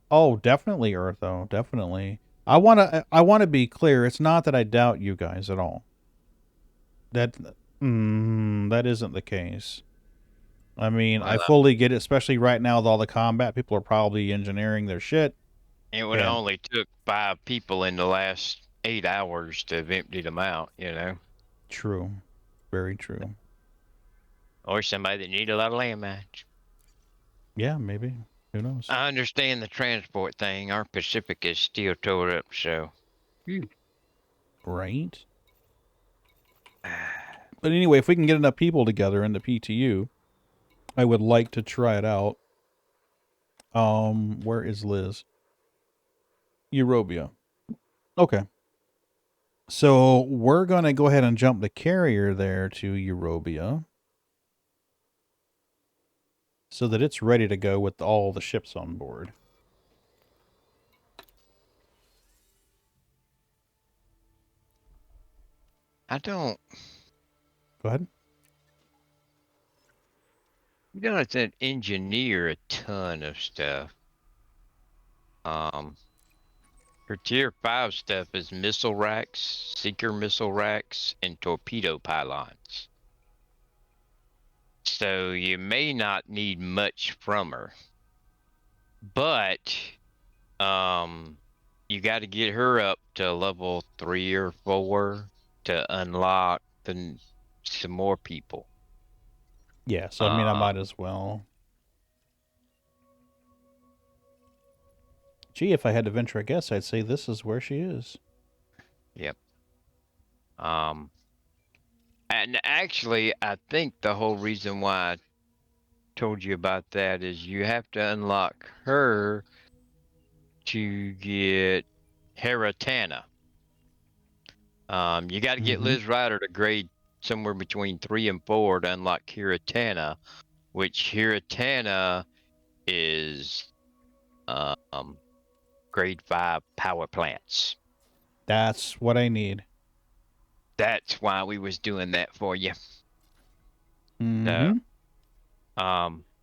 Oh, definitely, Eartho, definitely. I want to be clear. It's not that I doubt you guys at all. That isn't the case. I mean, I fully get it, especially right now with all the combat. People are probably engineering their shit. It would have And only took 5 people in the last 8 hours to have emptied them out, you know? true. Very true. Or somebody that need a lot of landmines. Yeah, maybe. Who knows? I understand the transport thing. Our Pacific is still tore up, so. Right? But anyway, if we can get enough people together in the PTU, I would like to try it out. Where is Liz? Eurobia. Okay. So we're going to go ahead and jump the carrier there to Eurobia so that it's ready to go with all the ships on board. I don't. Go ahead. You don't have to engineer a ton of stuff. Her tier 5 stuff is missile racks, seeker missile racks, and torpedo pylons. So you may not need much from her. But you got to get her up to level 3 or 4 to unlock some more people. Yeah, so I mean, I might as well. Gee, if I had to venture a guess, I'd say this is where she is. Yep. And actually, I think the whole reason why I told you about that is you have to unlock her to get Heratana. You got to get Liz Ryder to grade somewhere between 3 and 4 to unlock Heratana, which Heratana is grade 5 power plants. That's what I need. That's why we was doing that for you.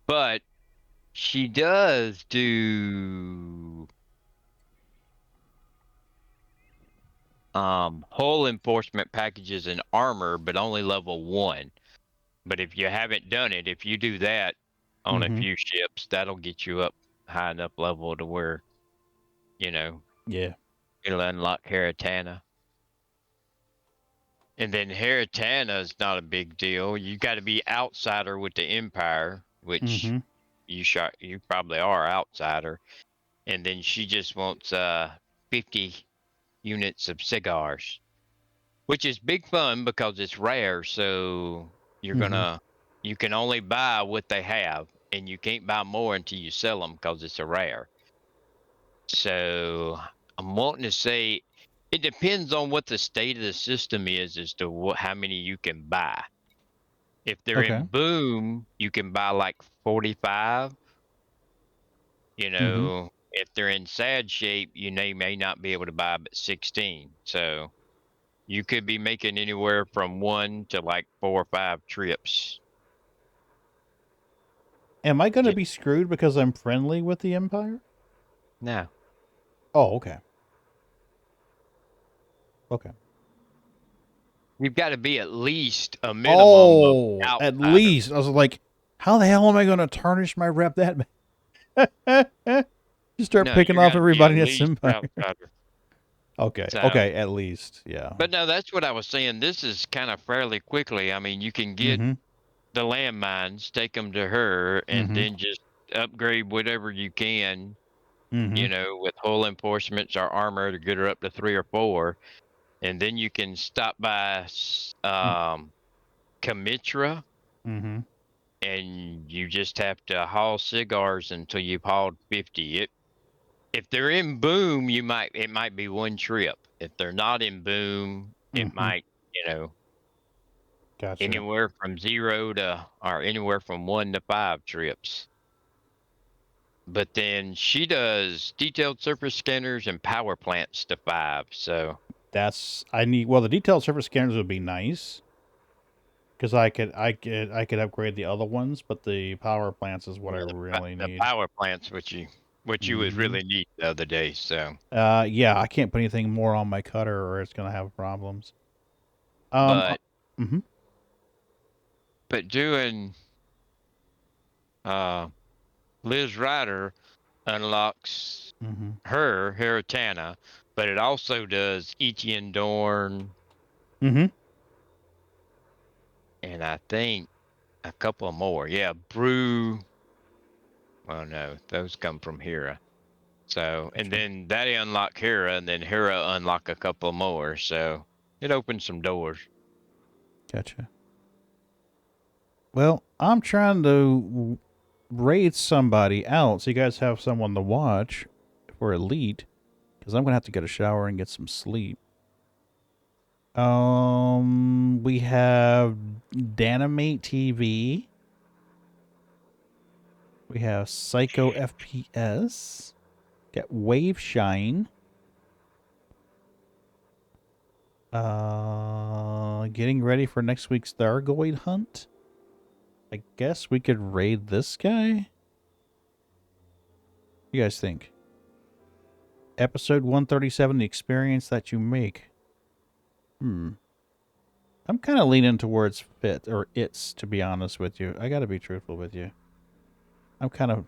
But she does do hull enforcement packages and armor, but only level 1. But if you haven't done it, if you do that on a few ships, that'll get you up high enough level to where, you know, yeah, it'll unlock Heratana. And then Heratana is not a big deal. You got to be outsider with the Empire, which you probably are outsider. And then she just wants 50 units of cigars, which is big fun because it's rare. So you're you can only buy what they have, and you can't buy more until you sell them because it's a rare. So I'm wanting to say it depends on what the state of the system is as to how many you can buy. If they're in boom, you can buy like 45. You know, if they're in sad shape, you may not be able to buy but 16. So you could be making anywhere from 1 to like 4 or 5 trips. Am I going to be screwed because I'm friendly with the Empire? No. Oh, okay. Okay. You've got to be at least a minimum of at least. I was like, how the hell am I going to tarnish my rep that bad? Just start picking off everybody that's Empire. Okay. So, okay, at least. Yeah. But no, that's what I was saying. This is kind of fairly quickly. I mean, you can get the landmines, take them to her, and then just upgrade whatever you can, you know, with hull enforcements or armor to get her up to 3 or 4. And then you can stop by Kamitra, and you just have to haul cigars until you've hauled 50. If they're in boom, it might be 1 trip. If they're not in boom, it might, you know, anywhere from 0 to or anywhere from 1 to 5 trips. But then she does detailed surface scanners and power plants to 5. So the detailed surface scanners would be nice because I could upgrade the other ones, but the power plants is what I really need. The power plants, what you was really neat the other day. So yeah, I can't put anything more on my cutter or it's gonna have problems. But doing Liz Ryder, unlocks Mm-hmm. her, Hiratana, but it also does Ichian Dorn, Mm-hmm. and I think a couple more. Yeah, Brew. Well, no, those come from Hera. So, and Gotcha. then that unlock Hera, and then Hera unlock a couple more. So it opens some doors. Gotcha. Well, I'm trying to raid somebody out so you guys have someone to watch for Elite, because I'm gonna have to get a shower and get some sleep. We have Danimate TV. We have Psycho FPS. Got Wave Shine. Getting ready for next week's Thargoid hunt. I guess we could raid this guy. What do you guys think? Episode 137, the experience that you make. I'm kind of leaning towards fit or it's, to be honest with you. I gotta be truthful with you. I'm kind of.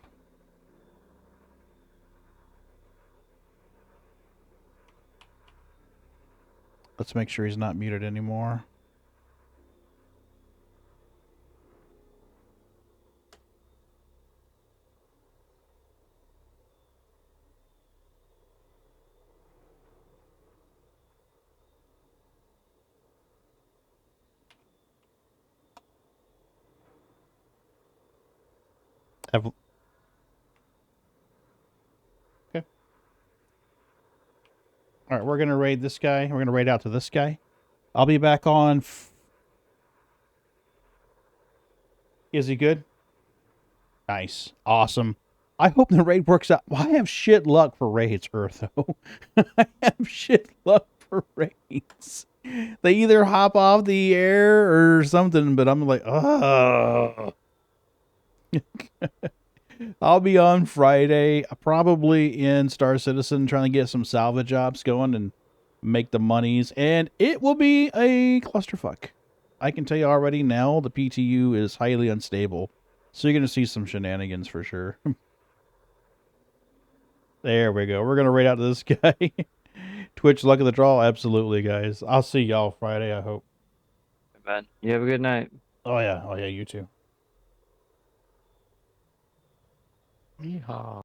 Let's make sure he's not muted anymore. Okay. All right, we're gonna raid this guy. We're gonna raid out to this guy. I'll be back on. Is he good? Nice. Awesome. I hope the raid works out. Well, I have shit luck for raids, Eartho. I have shit luck for raids. They either hop off the air or something, but I'm like, oh. I'll be on Friday, probably in Star Citizen, trying to get some salvage jobs going and make the monies. And it will be a clusterfuck. I can tell you already now, the PTU is highly unstable. So you're going to see some shenanigans for sure. There we go. We're going to raid out to this guy. Twitch, luck of the draw. Absolutely, guys. I'll see y'all Friday, I hope. Man, you have a good night. Oh, yeah. Oh, yeah, you too. Yeehaw.